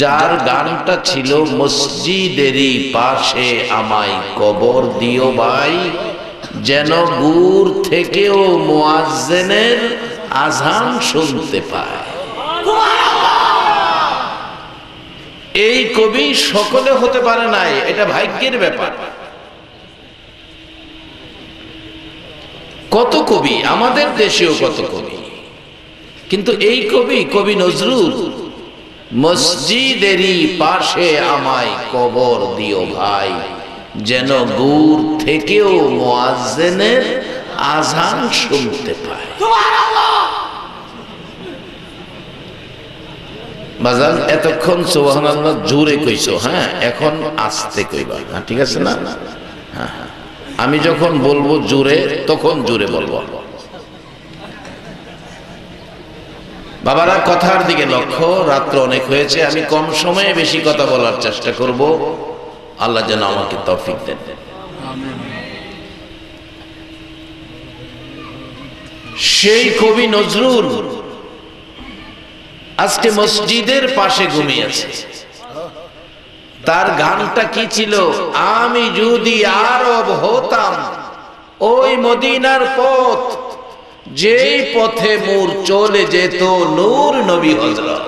যার গানটা ছিল মসজিদেরই পাশে আমায় কবর দিও ভাই, যেন দূর থেকেও মুয়াজ্জিনের আযান শুনতে পায়। এই কবি সকলে হতে পারে নাই, এটা ভাগ্যের ব্যাপার। কত কবি আমাদের দেশেও, কত কবি, কিন্তু এই কবি, কবি নজরুল, মসজিদেরই পাশে আমায় কবর দিও ভাই, যেন দূর থেকেও মুয়াজ্জিনের আযান শুনতে পায়। বাজান এতক্ষণ সুবহানাল্লাহ জোরে কইছো, হ্যাঁ এখন আস্তে কইবা, হ্যাঁ ঠিক আছে না? হ্যাঁ, আমি যখন বলবো জোরে তখন জোরে বলবো। বাবারা কথার দিকে লক্ষ্য, রাত্র অনেক হয়েছে, আমি কম সময়ে বেশি কথা বলার চেষ্টা করব, আল্লাহ যেন আমাকে তৌফিক দেন। সেই কবি নজরুল আজকে মসজিদের পাশে ঘুমিয়ে আছে। তার গানটা কি ছিল? আমি যদি আরব হতাম, ওই মদিনার পথ যেই পথে মোর চলে যেত নূর নবী হযরত।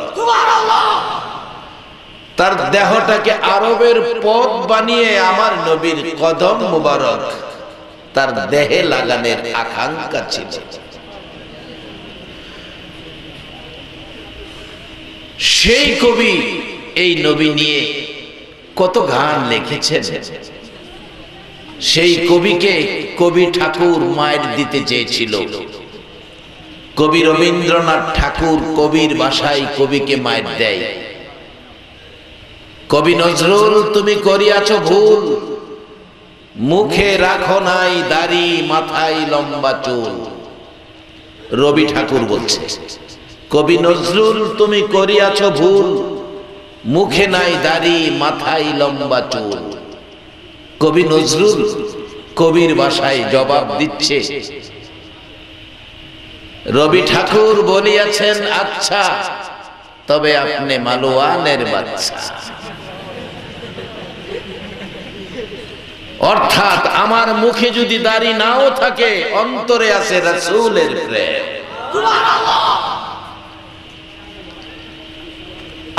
তার দেহটাকে আরবের পথ বানিয়ে আমার নবীর কদম মুবারক তার দেহে লাগানোর আকাঙ্ক্ষা ছিল। সেই কবি এই নবী নিয়ে কত গান লিখেছেন। সেই কবিকে কবি ঠাকুর মায়ের দিতে চেয়েছিল। কবি রবীন্দ্রনাথ ঠাকুর কবির ভাষায় কবিকে মায়ের দেয়। কবি নজরুল তুমি করিয়াছ ভুল, মুখে রাখো নাই দাড়ি, মাথায় লম্বা চুল। রবি ঠাকুর বলছে, কবি নজরুল তুমি করিয়াছ ভুল, মুখে নাই দাড়ি, মাথায় লম্বা চুল। কবি নজরুল কবির ভাষায় জবাব দিচ্ছে। রবি ঠাকুর বলিয়াছেন, আচ্ছা তবে আপনি মালোয়ানের বাচ্চা। অর্থাৎ আমার মুখে যদি দাড়ি নাও থাকে, অন্তরে আছে রাসূলের প্রেম।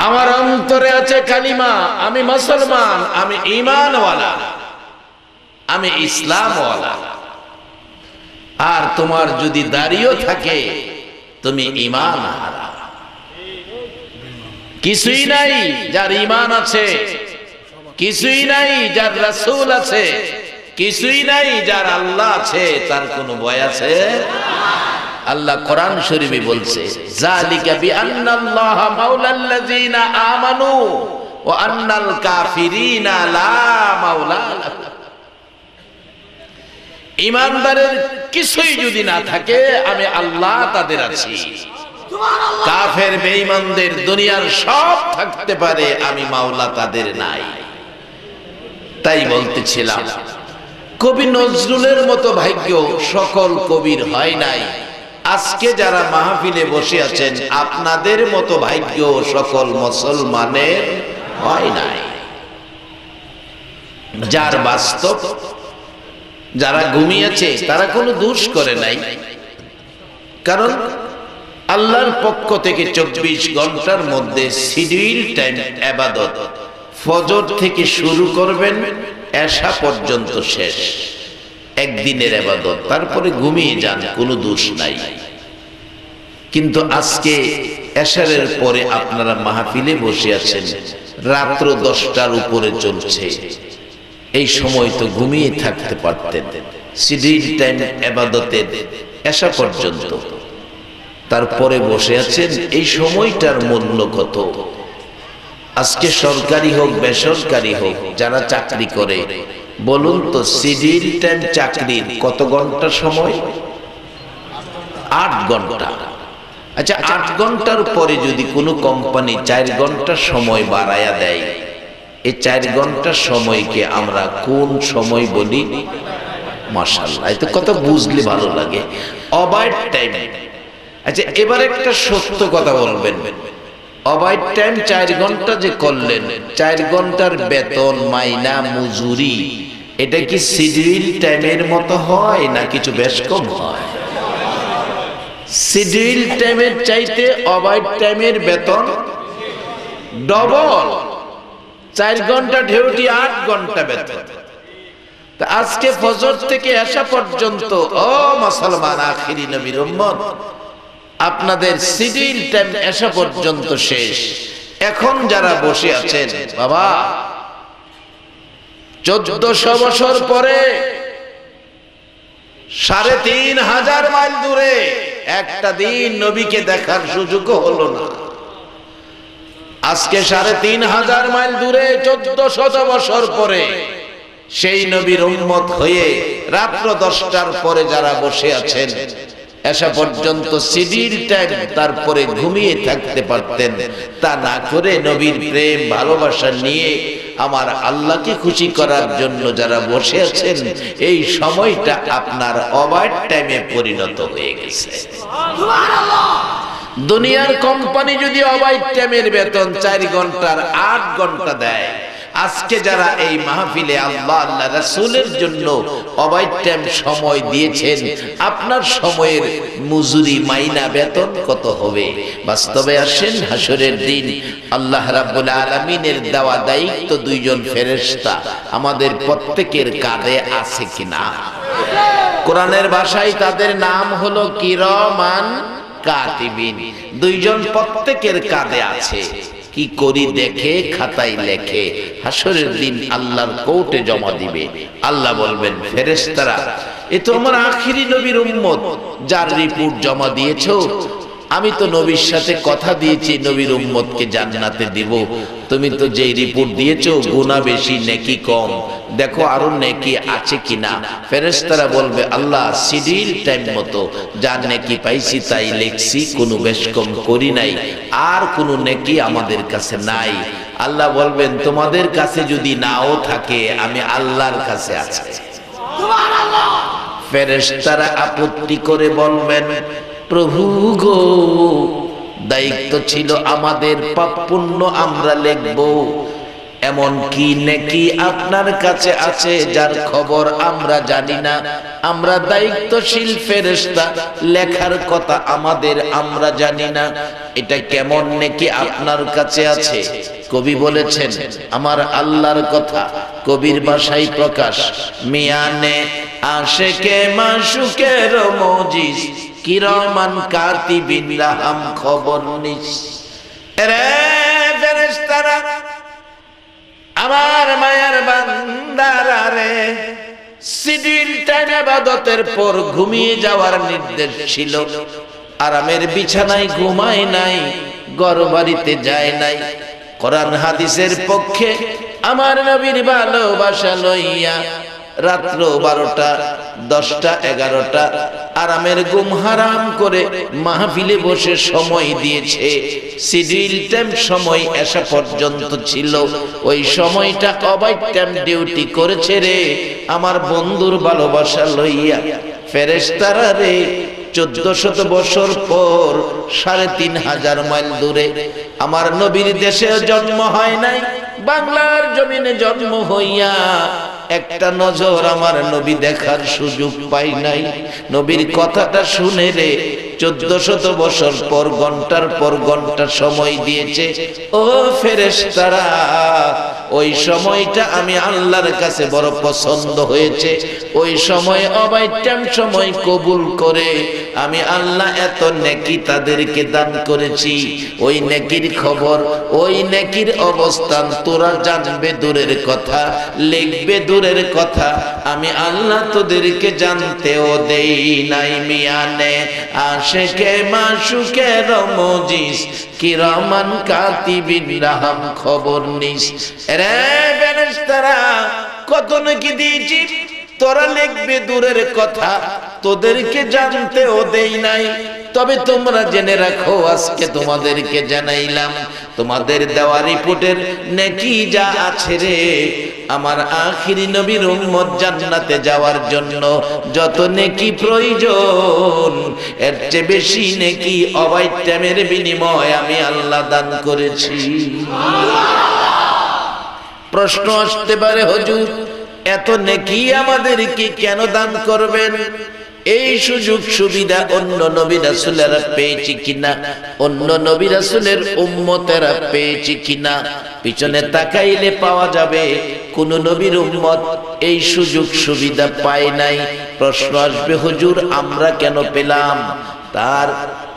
আমার অন্তরে আছে কালিমা, আমি মুসলমান, আমি ঈমানওয়ালা, আমি ইসলামওয়ালা। আর তোমার যদি দাড়িও থাকে, তুমি ঈমান হারা। কিছুই নাই যার ঈমান আছে, কিছুই নাই যার রাসূল আছে, কিছুই নাই যার আল্লাহ আছে, তার কোনো ভয় আছে? আল্লাহ কোরআন শরীফে বলছে, যালিকা বিআন্নাল্লাহা মাওলাল্লাযিনা আমানু ওয়া আন্নাল কাফিরিনা লা মাওলা লাহুম। ঈমানদারের কিছুই যদি না থাকে, আমি আল্লাহ তাদের আছি। কাফের বেঈমানদের দুনিয়ার সব থাকতে পারে, আমি মাওলা তাদের নাই। তাই বলতেছিলাম, কবি নজরুলের মতো ভাগ্য সকল কবির হয় নাই। আজকে যারা মাহফিলে বসে আছেন, আপনাদের মতো ভাগ্য সকল মুসলমানের হয় নাই। যার বাস্তব, যারা ঘুমিয়েছে তারা কোনো দোষ করে নাই, কারণ আল্লাহর পক্ষ থেকে 24 ঘন্টার মধ্যে শিডিউল টাইম ইবাদত, ফজর থেকে শুরু করবেন এশা পর্যন্ত শেষ, একদিনের ইবাদত, তারপরে ঘুমিয়ে যান, কোনো দোষ নাই। কিন্তু আজকে এশারের পরে আপনারা মাহফিলে বসে আছেন, রাত্র 10টার উপরে চলছে, এই সময় তো ঘুমিয়ে থাকতে পারতেন। শিডিউল টাইম ইবাদতের এশা পর্যন্ত, তারপরে বসে আছেন। এই সময়টার মূল্য কত? আজকে সরকারি হোক বেসরকারি হোক, যারা চাকরি করে, বলুন তো শিডিউল টাইম চাকরির কত ঘন্টা সময়? 8 ঘন্টা। আচ্ছা, 8 ঘন্টার পরে যদি কোনো কোম্পানি 4 ঘন্টা সময় বাড়ায়া দেয়, এই 4 ঘন্টা সময়কে আমরা কোন সময় বলি? মাশাআল্লাহ, এত কথা বুঝলে ভালো লাগে, ওভার টাইম। আচ্ছা, এবার একটা সত্য কথা বলবেন, ওভার টাইম 4 ঘন্টা যে করলেন, 4 ঘন্টার বেতন, মাইনা, মজুরি, এটা কি শিডিউল টাইমের মতো হয় না কিছু বেশ কম হয়? শিডিউল টাইমের চাইতে ওভার টাইমের বেতন ডবল। 4 ঘন্টা ডিউটি, 8 ঘন্টা বেতন। তা আজকে ফজর থেকে এশা পর্যন্ত, ও মুসলমান আখিরি নবীর উম্মত, আপনাদের শিডিউল টাইম এশা পর্যন্ত শেষ। এখন যারা বসে আছেন, বাবা 1400 বছর পরে 3500 মাইল দূরে একটা দিন নবীকে দেখার সুযোগও হলো না। আজকে 3500 মাইল দূরে 1400 বছর পরে সেই নবীর উম্মত হয়ে রাত্র 10টার পরে যারা বসে আছেন, এসা পর্যন্ত শিডিউল টাইম, তারপরে ঘুমিয়ে থাকতে পারতেন। তা না করে নবীর প্রেম ভালোবাসা নিয়ে আমার আল্লাহকে খুশি করার জন্য যারা বসে আছেন, এই সময়টা আপনার ওভার টাইমে পরিণত হয়ে গেছে। দুনিয়ার কোম্পানি যদি ওভার টাইমের বেতন 4 ঘন্টার 8 ঘন্টা দেয়, আজকে যারা এই মাহফিলে আল্লাহ আল্লাহ রাসূলের জন্য ওভার টাইম সময় দিয়েছেন, আপনার সময়ের মজুরি, মাইনা, বেতন কত হবে? বাস্তবে আসেন, হাসরের দিন আল্লাহ রাব্বুল আলামিনের দেওয়া দায়িত্ব 2 জন ফেরেশতা আমাদের প্রত্যেকের কাঁধে আছে কিনা? কোরআনের ভাষায় তাদের নাম হলো কিরামান কাতিবিন। 2 জন প্রত্যেকের কাঁধে আছে। কি করি দেখে, খাতায় লেখে, হাসরের দিন আল্লাহর কোর্টে জমা দিবে। আল্লাহ বলবেন, ফেরেশতারা, এ তো আমার আখিরি নবীর উম্মত, যার রিপোর্ট জমা দিয়েছো। আমি তো নবীর সাথে কথা দিয়েছি নবীর উম্মতকে জান্নাতে দিব। তুমি তো যেই রিপোর্ট দিয়েছো, গুনাহ বেশি নেকি কম, দেখো আরো নেকি আছে কিনা। ফেরেশতারা বলবে, আল্লাহ শিডিউল টাইম মতো যা নেকি পাইছি তাই লিখছি, কোনো বেশ কম করি নাই, আর কোনো নেকি আমাদের কাছে নাই। আল্লাহ বলবেন, তোমাদের কাছে যদি নাও থাকে, আমি আল্লাহর কাছে আছে। সুবহানাল্লাহ। ফেরেশতারা আপত্তি করে বলবেন, প্রভু গো, দায়িত্ব ছিল আমাদের, পাপ পুণ্য আমরা লিখব, এমন কি নেকি আপনার কাছে আছে যার খবর আমরা জানি না? আমরা দায়িত্বশীল ফেরেশতা, লেখার কথা আমাদের, আমরা জানি না। এটা কেমন নেকি আপনার কাছে আছে? কবি বলেছেন আমার আল্লাহর কথা, কবির ভাষায় প্রকাশ, মিয়ানে আশেকে মাশুকের মজিস, কিরামান কাতিবিন রাহাম খবর নিস। রে ফেরেশতারা, আমার মায়ার বান্দারা রে, শিডিউল টাইম ইবাদতের পর ঘুমিয়ে যাওয়ার নির্দেশ ছিল। আরামের বিছানায় ঘুমায় নাই, ঘর বাড়িতে যায় নাই। কোরআন হাদিসের পক্ষে আমার নবীর ভালোবাসা লইয়া রাত্র 12টা, 10টা, 11টা আরামের ঘুম হারাম করে মাহফিলে বসে সময় দিয়েছে। শিডিউল টাইম সময় এসা পর্যন্ত ছিল, ওই সময়টা ওভার টাইম ডিউটি করেছে রে আমার বন্ধুর ভালোবাসা লইয়া। ফেরেশতারা রে, 1400 বছর পর 3500 মাইল দূরে আমার নবীর দেশে জন্ম হয় নাই, বাংলার জমিনে জন্ম হইয়া একটা নজর আমার নবী দেখার সুযোগ পাই নাই। নবীর কথাটা শুনে রে 1400 বছর পর ঘন্টার পর ঘন্টা সময় দিয়েছে। ও ফেরেশতারা, ওই সময়টা আমি আল্লাহর কাছে বড় পছন্দ হয়েছে। ওই সময় ওভার টাইম সময় কবুল করে আমি আল্লাহ এত নেকি তাদেরকে দান করেছি। ওই নেকির খবর, ওই নেকির অবস্থান তোরা জানবে দূরের কথা, লিখবে দূরের কথা, আমি আল্লাহ তোদেরকে জানতেও দেই নাই। মিয়ানে আশেকে মাশুকের মজিস, কিরামান কাতিবিন রাহাম খবর নিস। রে ফেরেশতারা, কত নাকি দিয়েছি, তোরা লিখবে দূরের কথা, তোদেরকে জানতেও দেই নাই। তবে তোমরা জেনে রাখো, আজকে তোমাদেরকে জানাইলাম, তোমাদের দেওয়া রিপোর্টের নেকি যা আছে রে, আমার আখিরি নবীর উম্মত জান্নাতে যাওয়ার জন্য যত নেকি প্রয়োজন এর চেয়ে বেশি নেকি অবাইত টাইমের বিনিময়ে আমি আল্লাহ দান করেছি। প্রশ্ন আসতে পারে, হুজুর এত নেকি আমাদেরকে কেন দান করবেন? এই সুযোগ সুবিধা অন্য নবী রাসূলেরা পেয়েছে কিনা, অন্য নবী রাসূলের উম্মতেরা পেয়েছে কিনা পিছনে তাকাইলে পাওয়া যাবে কোন নবীর উম্মত এই সুযোগ সুবিধা পায় নাই। প্রশ্ন আসবে, হুজুর আমরা কেন পেলাম? তার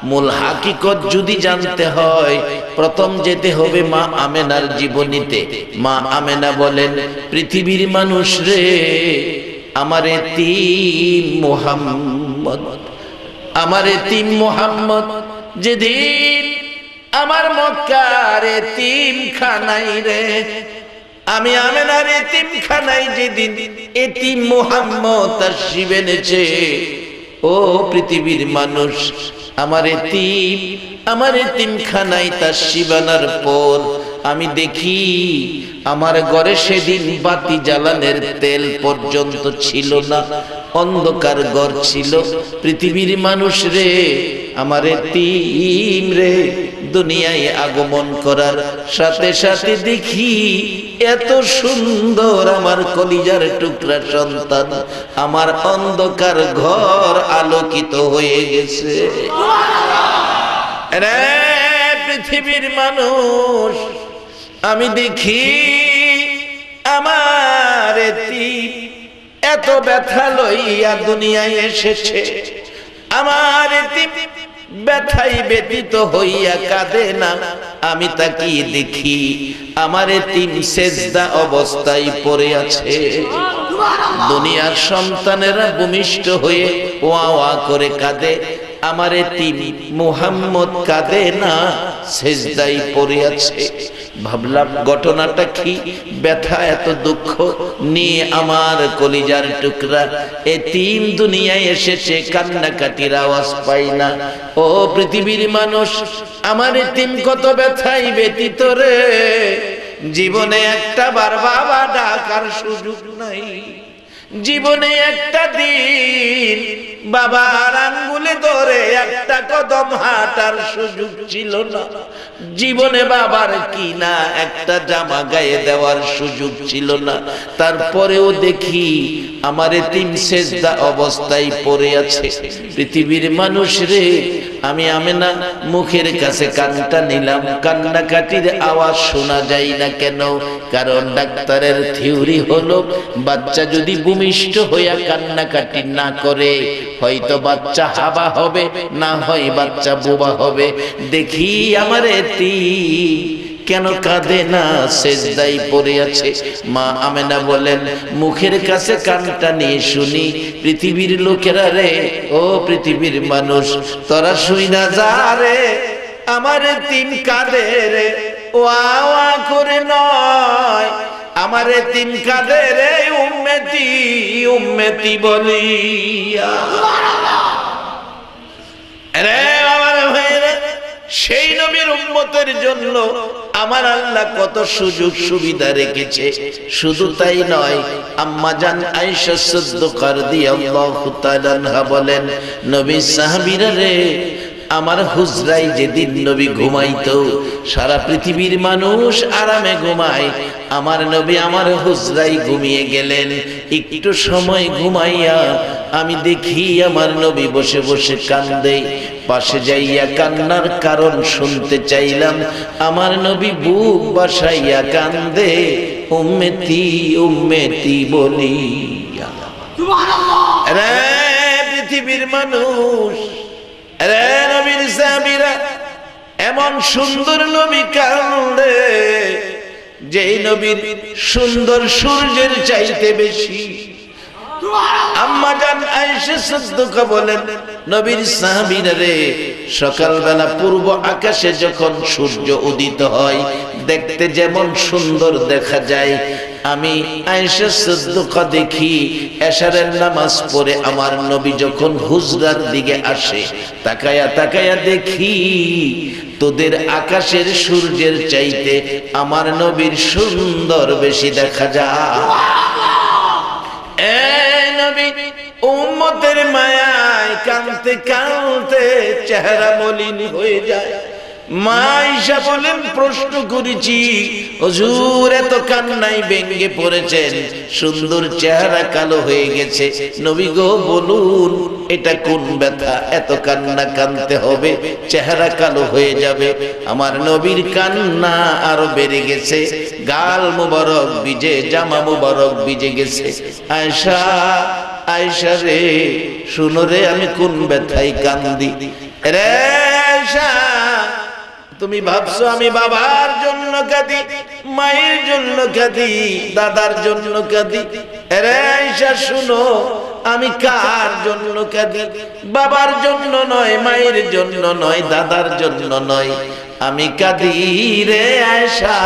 মূল হাকিকত যদি জানতে হয় প্রথম যেতে হবে মা আমেনার জীবনীতে। মা আমেনা বলেন, পৃথিবীর মানুষ রে, আমার এতিম মুহাম্মদ, আমার এতিম মুহাম্মদ যেদিন আমার মক্কার এতিম খানাই রে, আমি আমেনার এতিম খানাই যেদিন এতিম মুহাম্মদ তাশরীফ এনেছে, ও পৃথিবীর মানুষ আমার এতিম খানায় তাশরীফ আনার পর আমি দেখি আমার ঘরে সেদিন বাতি জ্বালানোর তেল পর্যন্ত ছিল না, অন্ধকার ঘর ছিল। পৃথিবীর মানুষ রে, আমার এতিম রে দুনিয়ায় আগমন করার সাথে সাথে দেখি এত সুন্দর আমার কলিজার টুকরা সন্তান, আমার অন্ধকার ঘর আলোকিত হয়ে গেছে। রে পৃথিবীর মানুষ, আমি দেখি আমার এতিম এত ব্যথা লইয়া দুনিয়ায় এসেছে, আমার এতিম ব্যথাই ব্যতীত হইয়া কাঁদে না। আমি তাকিয়ে দেখি আমার এতিম সেজদা অবস্থায় পড়ে আছে। দুনিয়ার সন্তানেরা ভূমিষ্ঠ হয়ে ওয়া ওয়া করে কাঁদে, আমার এতিম মুহাম্মদ কাঁদে না, সেজদায় পড়ে আছে। ভাবলাম ঘটনাটা কি? ব্যথা এত দুঃখ নিয়ে আমার কলিজার টুকরা এতিম দুনিয়ায় এসেছে, কান্নাকাটির আওয়াজ পাই না। ও পৃথিবীর মানুষ, আমার এতিম কত ব্যথাই ব্যতীত রে, জীবনে একটা বার বাবা ডাকার সুযোগ নাই, জীবনে একটা দিন বাবার আঙ্গুলে ধরে একটা কদম হাঁটার সুযোগ ছিল না, জীবনে বাবার কিনা একটা জামা গায়ে দেওয়ার সুযোগ ছিল না। তারপরেও দেখি আমার এতিম সেজদা অবস্থায় পড়ে আছে। পৃথিবীর মানুষ রে, আমি আমেনা মুখের কাছে কানটা নিলাম, কান্নাকাটির আওয়াজ শোনা যায় না কেন? কারণ ডাক্তারের থিওরি হলো বাচ্চা যদি ভূমিষ্ঠ হইয়া কান্নাকাটি না করে হয়তো বাচ্চা হাবা হবে, না হয় বাচ্চা বোবা হবে। দেখি আমার এতিম কেন কাঁদে না, সেজদায় পড়ে আছে। মা আমেনা বলেন, মুখের কাছে কানটা নিয়ে শুনি, পৃথিবীর লোকেরা রে, ও পৃথিবীর মানুষ তোরা শুই না যা রে, আমার এতিম কাঁদে রে, ওয়া ওয়া করে নয়, আমার এতিম কাঁদে রে উম্মতি উম্মতি বলিয়া। রে আমার ভাইরা, সেই নবীর উম্মতের জন্য আমার আল্লাহ কত সুযোগ সুবিধা রেখেছে। শুধু তাই নয়, আম্মা জান আয়েশা সিদ্দিকা রাদিয়াল্লাহু তাআলা আনহা বলেন, নবী সাহাবীরা রে, আমার হুজরায় যেদিন নবী ঘুমাইতো, সারা পৃথিবীর মানুষ আরামে ঘুমায়, আমার নবী আমার হুজরায় ঘুমিয়ে গেলেন। একটু সময় ঘুমাইয়া আমি দেখি আমার নবী বসে বসে কান্দে। পাশে যাইয়া কান্নার কারণ শুনতে চাইলাম, আমার নবী বুক বাসাইয়া কান্দে, উম্মতি উম্মতি বলিয়া। রে পৃথিবীর মানুষ, রে নবীর সাহাবীরা, এমন সুন্দর নবী কান্দে যেই নবীর সুন্দর সূর্যের চাইতে বেশি। আম্মা জান আয়েশা সিদ্দিকা বলেন, নবীর সাহাবীরা রে, সকালবেলা পূর্ব আকাশে যখন সূর্য উদিত হয় দেখতে যেমন সুন্দর দেখা যায়, আমি আয়েশা সিদ্দিকা দেখি এশারের নামাজ পড়ে আমার নবী যখন হুজরার দিকে আসে, তাকায়া তাকায়া দেখি তোদের আকাশের সূর্যের চাইতে আমার নবীর সুন্দর বেশি দেখা যায়। এ নবী উম্মতের মায়ায় কাঁদতে কাঁদতে চেহারা মলিন হয়ে যায়। মা আয়েশা বলেন, প্রশ্ন করেছি হুজুর এত কান্নায় ভেঙে পড়েছেন, সুন্দর চেহারা কালো হয়ে গেছে, নবী গো বলুন এটা কোন ব্যথা, এত কান্না কাঁদতে হবে, চেহারা কালো হয়ে যাবে। আমার নবীর কান্না আরো বেড়ে গেছে, গাল মুবারক ভিজে, জামা মুবারক ভিজে গেছে। আয়েশা আয়েশা রে শুনো রে, আমি কোন ব্যথায় কান্দি রে আয়েশা, তুমি ভাবছো আমি বাবার জন্য কাঁদি, মায়ের জন্য কাঁদি, দাদার জন্য কাঁদি? রে আয়েশা শুনো, আমি কার জন্য কাঁদি? বাবার জন্য নয়, মায়ের জন্য নয়, দাদার জন্য নয়, আমি কাঁদি রে আয়েশা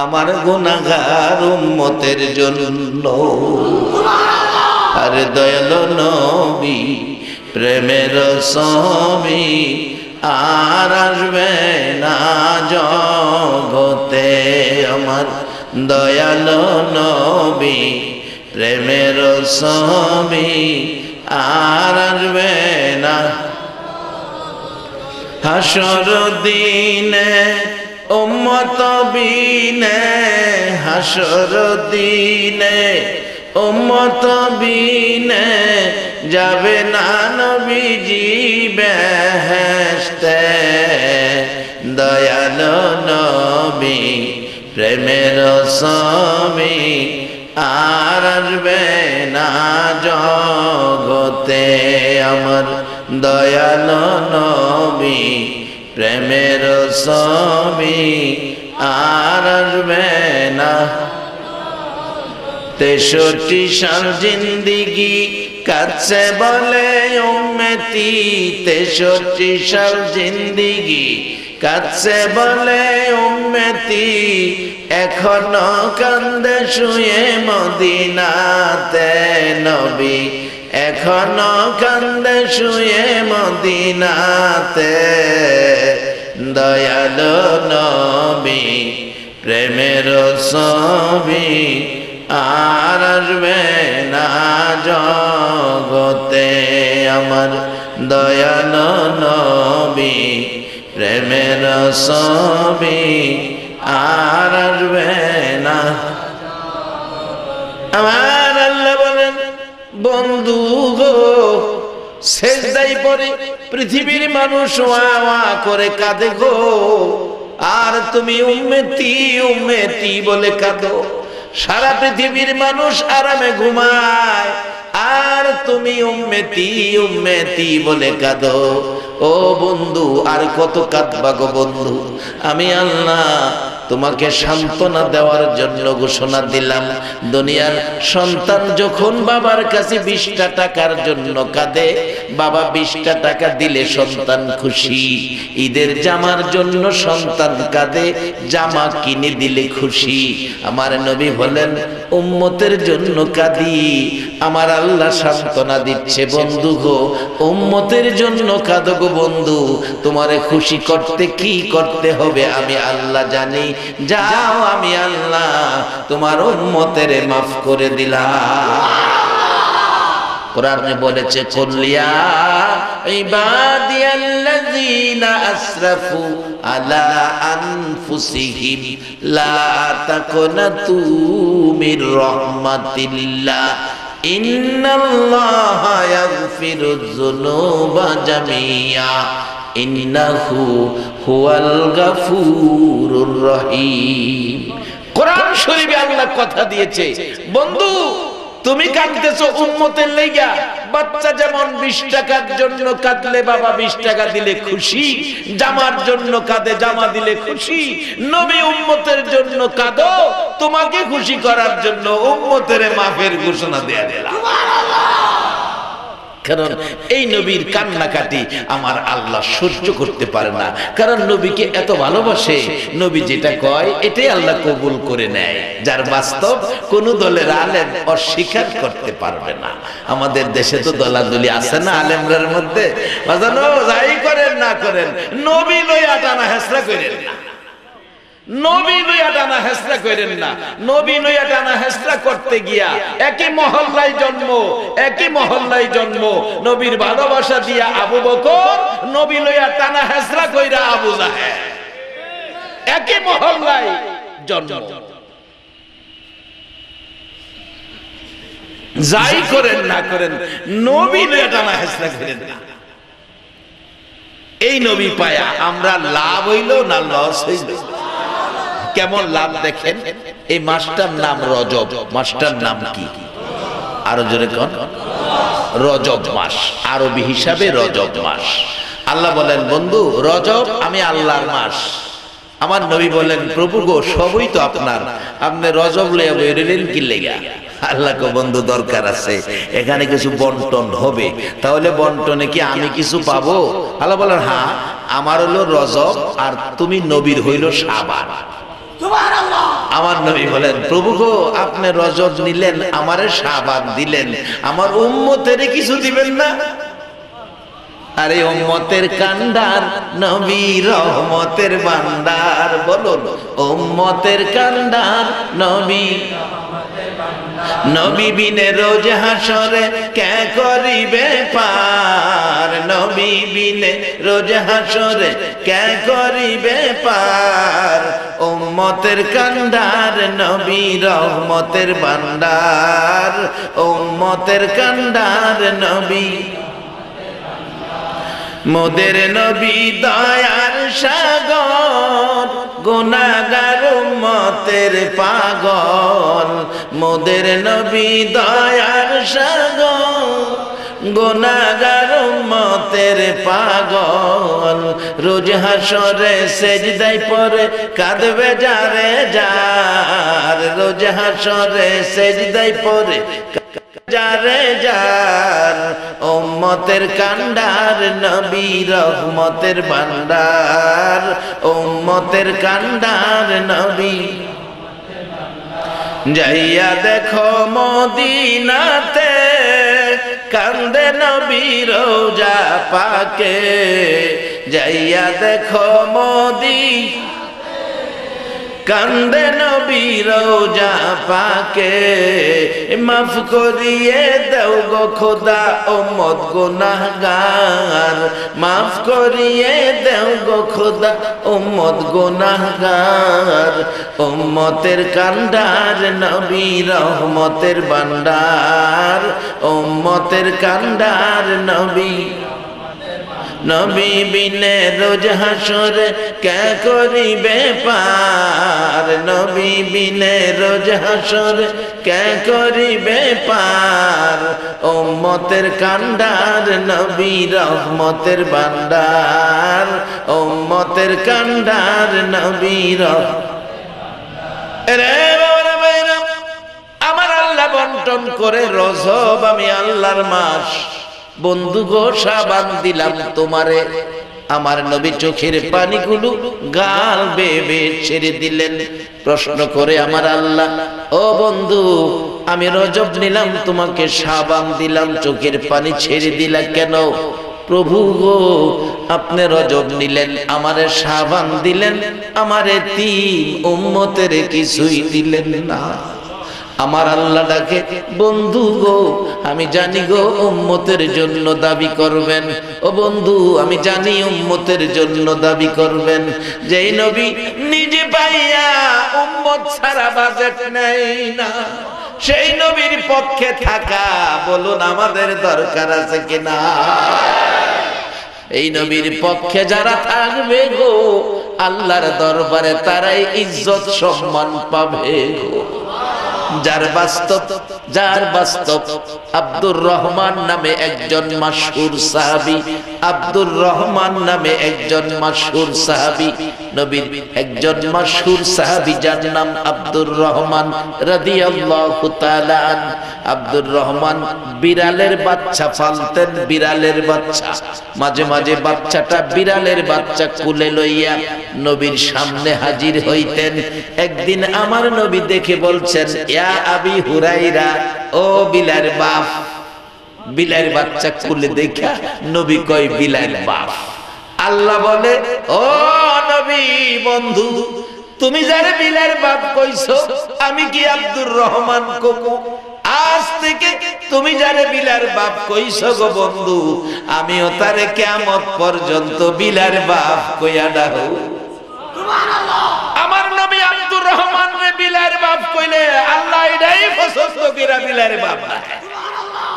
আমার গুনাহগার উম্মতের জন্য। আরে দয়ালু নবী প্রেমের স্বামী আর আসবে না জগতে, আমার দয়ালু নবী প্রেমের স্বামী আর আসবে না। হাসর দিনে উম্মত বিনে, হাসর দিনে উম্মত বিনে যাবে না নবীজি বেহেশতে। দয়ালু নবী প্রেমের স্বামী আর আসবে না জগতে, আমার দয়ালু নবী প্রেমের স্বামী আর আসবে না। 63 সাল জিন্দিগি কাছে বলে উম্মতি, 63 সাল জিন্দিগি কাছে বলে উম্মতি, এখনো কান্দে শুয়ে মদিনাতে নবী, এখনো কান্দে শুয়ে মদিনাতে। দয়ালু নবী প্রেমের স্বামী আর আসবে না জগতে, আমার দয়ালু নবী প্রেমের স্বামী আর আসবে না। আমার আল্লাহ বলেন, বন্ধু গো সেজদায় পড়ে পৃথিবীর মানুষ ওয়া ওয়া করে কাঁদে গো, আর তুমি উম্মতি উম্মতি বলে কাঁদো। সারা পৃথিবীর মানুষ আরামে ঘুমায়, আর তুমি উম্মতি উম্মতি বলে কাঁদো। ও বন্ধু আর কত কাঁদবা গো বন্ধু? আমি আল্লাহ তোমাকে সান্ত্বনা দেওয়ার জন্য ঘোষণা দিলাম, দুনিয়ার সন্তান যখন বাবার কাছে 20টা টাকার জন্য কাঁদে, বাবা 20টা টাকা দিলে সন্তান খুশি। ঈদের জামার জন্য সন্তান কাঁদে, জামা কিনে দিলে খুশি। আমার নবী বলেন, উম্মতের জন্য কাঁদি, আমার আল্লাহ সান্ত্বনা দিচ্ছে, বন্ধু গো উম্মতের জন্য কাঁদো গো বন্ধু, তোমারে খুশি করতে কি করতে হবে আমি আল্লাহ জানি। যাও আমি আল্লাহ তোমার উম্মতের মাফ করে দিলাম। কোরআনে বলেছে, কুলিয়া ইবাদিয়াল্লাযীনা আসরাফু আলা আনফুসিহিম লা তাকুনাতু মির রাহমাতিল্লাহ ইন্নাল্লাহা ইয়াগফিরুয যুনুবা জামিআ ইন্নাহু হুয়াল গাফুরুর রহিম। কোরআন শরীফে আল্লাহ কথা দিয়েছে, বন্ধু তুমি কাঁদতেছো উম্মতের লাইগা, বাচ্চা যেমন 20 টাকার জন্য কাঁদলে বাবা 20 টাকা দিলে খুশি, জামার জন্য কাঁদে জামা দিলে খুশি, নবী উম্মতের জন্য কাঁদো তোমাকে খুশি করার জন্য উম্মতের মাফের ঘোষণা দেয়া দিলাম। কারণ এই নবীর কান্নাকাটি আমার আল্লাহ সহ্য করতে পারে না, কারণ নবীকে এত ভালোবাসে, নবী যেটা কয় এটাই আল্লাহ কবুল করে নেয়, যার বাস্তব কোন দলের আলেম অস্বীকার করতে পারবে না। আমাদের দেশে তো দলাদলি আছে না আলেমদের মধ্যে, বাজানো যাই করেন না করেন নবী লইয়া টানা হেসরা করেন না, নবী লইয়া টানা হেসরা করেন না। নবী লইয়া টানা হেসরা করতে গিয়া একই মহল্লায় জন্ম নবীর ভালোবাসা দিয়া আবু বকর, নবী লইয়া টানা হেসরা কইরা আবু জাহেল, একই মহল্লায় জন্ম। যাই করেন না করেন নবী লইয়া টানা হেসরা করেন না। এই নবী পায়া আমরা লাভ হইল না লস হইল? কেমন লাভ দেখেন। এই মাসটার নাম রজব, মাসটার নাম কি? আরো জোরে কোন? রজব মাস, আরবি হিসাবে রজব মাস। আল্লাহ বলেন বন্ধু রজব আমি আল্লাহর মাস। আমার নবী বলেন প্রভু গো সবই তো আপনার, আপনি রজব লইয়া বেরোলেন কি লেগা? আল্লাহ কো বন্ধু দরকার আছে, এখানে কিছু বন্টন হবে, তাহলে বন্টনে কি আমি কিছু পাবো? আল্লাহ বলেন হ্যাঁ, আমার হলো রজব আর তুমি নবীর হইল শাবান। আমার নবী বলেন প্রভু গো আপনি রজব নিলেন, আমারে শাবান দিলেন, আমার উম্মতের কিছু দিবেন না? আরে উম্মতের কান্ডার নবী রহমতের ভান্ডার, বলুন উম্মতের কান্ডার নবী, নবী বিনে রোজ হাসরে কে করিবে পার, নবী বিনে রোজ হাসরে কে করিবে পার, উম্মতের কান্ডার নবী রহমতের ভান্ডার, উম্মতের কান্ডার নবী, মোদের নবী দয়ার সাগর, গুনাহগার উম্মতের পাগল, মোদের নবী দয়ার সাগর, গুনাহগার উম্মতের পাগল, রোজ হাসরে সেজদায় পড়ে কাঁদবে যারে যার, রোজ হাসরে সেজদায় পড়ে যারে যার, উম্মতের কান্ডার নবী রহমতের ভান্ডার, উম্মতের কান্ডার নবী। যাইয়া দেখো মদিনাতে কান্দে নবী রোজা পাকে, যাইয়া দেখো মদিনা কান্দে নবী রোজা পাকে, মাফ করিয়ে দাও গো খোদা উম্মত গুনাহগার, মাফ করিয়ে দাও গো খোদা উম্মত গুনাহগার, উম্মতের কান্ডার নবী রহমতের ভান্ডার, উম্মতের কান্ডার নবী, নবী বিনে রোজ হাসরে কে করিবে পার, নবী বিনে রোজ হাসরে কে করিবে পার, উম্মতের কান্ডার নবী রহমতের ভান্ডার, উম্মতের কান্ডার নবী আমার আল্লাহ বন্টন করে রজব আমি আল্লাহর মাস। বন্ধু গো শাবান দিলাম তোমারে, আমার নবী চোখের পানিগুলো গাল বেয়ে ছেড়ে দিলেন। প্রশ্ন করে আমার আল্লাহ ও বন্ধু আমি রজব নিলাম তোমাকে শাবান দিলাম, চোখের পানি ছেড়ে দিলা কেন? প্রভু গো আপনি রজব নিলেন, আমারে শাবান দিলেন, আমারে তিন উম্মতের কিছুই দিলেন না। আমার আল্লাহ ডাকে বন্ধু গো আমি জানি গো উম্মতের জন্য দাবি করবেন, ও বন্ধু আমি জানি উম্মতের জন্য দাবি করবেন। যেই নবী নিজে পাইয়া উম্মত ছাড়া বাজেট নেই না, সেই নবীর পক্ষে থাকা বলুন আমাদের দরকার আছে কিনা? এই নবীর পক্ষে যারা থাকবে গো আল্লাহর দরবারে তারাই ইজ্জত সম্মান পাবে গো। যার বাস্তব আব্দুর রহমান নামে একজন মাশহুর সাহাবী, আব্দুর রহমান নামে একজন মাশহুর সাহাবী নবীর একজন মাশহুর সাহাবী যার নাম আব্দুর রহমান রাদিয়াল্লাহু তাআলা আন। আব্দুর রহমান বিড়ালের বাচ্চা পালতেন, বিড়ালের বাচ্চা। মাঝে মাঝে বাচ্চাটা বিড়ালের বাচ্চা কোলে লইয়া নবীর সামনে হাজির হইতেন। একদিন আমার নবী দেখে বলছেন, ইয়া আবি হুরাইরা, ও বিলার বাপ। বিলার বাচ্চা কোলে দেখা নবী কয় বিলার বাপ। আল্লাহ বলে, ও নবী বন্ধু, তুমি যারে বিলার বাপ কইছো, আমি কি আব্দুর রহমান কমু? আজ থেকে তুমি যারে বিলার বাপ কইছো গো বন্ধু, আমিও তারে কিয়ামত পর্যন্ত বিলার বাপ কইয়া ডাকো। সুবহানাল্লাহ। আমার নবী আব্দুর রহমান রে বিলার বাপ কইলে আল্লাহ এটাই পছন্দ কইরা বিলার বাপ ডাকে। সুবহানাল্লাহ।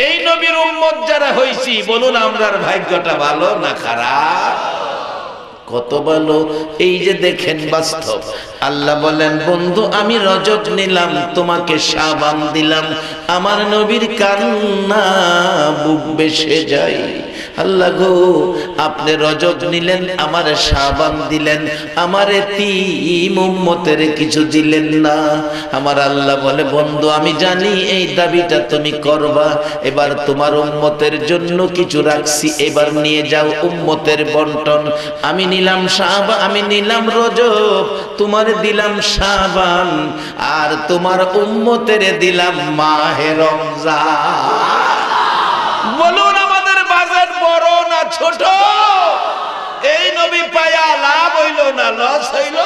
এই নবীর উম্মত যারা হইছি, বলুন আমরার ভাগ্যটা ভালো না খারাপ? কত ভালো। এই যে দেখেন বাস্তব। আল্লাহ বলেন, বন্ধু আমি রজব নিলাম, তোমাকে শাবান দিলাম। আমার নবীর কান্না বুক বেসে যায়। আল্লাহ গো, আপনি রজব নিলেন, আমার শাবান দিলেন, আমার এতিম উম্মতের কিছু দিলেন না। আমার আল্লাহ বলে, বন্ধু আমি জানি এই দাবিটা তুমি করবা, এবার তোমার উম্মতের জন্য কিছু রাখছি, এবার নিয়ে যাও উম্মতের বন্টন। আমি নিলাম শাবান, আমি নিলাম রজব, তোমার দিলাম শাবান, আর তোমার উম্মতের দিলাম মাহে রমজান। বলুন আমাদের বাজেট বড় না ছোট? এই নবী পায়া লাভ হইল না লস হইল?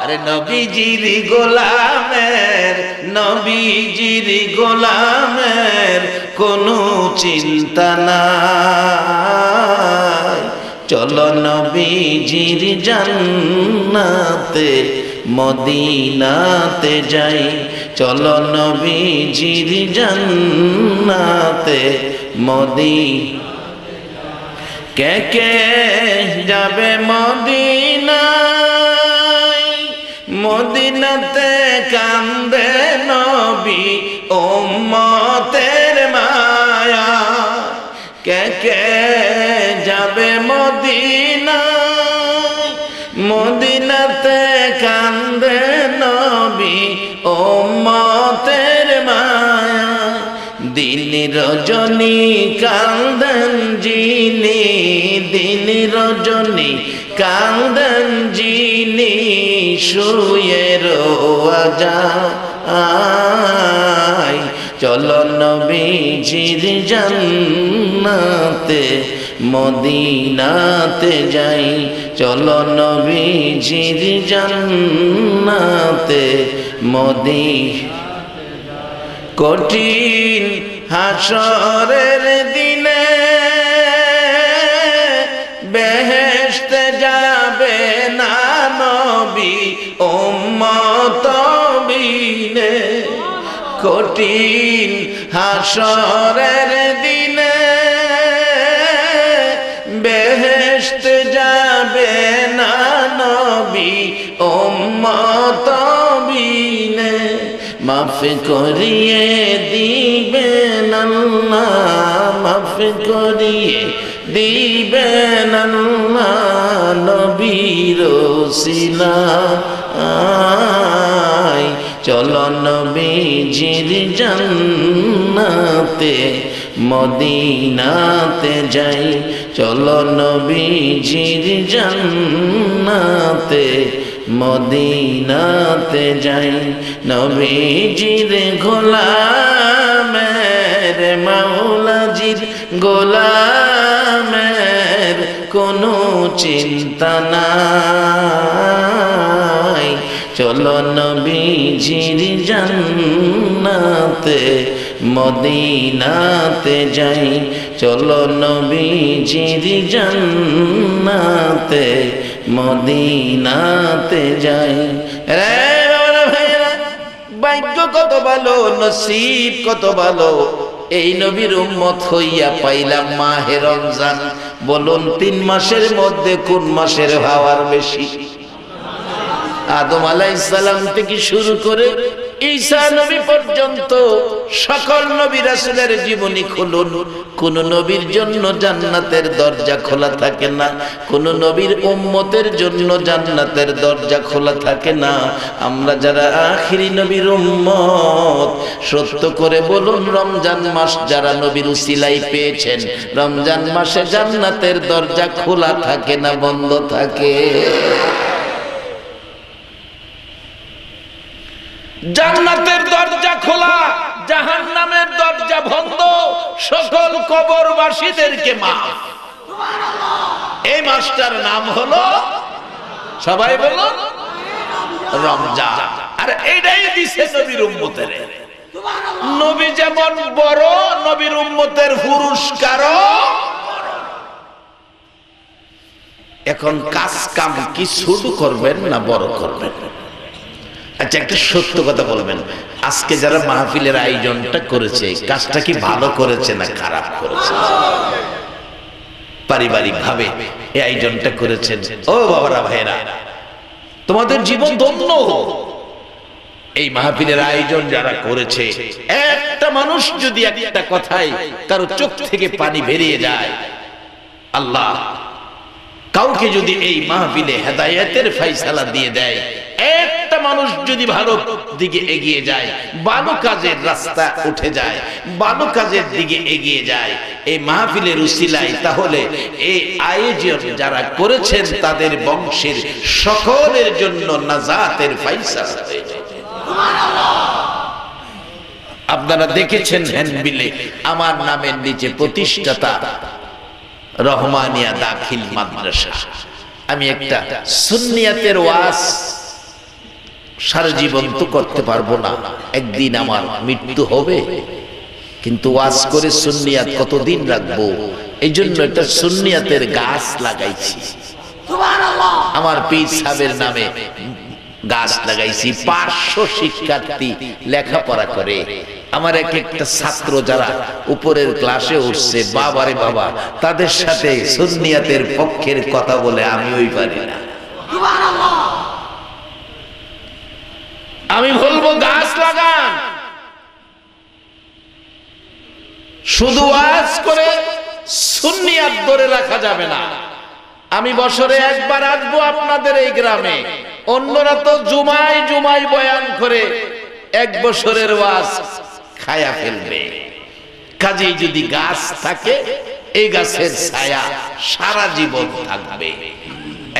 আরে নবীজির গোলামের, নবীজির গোলামের কোনো চিন্তা নাই। চলো নবীজির জান্নাতে মদিনাতে যাই, চলো নবীজির জান্নাতে কে কে যাবে মদিনায়? মদিনাতে কান্দে নবী উম্মতের মায়া। কে কে যাবে মদিনায়? মদিনাতে কান্দে নবী উম্মতের মায়া। দিন রজনী কান্দেন যিনি, দিন রজনী কান্দেন যিনি, শুয়ে রোয়া যায়। চলো নবীজির জান্নাতে মদিনাতে যাই, চলো নবীজির জান্নাতে কঠিন হাসরের দিনে বেহেশতে যাবে না নবী উম্মত বিনে। কঠিন হাসরের দিনে বেহেশতে যাবে না নবী উম্মত বিনে। মাফ করিয়ে দিবেন আল্লাহ, মাফ করিয়ে দিবেন আল্লাহ নবীর ওসিলায়। চলো নবীজির জান্নাতে মদিনাতে যাই, চলো নবীজির জান্নাতে মদিনাতে যাই। নবীজির গোলামের, মাওলাজির গোলামের কোনো চিন্তা নাই। চলো নবীজির জান্নাতে মদিনাতে যাই, চলো নবীজির জান্নাতে মদিনাতে যাই। রে ভাইরা, ভাগ্য কত ভালো, নসিব কত ভালো, এই নবীর উম্মত হইয়া পাইলাম মাহে রমজান। বলুন 3 মাসের মধ্যে কোন মাসের পাওয়ার বেশি? আদম আলাইহিস সালাম থেকে শুরু করে ঈসা নবী পর্যন্ত সকল নবী রাসূলের জীবনী খুলুন, কোন নবীর জন্য জান্নাতের দরজা খোলা থাকে না, কোন নবীর উম্মতের জন্য জান্নাতের দরজা খোলা থাকে না। আমরা যারা আখিরি নবীর উম্মত, সত্য করে বলুন, রমজান মাস যারা নবীর উসিলাই পেয়েছেন, রমজান মাসে জান্নাতের দরজা খোলা থাকে না বন্ধ থাকে? জান্নাতের দরজা খোলা, জাহান্নামের দরজা বন্ধ। সকল কবরবাসীদেরকে মাফ। এই মাসটার নাম হলো, সবাই বলো, রমজান। আর এটাই দিছে নবীর উম্মতের। নবী যেমন বড়, নবীর উম্মতের পুরস্কারও। এখন কাজ কাম কি শুরু করবেন না বড় করবেন? আচ্ছা, একটা সত্য কথা বলবেন, আজকে যারা মাহফিলের আয়োজনটা করেছে, কাজটা কি ভালো করেছে না খারাপ করেছে? পারিবারিক ভাবে এই আয়োজনটা করেছেন, ও বাবারা ভাইরা, তোমাদের জীবন ধন্য হোক। এই মাহফিলের আয়োজন যারা করেছে, একটা মানুষ যদি একটা কথায় কারো চোখ থেকে পানি বেরিয়ে যায়, আল্লাহ কাউকে যদি এই মাহফিলে হেদায়েতের ফয়সালা দিয়ে দেয়, একটা মানুষ যদি ভালো দিকে এগিয়ে যায়, ভালো কাজের রাস্তা উঠে যায়, ভালো কাজের দিকে এগিয়ে যায় এই মাহফিলের উসিলায়, তাহলে এই আয়োজন যারা করেছেন তাদের বংশের সকলের জন্য নাজাতের ফয়সালা হয়ে যায়। আপনারা দেখেছেন হ্যান্ডবিলে আমার নামের নিচে প্রতিষ্ঠাতা রহমানিয়া দাখিল মাদ্রাসা। আমি একটা সুন্নিয়াতের ওয়াজ সারা জীবন তো করতে পারবো না, একদিন আমার মৃত্যু হবে, কিন্তু ওয়াজ করে সুন্নিয়াত কতদিন রাখবো, এই জন্য একটা সুন্নিয়াতের গাছ লাগাইছি। আমার পীর সাহেবের নামে গাছ লাগাইছি। 500 শিক্ষার্থী লেখাপড়া করে। আমার একটা ছাত্র যারা উপরের ক্লাসে উঠছে, বাবারে বাবা, তাদের সাথে সুন্নিয়াতের পক্ষের কথা বলে আমি ওই পারি না। আমি বলবো গাছ লাগান, শুধু ওয়াজ করে সুন্নিয়াত ধরে রাখা যাবে না। আমি বছরে একবার আসবো আপনাদের এই গ্রামে, অন্যরা তো জুমায় জুমায় বয়ান করে 1 বছরের ওয়াজ খায়া ফেলবে। কাজেই যদি গাছ থাকে, এই গাছের ছায়া সারা জীবন থাকবে।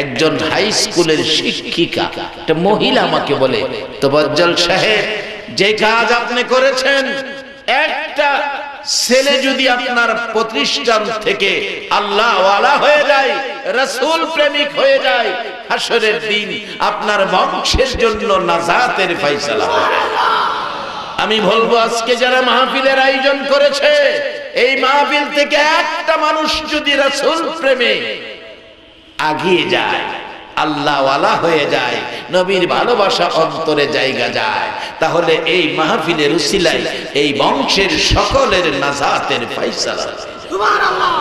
একজন হাই স্কুলের শিক্ষিকা, একটা মহিলা আমাকে বলে, তোবাজ্জল সাহেব, যে কাজ আপনি করেছেন, একটা ছেলে যদি আপনার প্রতিষ্ঠান থেকে আল্লাহ ওয়ালা হয়ে যায়, রাসূল প্রেমিক হয়ে যায়, হাসরের দিন আপনার বংশের জন্য নাজাতের ফয়সালা হবে। আমি বলবো, আজকে যারা মাহফিলের আয়োজন করেছে, এই মাহফিল থেকে একটা মানুষ যদি রাসূল প্রেমে আগিয়ে যায়, আল্লাহ ওয়ালা হয়ে যায়, নবীর ভালোবাসা অন্তরে জায়গা যায়, তাহলে এই মাহফিলের উসিলায় এই বংশের সকলের নাজাতের ফয়সালা। সুবহানাল্লাহ।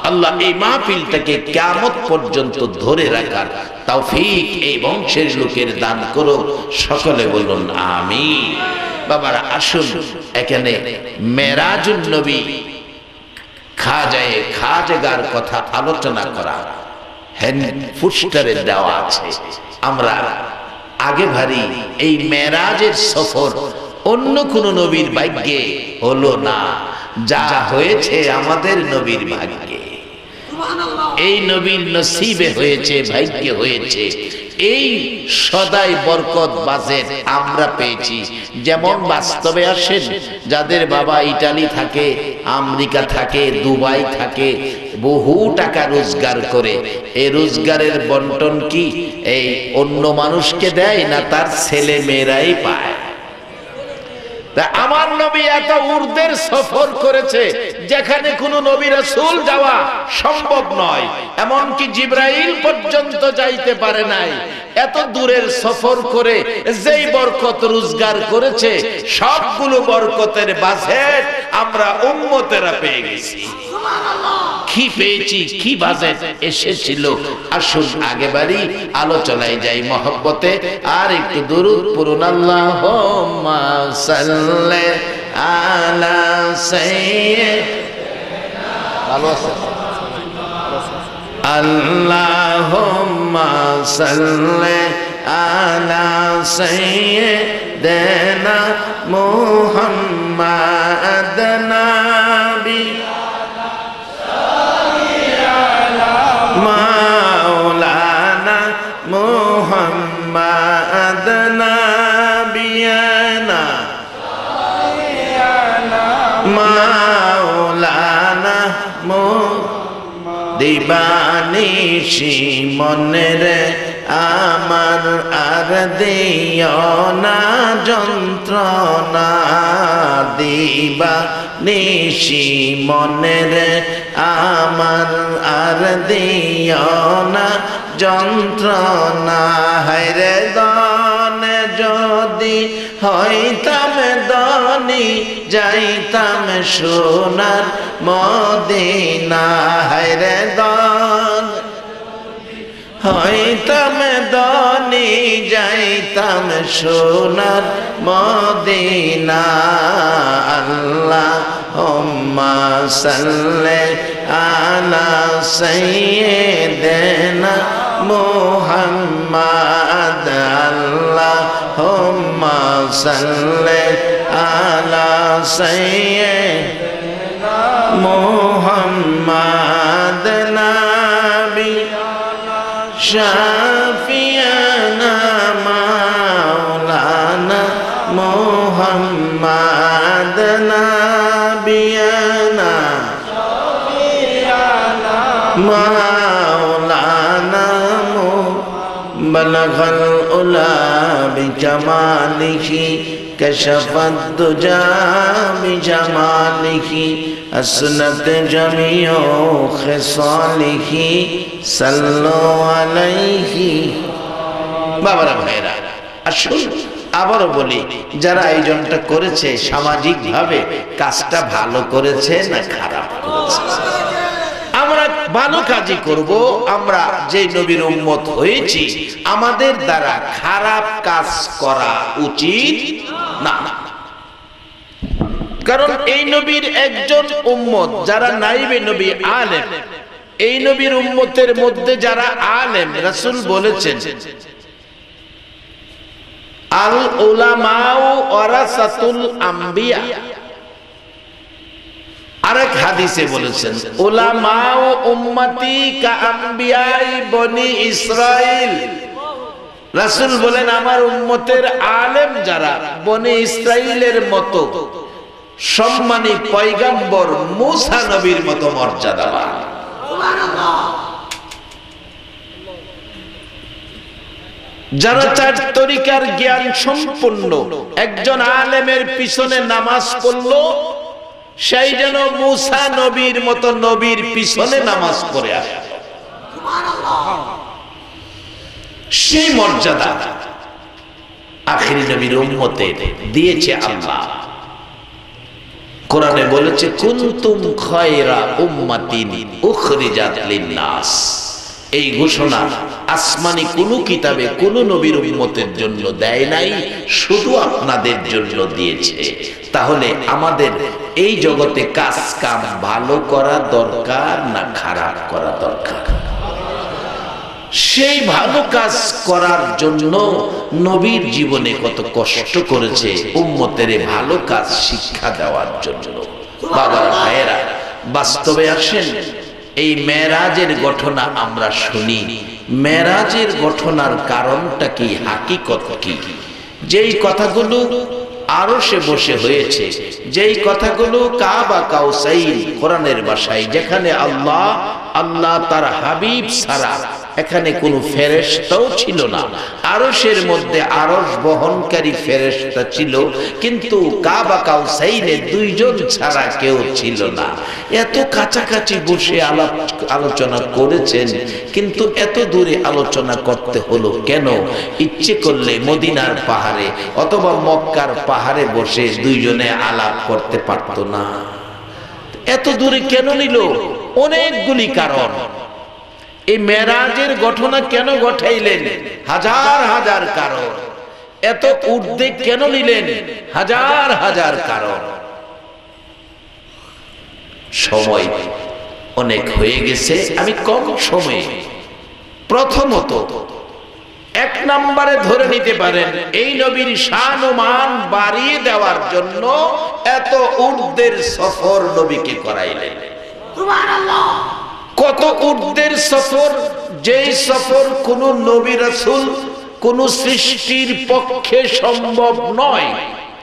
আল্লাহ এই মাহফিলটাকে কিয়ামত পর্যন্ত ধরে রাখার তৌফিক এই বংশের লোকের দান করো, সকলে বলুন আমিন। বাবারা, আসুন এখানে মেরাজুন নবী খাজাগার কথা আলোচনা করা পোস্টারে দেওয়া আছে। আমরা আগে ভারি এই মেরাজের সফর অন্য কোন নবীর ভাগ্যে হলো না, যা হয়েছে আমাদের নবীর ভাগ্যে, এই নবীর নসিবে হয়েছে, ভাগ্যে হয়েছে। এই সদাই বরকত বাজেট আমরা পেয়েছি। যেমন বাস্তবে আসেন, যাদের বাবা ইটালি থাকে, আমেরিকা থাকে, দুবাই থাকে, বহু টাকা রোজগার করে, এই রোজগারের বন্টন কি এই অন্য মানুষকে দেয় না তার ছেলে মেয়েরাই পায়? আমার নবী এত উর্দের সফর করেছে যেখানে কোন নবী রাসূল যাওয়া সম্ভব নয়, এমনকি জিবরাইল পর্যন্ত যাইতে পারে নাই। এত দূরের সফর করে যেই বরকত রোজগার করেছে, সবগুলো বরকতের বাজেট আমরা উম্মতেরা পেয়ে গেছি। কি পেয়েছি, কি বাজেট এসেছিল। আসুন আগে বাড়ি আলোচনায় যাই মহব্বতে, আর একটু দুরূদ পড়ুন। আল্লাহুম্মা সাল্লি আলা সাইয়্যিদিনা, ভালো আছে, আল্লাহুম্মা সাল্লি আলা সাইয়্যিদিনা মুহাম্মাদ নাবি মাওলানা মুহাম্মাদ নাবিয়ানা মাওলানা দিবানিশি মনেরে আমার আর দিও না যন্ত্রণা, দিবানিশি মনেরে আমার আর দিও না যন্ত্রণা। হায়রে দনে যদি হইতাম ধনী, যাইতাম সোনার মদিনা। হায়রে দন হইতাম ধনী, যাইতাম সোনার মদিনা। আল্লাহুম্মা সাল্লি আলা সাইয়্যিদিনা মুহাম্মাদ, আল্লাহুম্মা সাল্লি আলা সাইয়্যিদিনা মুহাম্মাদ নাবি শাফিয়ানা মাওলানা মুহাম্মাদ নাবিয়ানা মাওলানা বলগল উলা বিজামালিহি কশফাদ দুজা বিজামালিহি আসনাত জামিউ খিসালিহি সাল্লু আলাইহি। বাবারা ভাইরা, আসুন আবারও বলি, যারা আয়োজনটা করেছে সামাজিক ভাবে কাজটা ভালো করেছে না খারাপ করেছে? আমরা ভালো কাজই করব। আমরা যে নবীর উম্মত হয়েছি, আমাদের দ্বারা খারাপ কাজ করা উচিত না। কারণ এই নবীর একজন উম্মত যারা নাইবে নবী আলেম, এই নবীর উম্মতের মধ্যে যারা আলেম, রাসূল বলেছেন আল উলামাউ ওয়ারাসাতুল আম্বিয়া। আরেক হাদিসে বলেছেন উলামাউ উম্মতি কা আম্বিয়াই বনি ইসরাইল। রাসূল বলেন আমার উম্মতের আলেম যারা বনি ইসরাইলের মতো সম্মানী পয়গম্বর মূসা নবীর মতো মর্যাদাবান। যারা চার তরিকার জ্ঞান সম্পন্ন, একজন আলেমের পিছনে নামাজ পড়লো, সেই যেন মূসা নবীর মতো নবীর পিছনে নামাজ পড়ে আসে। সেই মর্যাদা আখিরি নবীর উম্মতে দিয়েছে আল্লাহ। কোরআনে বলেছে কুনতুম খায়রা উম্মাতিন উখরিজাত লিন-নাস। এই ঘোষণা আসমানি কোন কিতাবে কোন নবীর উম্মতের জন্য দেয় নাই, শুধু আপনাদের জন্য দিয়েছে। তাহলে আমাদের এই জগতে কাজ কাম ভালো করা দরকার না খারাপ করা দরকার? সেই ভালো কাজ করার জন্য নবীর জীবনে কত কষ্ট করেছে উম্মতের ভালো কাজ শিক্ষা দেওয়ার জন্য। বাবারা ভাইয়েরা, বাস্তবে আসেন, এই মেরাজের ঘটনা আমরা শুনি। মেরাজের ঘটনার কারণটা কি, হাকিকত কি? যেই কথাগুলো আরশে বসে হয়েছে, যেই কথাগুলো কাবা কাউসাইন কোরআনের ভাষায়, যেখানে আল্লাহ তার হাবিব ছাড়া এখানে কোনো ফেরেশতাও ছিল না। আরশের মধ্যে আরশ বহনকারী ফেরেশতা ছিল, কিন্তু কাবা কাউসাইনে দুইজন ছাড়া কেউ ছিল না। এত কাছাকাছি বসে আলোচনা করেছেন, কিন্তু এত দূরে আলোচনা করতে হলো কেন? ইচ্ছে করলে মদিনার পাহাড়ে অথবা মক্কার পাহাড়ে বসে দুইজনে আলাপ করতে পারতো না? এত দূরে কেন নিল? অনেকগুলি কারণ। এই মেরাজের ঘটনা কেন ঘটাইলেন? হাজার হাজার কারণ। এত ঊর্ধ্বে কেন নিলেন? হাজার হাজার কারণ। সময় অনেক হয়ে গেছে, আমি কম সময়ে প্রথমত এক নম্বরে ধরে নিতে পারেন এই নবীর শান ও মান বাড়িয়ে দেওয়ার জন্য এত ঊর্ধ্বের সফর নবীকে করাইলেন। সুবহানাল্লাহ। কত ঊর্ধ্বের সফর, যেই সফর কোন নবী রাসূল কোন সৃষ্টির পক্ষে সম্ভব নয়,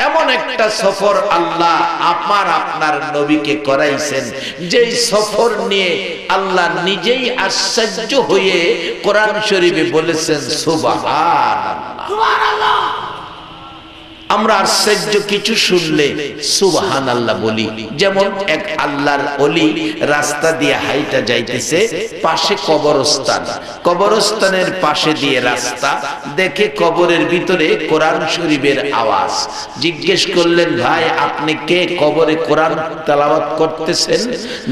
এমন একটা সফর আল্লাহ আপনার নবীকে করাইছেন, যেই সফর নিয়ে আল্লাহ নিজেই আশ্চর্য হয়ে কোরআন শরীফে বলেছেন সুবহানাল্লাহ। সুবহানাল্লাহ। আমরা আশ্চর্য কিছু শুনলে সুবহানাল্লাহ বলি। যেমন এক আল্লাহর ওলি রাস্তা দিয়ে হাইটা যাইতেছে, পাশে কবরস্থান, কবরস্থানের পাশে দিয়ে রাস্তা, দেখে কবরের ভিতরে কোরআন শরীফের আওয়াজ। জিজ্ঞেস করলেন, ভাই আপনি কে? কবরে কোরআন তেলাওয়াত করতেছেন?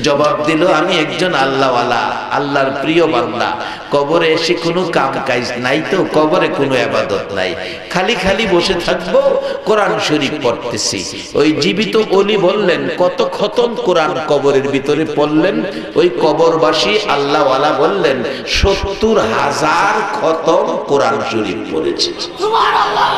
জবাব দিল, আমি একজন আল্লাহওয়ালা, আল্লাহর প্রিয় বান্দা। কবরে এসে কোনো কাম কাজ নাই তো, কবরে কোনো ইবাদত নাই, খালি খালি বসে থাকবো, কোরআন শরীফ পড়তেছি। ওই জীবিত ওলি বললেন, কত খতম কোরআন কবরের ভিতরে পড়লেন? ওই কবরবাসী আল্লাহওয়ালা বললেন, ৭০,০০০ খতম কোরআন শরীফ পড়েছে। সুবহানাল্লাহ।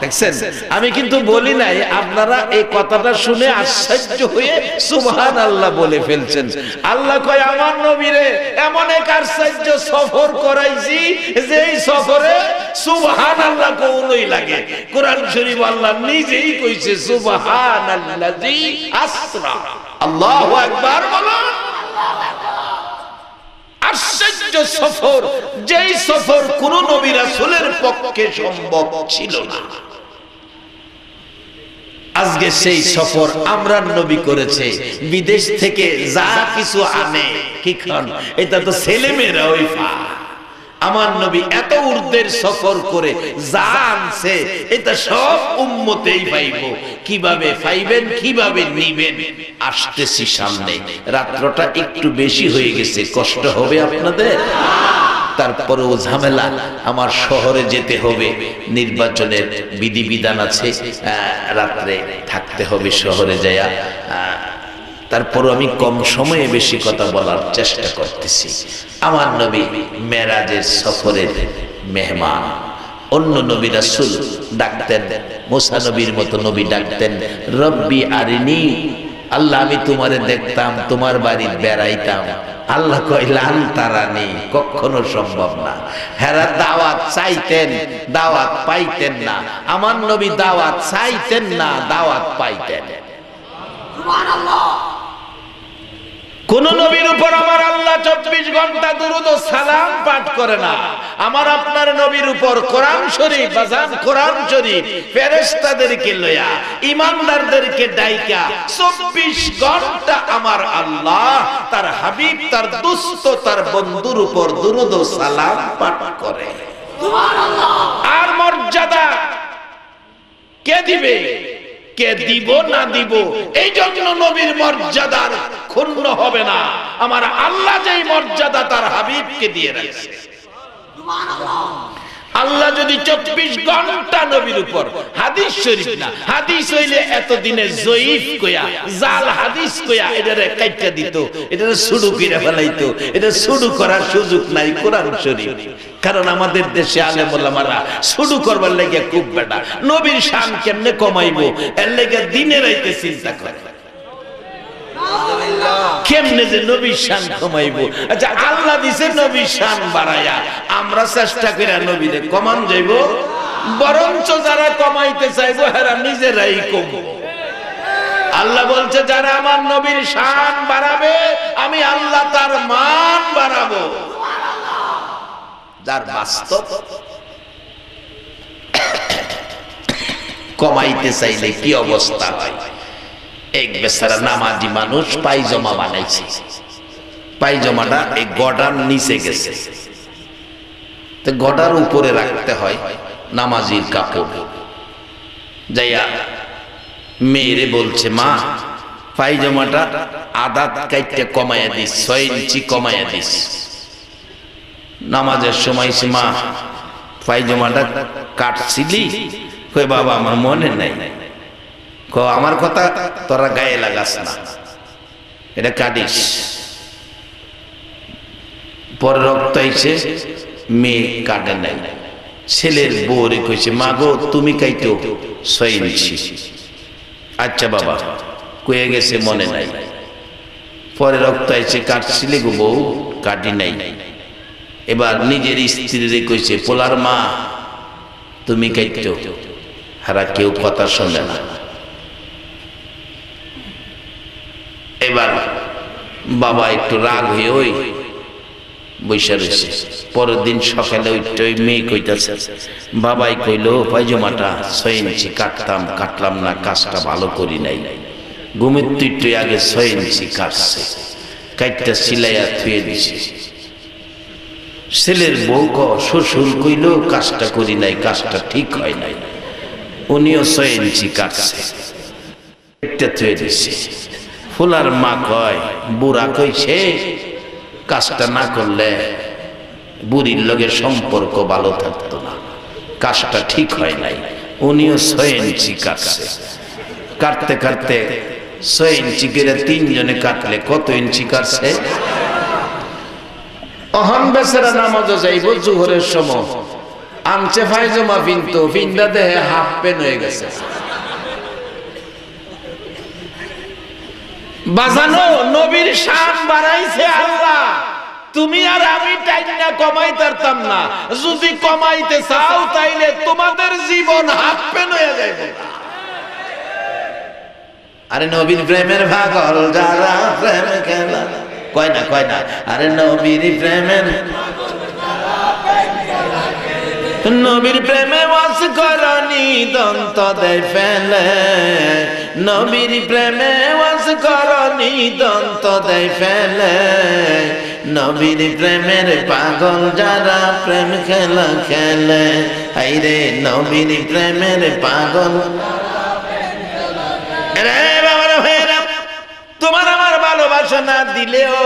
দেখছেন, আমি কিন্তু বলি নাই, আপনারা এই কথাটা শুনে আশ্চর্য হয়ে সুবহানাল্লাহ বলে ফেলছেন। আল্লাহ কয়, আমার নবীরে এমন এক আশ্চর্য সফর করাইছি, যেই সফরে সুবহানাল্লাহ কোনই লাগে। কোরআন শরীফ আল্লাহ নিজেই কইছে, সুবহানাল্লাযী আসরা। আল্লাহু আকবার বলুন। আশ্চর্য সফর, যেই সফর কোন নবী রাসূলের পক্ষে সম্ভব ছিল না, আজকে সেই সফর আমরা নবী করেছে। বিদেশ থেকে যা কিছু আনে, কি খান, এটা তো ছেলে মেয়েরা ওই পা। আমার নবী এত ঊর্ধ্বের সফর করে যা আনছে, এটা সব উম্মতেই পাইব। কিভাবে পাইবেন, কিভাবে নিবেন, আসতেছি সামনে। রাত্রটা একটু বেশি হয়ে গেছে, কষ্ট হবে আপনাদের। তারপরেও ঝামেলা, আমার শহরে যেতে হবে, নির্বাচনের বিধিবিধান আছে, রাত্রে থাকতে হবে শহরে যায়া। তারপরও আমি কম সময়ে বেশি কথা বলার চেষ্টা করতেছি। আমার নবী মেরাজের সফরের মেহমান। অন্য নবী রাসূল ডাকতেন, মুসা নবীর মতো নবী ডাকতেন, রব্বি আরিনি, আল্লাহ আমি তোমারে দেখতাম, তোমার বাড়ি বেড়াইতাম। আল্লাহ কয়, লান তারানি, কখনো সম্ভব না। হেরা দাওয়াত চাইতেন, দাওয়াত পাইতেন না। আমার নবী দাওয়াত চাইতেন না, দাওয়াত পাইতেন। সুবহানাল্লাহ। কোন নবীর উপর আমার আল্লাহ 24 ঘন্টা দুরূদ ও সালাম পাঠ করে না। আমার আপনার নবীর উপর কোরআন শরীফ, বাজান কোরআন শরীফ ফেরেশতাদেরকে লয়া, ঈমানদারদেরকে ডাইকা 24 ঘন্টা আমার আল্লাহ তার হাবিব, তার দোস্ত, তার বন্ধুর উপর দুরূদ ও সালাম পাঠ করে। সুবহানাল্লাহ। আর মর্যাদা কে দিবে, কে দিব না দিব, এই জন্য নবীর মর্যাদার ক্ষুণ্ণ হবে না। আমার আল্লাহ যেই মর্যাদা তার হাবিবকে দিয়ে রাখছে। আল্লাহ যদি 24 ঘন্টা নবীর উপর, হাদিস শরীফ না, হাদিস হইলে এতদিনে জয়ীফ কইয়া, জাল হাদিস কইয়া এটারে কাইটা দিত, এটারে সুডু কইরা ফেলাইতো। এটা সুডু করার সুযোগ নাই কোরআন শরীফ। কারণ আমাদের দেশে আলেম ওলামারা সুডু করবার লাগে খুব বেটা। নবীর শান কেমনে কমাইবো, এর লাগে দিনে রাইতে চিন্তা করে, কেমনে যে নবীর শান কমাইবো। আচ্ছা, আল্লাহ দিছে নবীর শান বাড়ায়া, আমরা চেষ্টা করে নবীরে কমান যাইব, বরঞ্চ যারা কমাইতে চাইবো হেরা নিজেরাই কমবো। আল্লাহ বলছে, যারা আমার নবীর শান বাড়াবে, আমি আল্লাহ তার মান বাড়াবো। যার বাস্তব কমাইতে চাইলে কি অবস্থা হয়। এক বেচারা নামাজি মানুষ পায়জামা বানাইছে, পায়জামাটা এই গডার নিচে গেছে, তো গডার উপরে রাখতে হয় নামাজির কাপড়। যাইয়া মেয়েরে বলছে, মা পায়জামাটা আদাত কাইটে কমাইয়া দিস, 6 ইঞ্চি কমাইয়া দিস। নামাজের সময় মা পায়জামাটা কাটছিলি? কই বাবা আমার মনে নাই। আমার কথা তোরা গায়ে লাগাস না, এটা কাটিস। পরে রক্ত আইছে, মেয়ে কাটে নাই। ছেলের বউরে কইছে মা গো তুমি কাইতো 6 ইঞ্চি। আচ্ছা বাবা, কয়ে গেছে মনে নাই। পরে রক্ত আইছে, কাটছিলি গো বউ? কাটি নাই। এবার নিজের স্ত্রীরে কইছে পোলার মা তুমি কাইতো। হারা কেউ কথা শোনে না। এবার বাবা একটু রাগ হয়ে ওই বৈশা রয়েছে। পরের দিন সকালে ওই মেয়ে কইতাছে, বাবাই কইলো পায়জামাটা 6 ইঞ্চি কাটলাম না, কাজটা ভালো করি নাই। ঘুমের তুই আগে 6 ইঞ্চি কাটছে, কাটটা সিলাইয়া থুয়ে দিছে। ছেলের বউ শ্বশুর কইলো কাজটা করি নাই, কাজটা ঠিক হয় নাই। উনিও 6 ইঞ্চি কাটছে, একটা থুয়ে দিছে। ফুলার মা কয় বুড়া কইছে কাজটা না করলে বুড়ির লগে সম্পর্ক ভালো থাকতো না, কাজটা ঠিক হয় নাই। উনিও 6 ইঞ্চি কাটছে। কাটতে কাটতে 6 ইঞ্চি করে 3 জনে কাটলে কত ইঞ্চি কাটছে? অহন বেচারা নামাজে যাইব জোহরের সময়, আনছে পায়জামা পিনতো, পিন্দা দেহে হাফ প্যান্ট হয়ে গেছে। বাজানো নবীর শান বাড়াইছে আল্লাহ, তুমি আর আমি টাইনা কমাইতারতাম না। যদি কমাইতে চাও তাইলে তোমাদের জীবন হাফ প্যান্ট হয়ে যাবে। আরে নবীর প্রেমের পাগল যারা প্রেম খেলা, কয় না আরে নবীর প্রেমের, নবীর প্রেমে ওয়াজ করনি দন্ত দেয় ফেলে, নবীর প্রেমে ওয়াজ করনি দন্ত দেয় ফেলে। নবীর প্রেমের পাগল যারা প্রেম খেলা খেলে, আইরে নবীর প্রেমের পাগল। তোমার আমার ভালোবাসা না দিলেও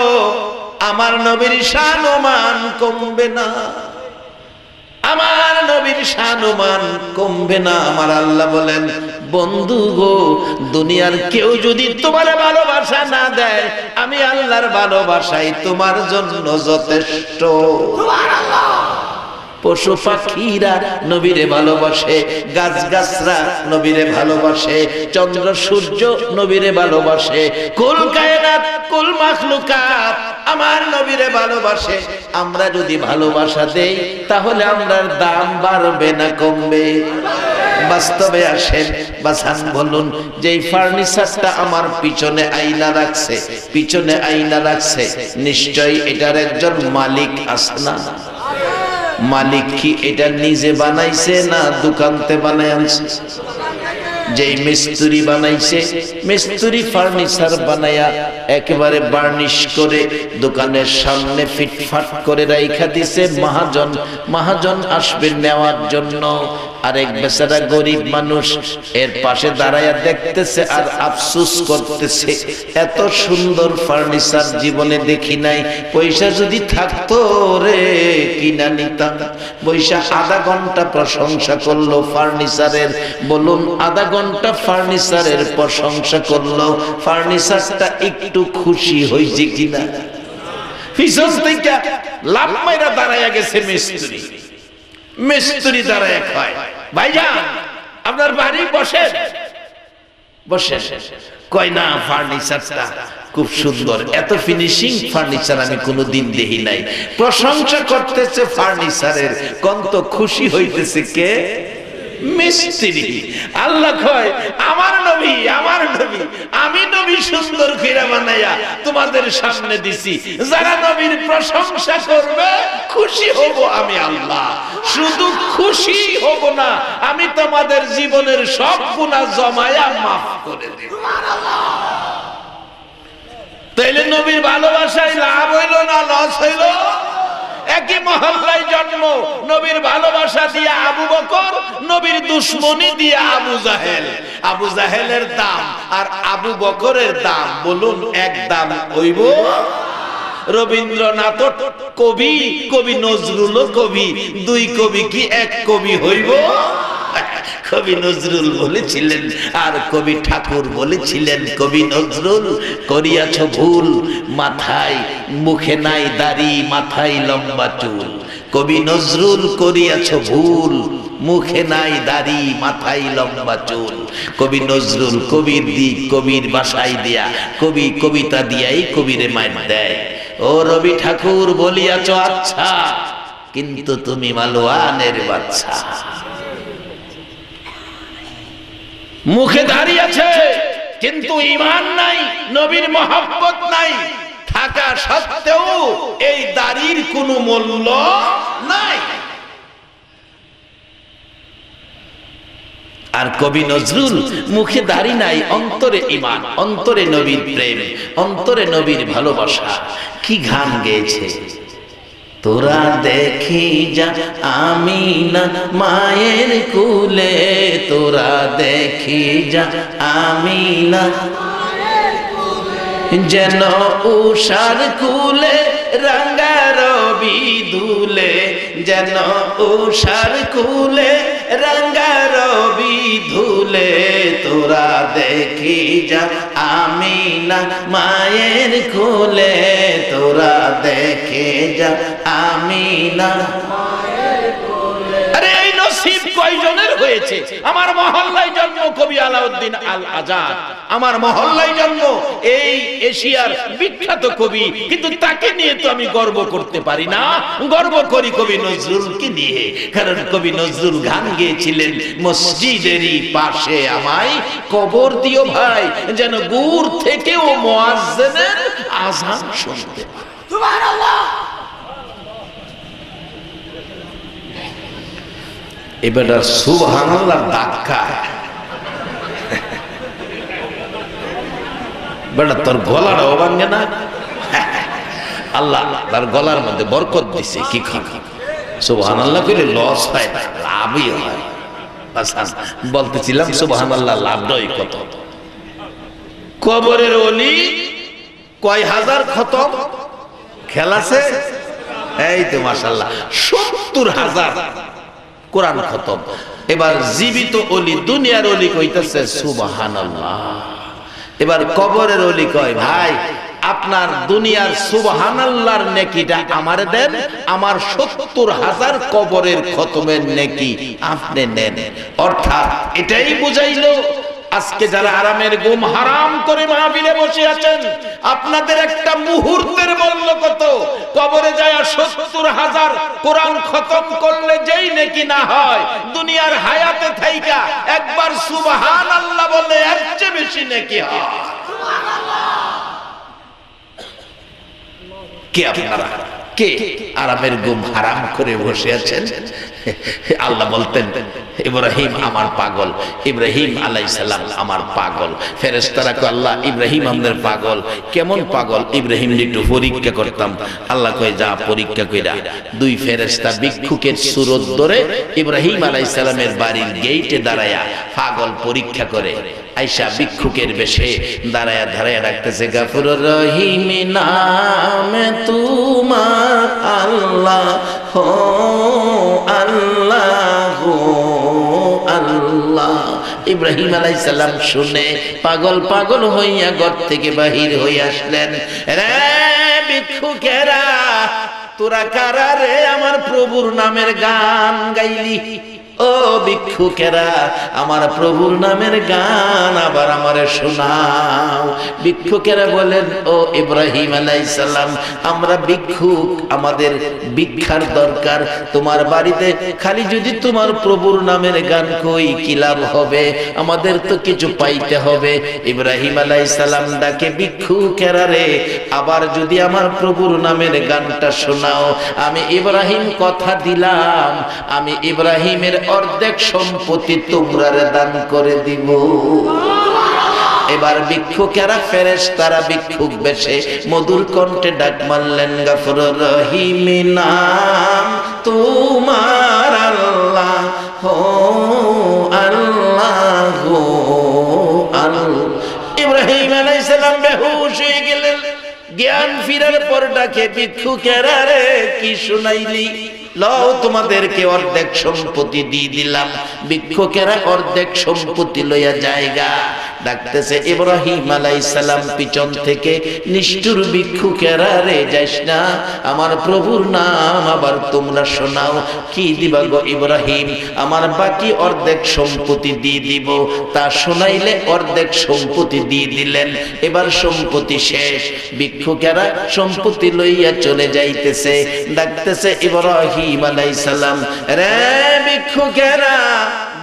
আমার নবীর শান ও মান কমবে না, আমার নবীর শান ও মান কমবে না। আমার আল্লাহ বলেন বন্ধু গো, দুনিয়ার কেউ যদি তোমার ভালোবাসা না দেয়, আমি আল্লাহর ভালোবাসাই তোমার জন্য যথেষ্ট। পশু পাখিরা নবীরে ভালোবাসে, গাছ গাছরা নবীরে ভালোবাসে, চন্দ্র সূর্য নবীরে ভালোবাসে, কুল কায়নাত কুল মাখলুকাত আমার নবীরে ভালোবাসে। আমরা যদি ভালোবাসা দেই তাহলে আমরার দাম বাড়বে না কমবে? বাস্তবে আসেন বাসান বলুন, যেই ফার্নিচারটা আমার পিছনে আয়না রাখছে, পিছনে আয়না রাখছে, নিশ্চয়ই এটার একজন মালিক আছে না? মালিক কি এটা নিজে বানাইছে না দোকানতে বানায় আনছে? যেই মিস্ত্রি বানাইছে, মিস্ত্রি ফার্নিচার বানায়া একেবারে বার্নিশ করে দোকানের সামনে ফিটফাট করে রাইখা দিছে। মহাজন মহাজন আসবে নেওয়ার জন্য, আরেক বেচারা গরিব মানুষ এর পাশে দাঁড়ায়া দেখতেছে আর আফসোস করতেছে, এত সুন্দর ফার্নিচার জীবনে দেখি নাই, পয়সা যদি থাকতো রে কিনা নিতাম। পয়সা আধা ঘন্টা প্রশংসা করলো ফার্নিচারের, বলুন আধা ঘন্টা ফার্নিচারের প্রশংসা করলো, ফার্নিচারটা একটু খুশি হয়েছে কিনা? পিছন থেকে লাভ মাইরা দাঁড়ায়া গেছে মিস্ত্রি, মিস্ত্রি দাঁড়ায় কয় ভাইজান আপনার বাড়ি বসেন, বসেন। কয় না ফার্নিচারটা খুব সুন্দর, এত ফিনিশিং ফার্নিচার আমি কোনোদিন দেখি নাই। প্রশংসা করতেছে ফার্নিচারের, কত খুশি হইতেছে কে? মিস্ত্রি। আল্লাহ কয় আমার নবী, আমার নবী, আমি নবী সুন্দর করে বানাইয়া তোমাদের সামনে দিছি, যারা নবীর প্রশংসা করবে খুশি হব আমি আল্লাহ। শুধু খুশি হব না, আমি তোমাদের জীবনের সব গুনাহ জমায়া মাফ করে দেব। সুবহানাল্লাহ। তাইলে নবীর ভালোবাসায় লাভ হইল না লস হইল? একই মহল্লায় জন্ম, নবীর ভালোবাসা দিয়া আবু বকর, নবীর দুশ্মনী দিয়া আবু জাহেল। আবু জাহেলের দাম আর আবু বকরের দাম বলুন এক দাম হইব? রবীন্দ্রনাথ কবি, কবি নজরুলও কবি, দুই কবি কি এক কবি হইব? কবি নজরুল বলেছিলেন আর কবি ঠাকুর বলেছিলেন, কবি নজরুল করিয়াছ ভুল, মাথায় মুখে নাই দাড়ি, মাথায় লম্বা চুল। কবি নজরুল করিয়াছ ভুল, মুখে নাই দাড়ি, মাথায় লম্বা চুল। কবি নজরুল কবির দিক কবির বাসায় দিয়া, কবি কবিতা দিয়াই কবিরে মাইর দেয়। ও রবি ঠাকুর বলিয়াছ আচ্ছা, কিন্তু তুমি মালওয়ানের বাচ্চা। মুখে দাঁড়িয়ে আছে কিন্তু ঈমান নাই, নবীর মহব্বত নাই, থাকা সত্ত্বেও এই দাড়ির কোনো মূল্য নাই। আর কবি নজরুল মুখে দাড়ি নাই, অন্তরে ঈমান, অন্তরে নবীর প্রেম, অন্তরে নবীর ভালোবাসা। কি গান গেয়েছে, তোরা দেখি যা আমিনা মায়ের কুলে, তোরা দেখি যা আমিনা যেন উষার কুলে রাঙ্গা রবি দুলে, যেন উষার কুলে রাঙ্গা রবি ধুলে। তোরা দেখি যা আমিনা মায়ের কুলে, তোরা দেখে যা আমিনা। আরে এই নসিব কয়জনের হয়েছে? আমার মহল্লায় জন্ম কবি আলাউদ্দিন আল আজাদ, আমার মহল্লায় জন্ম এই এশিয়ার বিখ্যাত কবি, কিন্তু তাকে নিয়ে তো আমি গর্ব করতে পারি না। গর্ব করি কবি নজরুলকে নিয়ে, কারণ কবি নজরুল গান গেয়েছিলেন, মসজিদেরই পাশে আমায় কবর দিও ভাই, যেন দূর থেকেও মুয়াজ্জিনের আযান শুনতে পাই। সুবহানাল্লাহ। এবার সুবহানাল্লাহ ধাক্কা, বেটা তোর গলাটাও ভাঙে না? আল্লাহ তার গলার মধ্যে বরকত দিছে। কি সুবহানাল্লাহ কইলে লস হয় না, লাভই হয়। বলতেছিলাম সুবহানাল্লাহ লাভটাই কত। কবরের ওলি কয় হাজার খতম খেলাছে, এই তো মাশাআল্লাহ ৭০,০০০ কোরআন খতম। এবার জীবিত ওলি, দুনিয়ার ওলি কইতেছে সুবহানাল্লাহ। এবার কবরের ওলি কয়, ভাই আপনার দুনিয়ার সুবহানাল্লাহর নেকিটা আমারে দেন, আমার ৭০,০০০ কবরের খতমের নেকি আপনি নেন। অর্থাৎ এটাই বুঝাইলো আজকে যারা আরামের ঘুম হারাম করে মাহফিলে বসে আছেন, আপনাদের একটা মুহূর্তের মূল্য কত? কবরে যায় ৭০,০০০ কোরআন খতম করলে যেই নেকি না হয়, দুনিয়ার হায়াতে থাইকা একবার সুবহানাল্লাহ বললে এর চেয়ে বেশি নেকি হয়। কে আপনারা, কে আরামের ঘুম হারাম করে বসে আছেন? আল্লাহ বলতেন ইব্রাহিম আমার পাগল, ইব্রাহিম আলাইহিস সালাম আমার পাগল। ফেরেশতারা কয় আল্লাহ ইব্রাহিম আমাদের পাগল, কেমন পাগল? ইব্রাহিম একটু পরীক্ষা করতাম। আল্লাহ কয় যা পরীক্ষা কইরা। দুই ফেরেশতা ভিক্ষুকের সুরত ধরে ইব্রাহিম আলাইহিস সালামের বাড়ির গেটে দাঁড়ায়া পাগল পরীক্ষা করে। আয়েশা ভিক্ষুকের বেশে দাঁড়ায়া দাঁড়ায়া ডাকতেছে, গাফুরুর রহিম নামে তোমার আল্লাহ হো আল্লাহ হো আল্লাহ। ইব্রাহিম আলাইহিস সালাম শুনে পাগল পাগল হইয়া ঘর থেকে বাহির হয়ে আসলেন। রে ভিক্ষুকেরা, তোরা কারা রে আমার প্রভুর নামের গান গাইলি? ও ভিক্ষুকেরা, আমার প্রভুর নামের গান আবার আমারে শোনাও। ভিক্ষুকেরা বলেন, ও ইব্রাহিম আলাইহিস সালাম, আমরা ভিক্ষুক, আমাদের ভিক্ষার দরকার। তোমার বাড়িতে খালি যদি তোমার প্রভুর নামের গান কই কি লাভ হবে? আমাদের তো কিছু পাইতে হবে। ইব্রাহিম আলাইহিস সালাম ডাকে, ভিক্ষুকেরা রে, আবার যদি আমার প্রভুর নামের গানটা শোনাও, আমি ইব্রাহিম কথা দিলাম, আমি ইব্রাহিমের অর্ধেক সম্পত্তি তোমরা দান করে দিব। এবার ভিক্ষুকেরা ফেরেশতারা ভিক্ষুক বেশে মধুর কণ্ঠে ডাক মারলেন, গফুরুর রহিম নাম তোমার আল্লাহ হো আল্লাহ হো আল্লাহ। ইব্রাহিম আলাইহিস সালাম বেহুশ হয়ে গেলেন। জ্ঞান ফিরার পর ডাকে, ভিক্ষুকেরা রে কি শুনাইলি? লও তোমাদেরকে অর্ধেক সম্পত্তি দিয়ে দিলাম। ভিক্ষুকেরা অর্ধেক সম্পত্তি লইয়া জায়গা ডাকতেছে। ইব্রাহিম আলাইহিস সালাম পিছন থেকে, নিষ্ঠুর ভিক্ষুকেরা রে যাইস না, আমার প্রভুর নাম আবার তোমরা শোনাও। কি দিবা গো ইব্রাহিম? আমার বাকি অর্ধেক সম্পত্তি দিয়ে দিব। তা শোনাইলে অর্ধেক সম্পত্তি দিয়ে দিলেন। এবার সম্পত্তি শেষ। ভিক্ষুকেরা সম্পত্তি লইয়া চলে যাইতেছে। ডাকতেছে ইব্রাহিম আলাইহিস সালাম, রে ভিক্ষুকেরা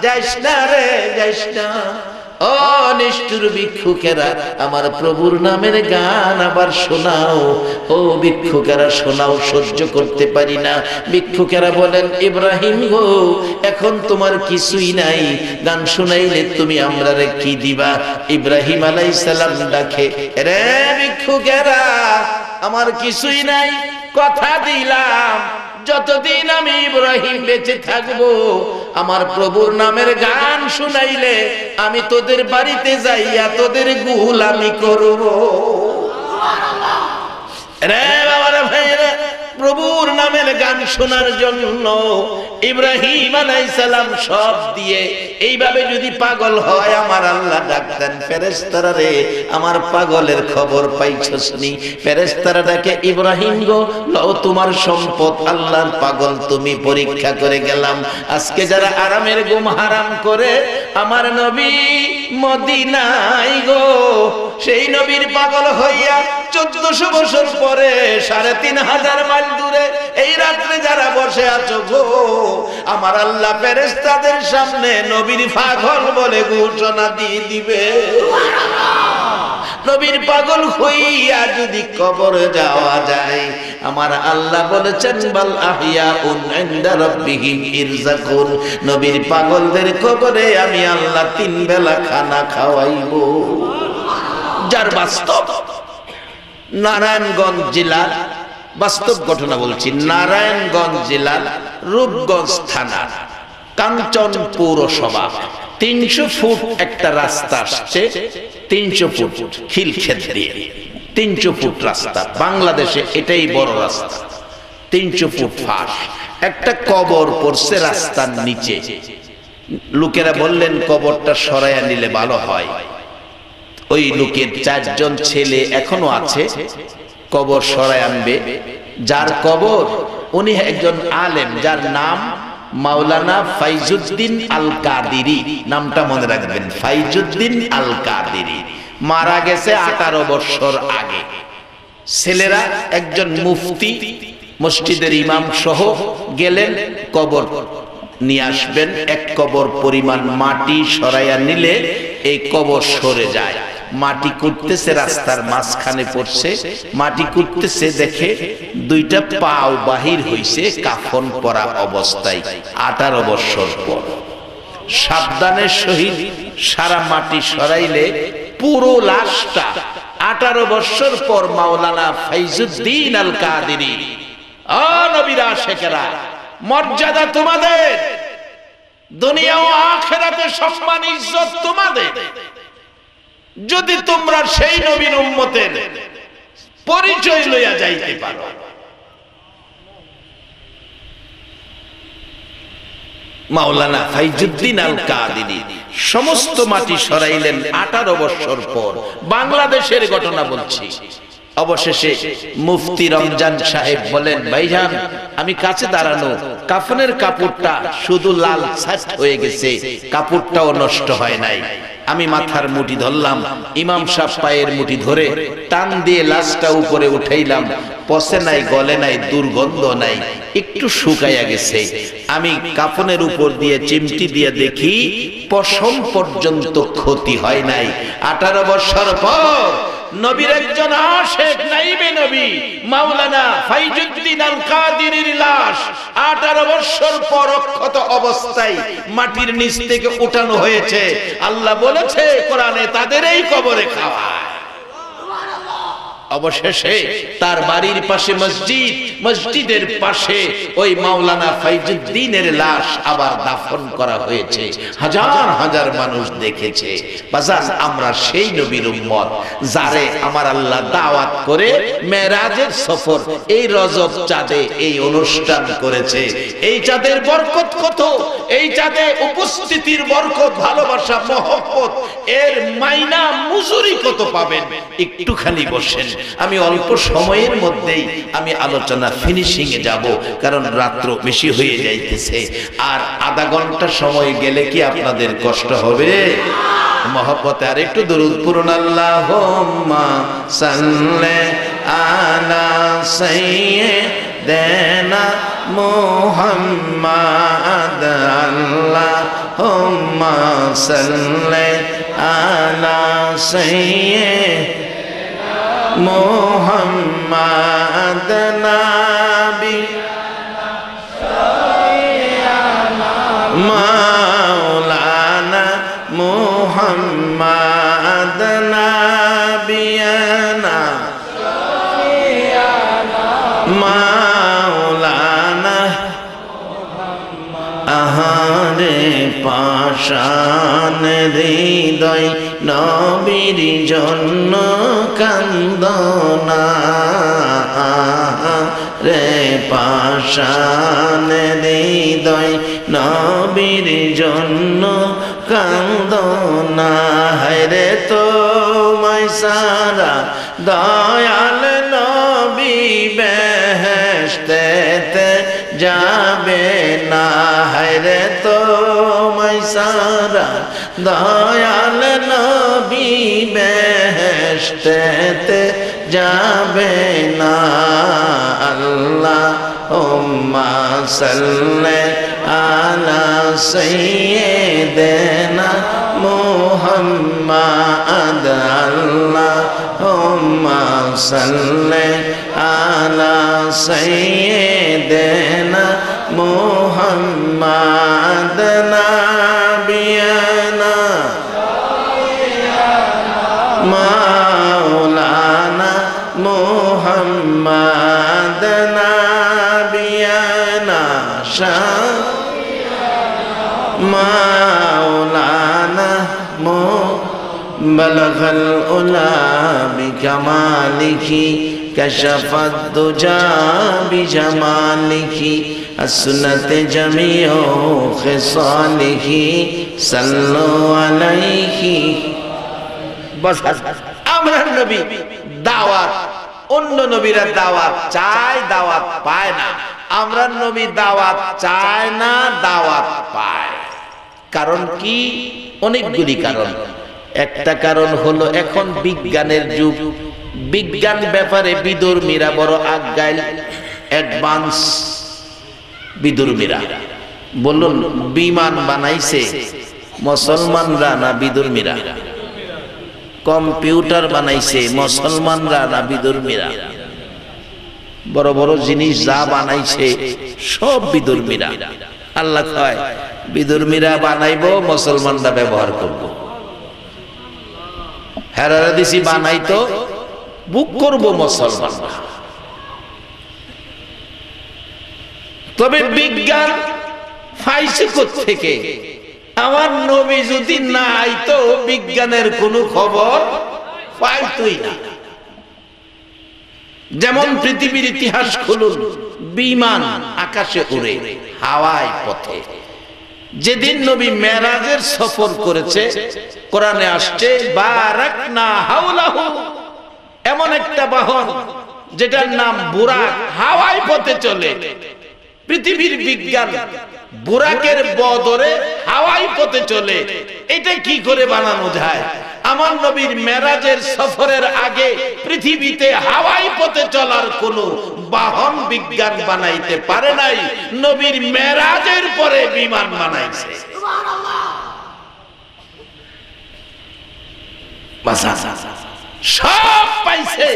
যাইস না রে, যাইস না। ও নিষ্ঠুর ভিক্ষুকেরা, আমার প্রভুর নামের গান আবার শোনাও। ও ভিক্ষুকেরা শোনাও, সহ্য করতে পারি না। ভিক্ষুকেরা বলেন, ইব্রাহিম গো, এখন তোমার কিছুই নাই, গান শোনাইলে তুমি আমরারে কি দিবা? ইব্রাহিম আলাইহিস সালাম ডাকে, রে ভিক্ষুকেরা, আমার কিছুই নাই, কথা দিলাম যতদিন আমি ইব্রাহিম বেঁচে থাকবো, আমার প্রভুর নামের গান শুনাইলে আমি তোদের বাড়িতে যাইয়া তোদের গোলামি করব। রে বাবারা ভাইরা, প্রভুর নামের গান শোনার জন্য ইব্রাহিম আলাইহিস সালাম সব দিয়ে, এইভাবে যদি পাগল হয় আমার আল্লাহ ডাকতেন, ফেরেশতারা রে আমার পাগলের খবর পাইছস নি? ফেরেশতারা ডাকে, ইব্রাহিম গো, লও তোমার সম্পদ, আল্লাহর পাগল তুমি, পরীক্ষা করে গেলাম। আজকে যারা আরামের ঘুম হারাম করে, আমার নবী মদিনায় গো, সেই নবীর পাগল হইয়া 1400 বছর পরে 3500 মাইল দূরে এই রাত্রে যারা বসে আছো গো, আমার আল্লাহ ফেরেশতাদের সামনে নবীর পাগল বলে ঘোষণা দিয়ে দিবে। নবীর পাগল হইয়া যদি কবরে যাওয়া যায়, আমার আল্লাহ বলেছেন, বাল আহিয়াউন ইনদা রাব্বিহিম ইরযাকুন, নবীর পাগলদের কবরে আমি আল্লাহ 3 বেলা খানা খাওয়াইব। যার বাস্তব নারায়ণগঞ্জ জেলার বাস্তব ঘটনা বলছি, নারায়ণগঞ্জ জেলার রূপগঞ্জ থানা কাঞ্চন পৌরসভা 300 ফুট একটা রাস্তা আসছে, 300 ফুট খিলক্ষেত দিয়ে 300 ফুট রাস্তা, বাংলাদেশে এটাই বড় রাস্তা। 300 ফুট ফাঁস একটা কবর পড়ছে রাস্তার নিচে। লোকেরা বললেন কবরটা সরাইয়া নিলে ভালো হয়। ওই লোকের 4 জন ছেলে এখনো আছে, কবর সরাই আনবে। যার কবর, উনি একজন আলেম, যার নাম মাওলানা ফাইজুদ্দিন আল কাদেরী, নামটা মনে রাখবেন, ফাইজুদ্দিন আল কাদেরী। মারা গেছে 18 বছর আগে। ছেলেরা একজন মুফতি, মসজিদের ইমাম সহ গেলেন, কবর নিয়ে আসবেন। 1 কবর পরিমাণ মাটি সরাইয়া নিলে এই কবর সরে যায়। মাটি কুটতেছে, রাস্তার মাঝখানে পড়ছে, মাটি কুটতেছে, দেখে 2টা পাও বাহির হইছে কাফন পরা অবস্থায় 18 বছর পর। সাবধানের সহিত সারা মাটি সরাইলে পুরো লাশটা 18 বছর পর মাওলানা ফাইজুদ্দিন আল কাদেরী। নবীর আশিকেরা, মর্যাদা তোমাদের, দুনিয়া ও আখিরাতে সম্মান ইজ্জত তোমাদের। যদি তোমরা সেই নবীর উম্মতের পরিচয় লইয়া যাইতে পারো। মাওলানা ফাইজুদ্দিন আল কাদেরী সমস্ত মাটি সরাইলেন 18 বছর পর। বাংলাদেশের ঘটনা বলছি। অবশেষে মুফতি রমজান সাহেব বলেন, ভাইজান আমি কাছে দাঁড়ানো, কাফনের কাপড়টা শুধু লাল ছাট হয়ে গেছে, কাপড়টাও নষ্ট হয় নাই। আমি মাথার মুঠি ধরলাম, ইমাম সাহেব পায়ের মুঠি ধরে টান দিয়ে লাশটা উপরে উঠাইলাম। পচে নাই, গলে নাই, দুর্গন্ধ নাই, একটু শুকাইয়া গেছে। আমি কাফনের উপর দিয়ে চিমটি দিয়ে দেখি পশম পর্যন্ত ক্ষতি হয় নাই। 18 বছর পর নবীর একজন আশিক নাইবে নবী মাওলানা ফাইজুদ্দিন আল কাদিরের লাশ 18 বছর পর অক্ষত অবস্থায় মাটির নিচ থেকে উঠানো হয়েছে। আল্লাহ বলেছে কোরআনে তাদের এই কবরে খাওয়া। অবশেষে তার বাড়ির পাশে মসজিদ, মসজিদের পাশে ওই মাওলানা ফাইজুদ্দিনের লাশ আবার দাফন করা হয়েছে। হাজার হাজার মানুষ দেখেছে। বাজার আমরা সেই নবীর উম্মত যারে আমার আল্লাহ দাওয়াত করে মেরাজের সফর এই রজব চাঁদে এই অনুষ্ঠান করেছে। এই চাঁদের বরকত কত, এই চাঁদে উপস্থিতির বরকত, ভালোবাসা, মহব্বত, এর মাইনা মজুরি কত পাবেন। একটুখানি বসেন, আমি অল্প সময়ের মধ্যেই আমি আলোচনা ফিনিশিং এ যাব, কারণ রাত্র বেশি হয়ে যাইতেছে। আর আধা ঘন্টা সময় গেলে কি আপনাদের কষ্ট হবে? মহব্বতে আর একটু দরুদ পড়ুন। আল্লাহুম্মা সাল্লি আলা সাইয়্যিদিনা মুহাম্মাদ, আল্লাহুম্মা সাল্লি আলা সাইয়্যিদিনা মুহাম্মাদ নাবি মাওলানা মুহাম্মাদ নাবিয়ানা মাওলানা আহারে পাশান হৃদয় নবীর জন্য কান্দনা রে, পাশান হৃদয় নবীর জন্য কান্দনা। হায়রে তোমায় সারা দয়াল নবী বেহেশতেতে যাবে না। হায়রে তোমায় সারা দয়াল নবী বেহেশতেতে যাবে না। আল্লাহুম্মা সাল্লি আলা সাইয়্যিদিনা মুহাম্মাদ, আল্লাহুম্মা সাল্লি আলা সাইয়্যিদিনা মুহাম্মাদ নাবিয়ানা মাওলানা মুহাম্মাদ নাবিয়ানা মাওলানা বালাগাল উলা বিকামালিহি কাশাফাদ দুজা বিজামালিহি আসনাতে জামিউ খিসালিহি সাল্লু আলাইহি। বস, আমরা নবী দাওয়াত, অন্য নবীরা দাওয়াত চায়, দাওয়াত পায় না। আমরা নবী দাওয়াত চায় না, দাওয়াত পায়। কারণ কি? অনেকগুলি কারণ। একটা কারণ হলো এখন বিজ্ঞানের যুগ। বিজ্ঞান ব্যাপারে বিদুর্মীরা বড় আগাইল, অ্যাডভান্স বিদুর্মীরা। বলুন, বিমান বানাইছে মুসলমানরা না বিদুর্মীরা? কম্পিউটার বানাইছে মুসলমানরা না বিদুর্মীরা? বড় বড় জিনিস যা বানাইছে সব বিদুর্মীরা। আল্লাহ কয় বিদুর্মীরা বানাইবো, মুসলমানরা ব্যবহার করব। হেরারা দিছি বানাইতো, বুক করব মুসলমানরা। তবে বিজ্ঞান পাইছে কোত্থেকে? আমার নবী যদি না আইতো বিজ্ঞানের কোনো খবর পাইতই না। যেমন পৃথিবীর ইতিহাস খুলুন, বিমান আকাশে উড়ে, হাওয়ায় পথে। যেদিন নবী মেরাজের সফর করেছে, কোরআনে আসছে বারাকনা হাওলাহু, এমন একটা বাহন যেটার নাম বুরাক, হাওয়ায় পথে চলে। পৃথিবীর বিজ্ঞান বুরাকের বদরে হাওয়ায় পথে চলে, এটা কি করে বানানো যায়? আমার নবীর মেরাজের সফরের আগে পৃথিবীতে হাওয়াই পথে চলার কোন বাহন বিজ্ঞান বানাইতে পারে নাই। নবীর মেরাজের পরে বিমান বানাইছে। সব পাইছে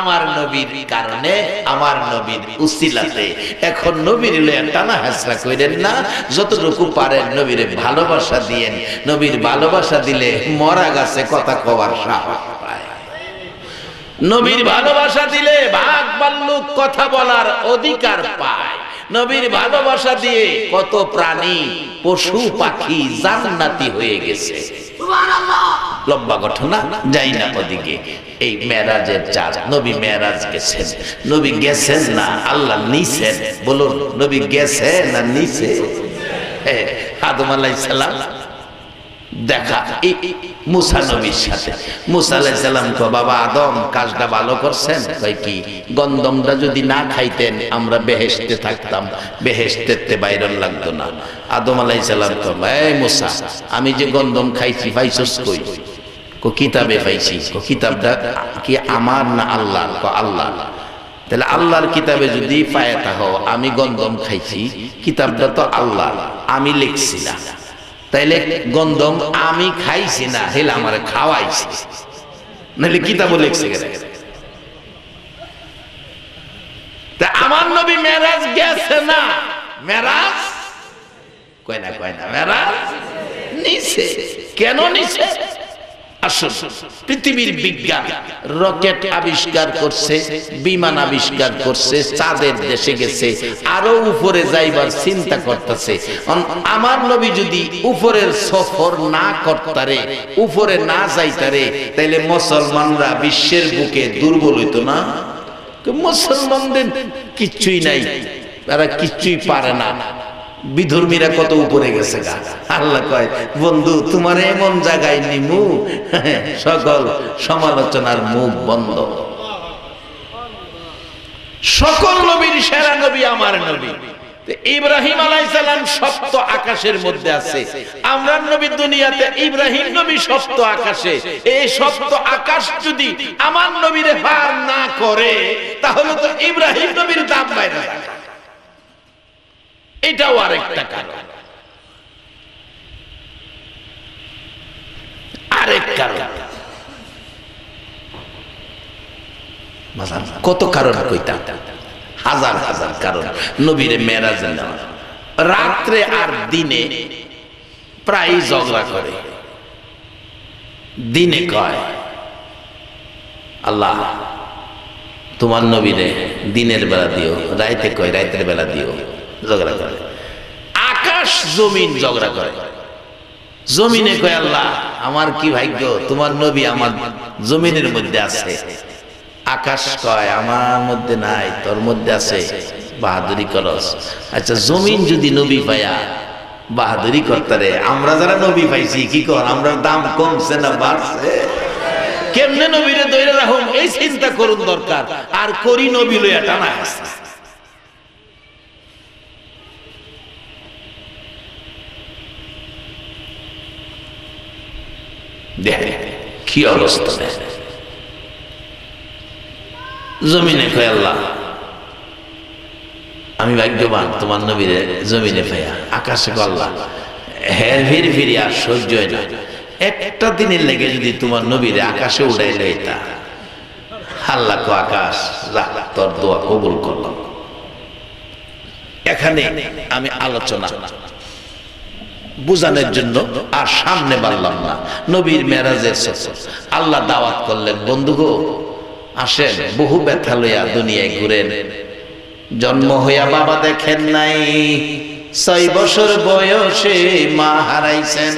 আমার নবীর কারণে, আমার নবীর উসিলাতে। এখন নবীর লইয়া টানা হাসরা কইরেন না, যতটুকু পারেন নবীরে ভালোবাসা দিয়েন। নবীর ভালোবাসা দিলে মরা গাছে কথা কওয়ার সাহস পায়। নবীর ভালোবাসা দিলে বাঘ ভাল্লুক কথা বলার অধিকার পায়। নবীর ভালোবাসা দিয়ে কত প্রাণী পশু পাখি জান্নাতি হয়ে গেছে। লম্বা ঘটনা, যাই না ওদিকে। এই মেরাজের চাঁদ, নবী মেরাজ গেছেন। নবী গেছেন না আল্লাহ নিছেন? বলুন, নবী গেছেন না নিছে? আদম আলাইহিস সালাম দেখা মুসা নবীর সাথে। মুসা আলাইহিস সালাম কো, বাবা আদম কাজটা ভালো করছেন? কই কি? গন্ধমটা যদি না খাইতেন আমরা বেহেশতে থাকতাম, বেহেশতে বাইরন লাগতো না। আদম আলাইহিস সালাম কো, এই মুসা, আমি যে গন্ধম খাইছি পাইছস কই? কো কিতাবে পাইছি। কো কিতাবটা কি আমার না আল্লাহর? কো আল্লাহ। তাহলে আল্লাহর কিতাবে যদি পায় থাকো আমি গন্ধম খাইছি, কিতাবটা তো আল্লাহ, আমি লিখছি না, তাইলে গন্ধম আমি খাইছি না, হেলে আমার খাওয়াইছি, নাহলে কিতাবও লিখছে গেছে। তা আমার নবী মেরাজ গেছে না? মেরাজ কয় না, কয় না, মেরাজ নিছে। কেন নিছে? আসুন, পৃথিবীর বিজ্ঞান রকেট আবিষ্কার করছে, বিমান আবিষ্কার করছে, চাঁদের দেশে গেছে, আরো উপরে যাইবার চিন্তা করতেছে। আমার নবী যদি উপরের সফর না করতারে, উপরে না যাইতারে, তাইলে মুসলমানরা বিশ্বের বুকে দুর্বল হইতো না? মুসলমানদের কিচ্ছুই নাই, তারা কিচ্ছুই পারে না। বিধর্মীরা কত উপরে গেছে গা। আল্লাহ কয়, বন্ধু তোমার এমন জায়গায় নিমু সকল সমালোচনার মুখ বন্ধ। সকল নবীর সেরা নবী আমার নবী। ইব্রাহিম আলাইহিস সালাম সপ্ত আকাশের মধ্যে আছে, আমরা নবী দুনিয়াতে, ইব্রাহিম নবী সপ্ত আকাশে। এই সপ্ত আকাশ যদি আমার নবীরে পার না করে, তাহলে তো ইব্রাহিম নবীর দাম বাইরে থাকে। এটাও আরেকটা কারণ। আরেক কারণ, কত কারণ কইতাম, হাজার হাজার কারণ নবীরে মেরাজে নেওয়া। রাত্রে আর দিনে প্রায় ঝগড়া করে। দিনে কয়, আল্লাহ তোমার নবীরে দিনের বেলা দিও, রাইতে কয় রাইতের বেলা দিও। ঝগড়া করে। আকাশ জমিন ঝগড়া করে। জমিনে কয়, আল্লাহ আমার কি ভাগ্য, তোমার নবী আমার জমিনের মধ্যে আছে। আকাশ কয়, আমার মধ্যে নাই, তোর মধ্যে আছে, বাহাদুরি করস। আচ্ছা, জমিন যদি নবী পায়া বাহাদুরি করতারে, আমরা যারা নবী পাইছি কি কর, আমরা দাম কমছে না বাড়ছে? কেমনে নবীরে ধরে রাখুন এই চিন্তা করুন দরকার। আর করি নবী লইয়া টানা আছে। কি অবস্থা! জমিনে কয়, আল্লাহ আমি ভাগ্যবান তোমার নবীরে জমিনে পাইয়া। আকাশে কয়, আল্লাহ হের ফির ফিরি আর সহ্য হয় না, একটা দিনের লেগে যদি তোমার নবীরে আকাশে উঠাই লইতা। আল্লাহ কয়, আকাশ তোর দোয়া কবুল করলাম। এখানে আমি আলোচনা বুঝানোর জন্য আর সামনে বাড়লাম না। নবীর মেরাজের সফর আল্লাহ দাওয়াত করলেন, বন্ধু গো আসেন, বহু ব্যথা লইয়া দুনিয়ায় ঘুরেন। জন্ম হইয়া বাবা দেখেন নাই, 6 বছর বয়সে মা হারাইছেন,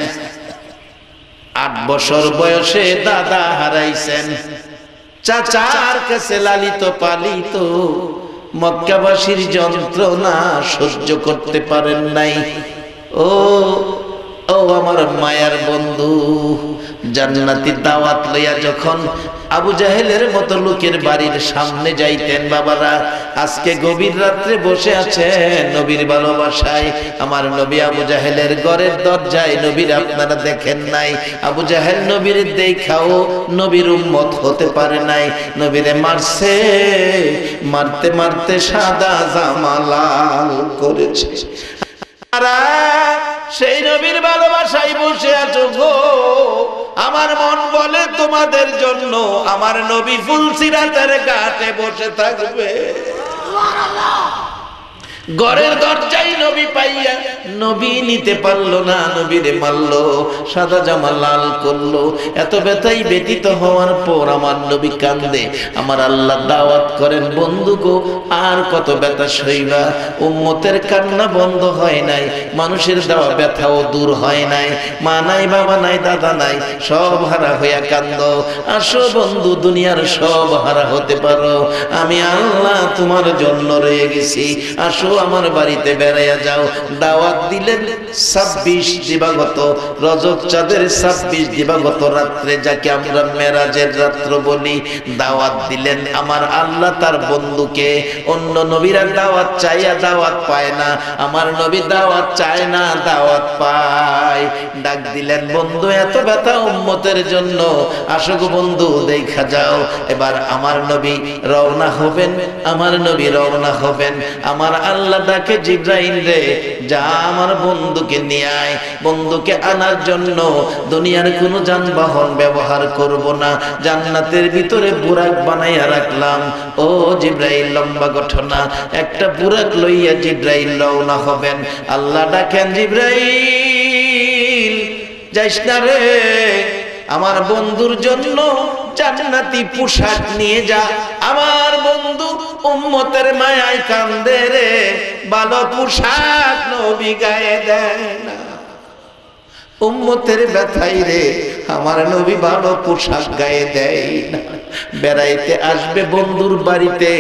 8 বছর বয়সে দাদা হারাইছেন, চাচার কাছে লালিত পালিত, মক্কাবাসীর যন্ত্রণা সহ্য করতে পারেন নাই। ও ও আমার মায়ার বন্ধু, জান্নাতি দাওয়াত লইয়া যখন আবু জাহেলের মতো লোকের বাড়ির সামনে যাইতেন বাবারা, আজকে গভীর রাত্রে বসে আছেন নবীর ভালোবাসায়। আমার নবী আবু জাহেলের ঘরের দরজায়, নবীর আপনারা দেখেন নাই। আবু জাহেল নবীর দেখাও নবীর উম্মত হতে পারে নাই। নবীরে মারছে, মারতে মারতে সাদা জামা লাল করেছে। সেই নবীর ভালোবাসায় বসে আছো গো, আমার মন বলে তোমাদের জন্য আমার নবী ফুলসিরাতের ঘাটে বসে থাকবে। ঘরের দরজায় নবী পাইয়া নবী নিতে পারলো না, নবীরে মারলো, সাদা জামা লাল করলো। এত ব্যথাই ব্যতীত হওয়ার পর আমার নবী কান্দে। আমার আল্লাহ দাওয়াত করেন, বন্ধু গো আর কত ব্যথা সইবা। উম্মতের কান্না বন্ধ হয় নাই, মানুষের দেওয়া ব্যথাও দূর হয় নাই। মা নাই, বাবা নাই, দাদা নাই, সব হারা হইয়া কান্দ। আসো বন্ধু, দুনিয়ার সব হারা হতে পারো, আমি আল্লাহ তোমার জন্য রয়ে গেছি। আসো আমার বাড়িতে বেড়াইয়া যাও। দাওয়াত দিলেন 26 দিবাগত রজব চাঁদের 26 দিবাগত রাত্রে, যাকে আমরা মেরাজের রাত্র বলি। দাওয়াত দিলেন আমার আল্লাহ তার বন্ধুকে। অন্য নবীরা দাওয়াত চাইয়া দাওয়াত পায় না, আমার নবী দাওয়াত চায় না, দাওয়াত পায়। ডাক দিলেন, বন্ধু এত ব্যথা উম্মতের জন্য, আসো গো বন্ধু দেখা যাও। এবার আমার নবী রওনা হবেন, আমার নবী রওনা হবেন। আমার আল্লাহ ডাকে, জিবরাইল রে যা আমার বন্ধুকে নিয়ে আয়। বন্ধুকে আনার জন্য দুনিয়ার কোনো যানবাহন ব্যবহার করব না, জান্নাতের ভিতরে বুরাক বানাইয়া রাখলাম। ও জিবরাইল, লম্বা ঘটনা, একটা বুরাক লইয়া জিবরাইল রওনা হবেন। আল্লাহ ডাকেন, জিবরাইল যাইস না রে, আমার বন্ধুর জন্য জান্নাতি পোশাক নিয়ে যা। আমার বন্ধু উম্মতের মায়ায় কান্দে রে, ভালো পোশাক নবী গায়ে দেয় না। উম্মতের ব্যথাই রে আমার নবী ভালো পোশাক গায়ে দেয় না। বেড়াইতে আসবে বন্ধুর বাড়িতে,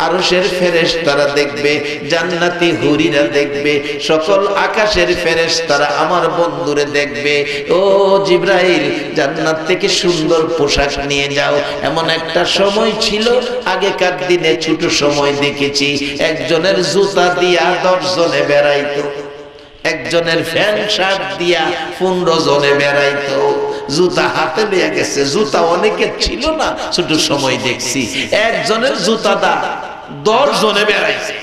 আরশের ফেরেশতারা দেখবে, জান্নাতি হুরিরা দেখবে, সকল আকাশের ফেরেশতারা আমার বন্ধুরে দেখবে। ও জিবরাইল, জান্নাত থেকে সুন্দর পোশাক নিয়ে যাও। এমন একটা সময় ছিল আগেকার দিনে, ছোট সময় দেখেছি, একজনের জুতা দিয়া 10 জনে বেড়াইতো, একজনের প্যান্ট শার্ট দিয়া 15 জনে বেড়াইতো। জুতা হাতে নিয়ে গেছে, জুতা অনেকের ছিল না, ছোট সময় দেখছি একজনের জুতা দা 10 জনে বেড়াইছে।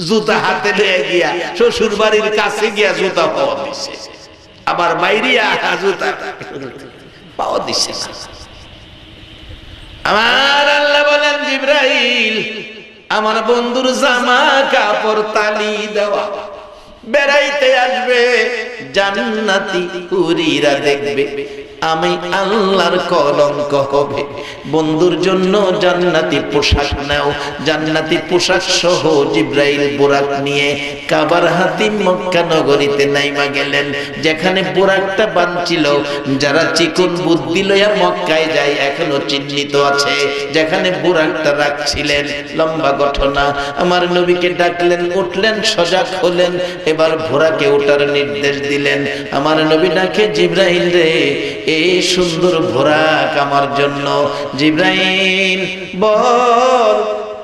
জুতা হাতে নিয়ে গিয়া শ্বশুর বাড়ির কাছে গিয়া জুতা পাওয়া দিছে, আবার বাইরিয়া জুতা পাওয়া দিছে না। আমার আল্লাহ বলেন, জিবরাইল আমার বন্ধুর জামা কাপড় তালি দেওয়া। বেড়াইতে আসবে, জান্নাতি হুরিরা দেখবে, আমি আল্লাহর কলঙ্ক হবে। বন্ধুর জন্য জান্নাতি পোশাক নাও। জান্নাতি পোশাক সহ জিবরাইল বুরাক নিয়ে কাবার হাতিম মক্কা নগরীতে নাইমা গেলেন। যেখানে বুরাকটা বানছিল, যারা চিকন বুদ্ধি লইয়া মক্কায় যায় এখনো চিহ্নিত আছে, যেখানে বুরাকটা রাখছিলেন। লম্বা ঘটনা, আমার নবীকে ডাকলেন, উঠলেন, সজাগ হলেন। এবার বুরাকে ওঠার নির্দেশ দিলেন। আমার নবী ডাকে, জিবরাইল রে এই সুন্দর বুরাক আমার জন্য। জিবরাইল বল,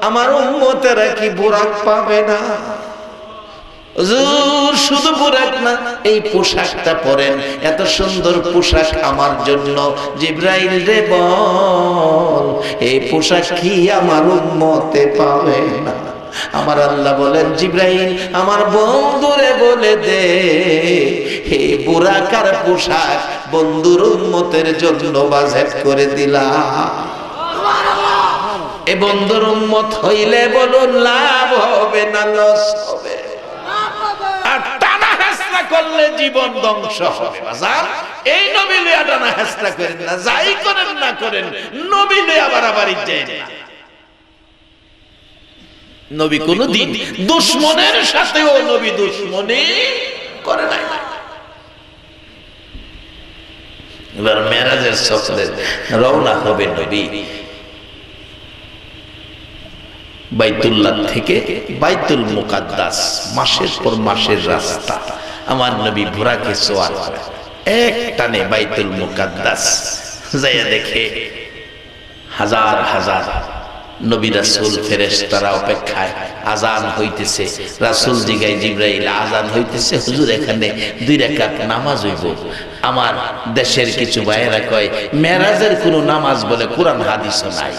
আমার উম্মতেরা কি বুরাক পাবে না? হুজুর শুধু বুরাক না, এই পোশাকটা পরেন, এত সুন্দর পোশাক আমার জন্য। জিবরাইল রে বল, এই পোশাক কি আমার উম্মতে পাবে না? আমার আল্লাহ বলেন, জিবরাইল আমার বন্ধুরে বলে দে, হে বুরাকার পোশাক বন্ধুর উম্মতের জন্য বাজেট করে দিলাম। এ বন্ধুর উম্মত হইলে বলুন লাভ হবে না লস হবে? আর টানা হেসরা করলে জীবন ধ্বংস হবে। বাজার এই নবী লইয়া টানা হেসরা করেন না, যাই করেন না করেন, নবী লইয়া বাড়াবাড়ি যায় না। নবী কোনদিন দুশমনের সাথেও নবী দুশমনি করে নাই। এবার মেরাজের সফরে রওনা হবে নবী। বাইতুল্লাহ থেকে বাইতুল মুকাদ্দাস মাসের পর মাসের রাস্তা। আমার নবী বুরাকে সওয়ার করে এক টানে বাইতুল মুকাদ্দাস যাইয়া দেখে হাজার হাজার নবী রাসূল ফেরেশতারা অপেক্ষায়। আজান হইতেছে, রাসূল জিগায়, জিবরাইল আজান হইতেছে হুজুর, এখানে 2 রাকাত নামাজ হইব। আমার দেশের কিছু ভাইয়েরা কয় মেরাজের কোনো নামাজ বলে কোরআন হাদিসও নাই।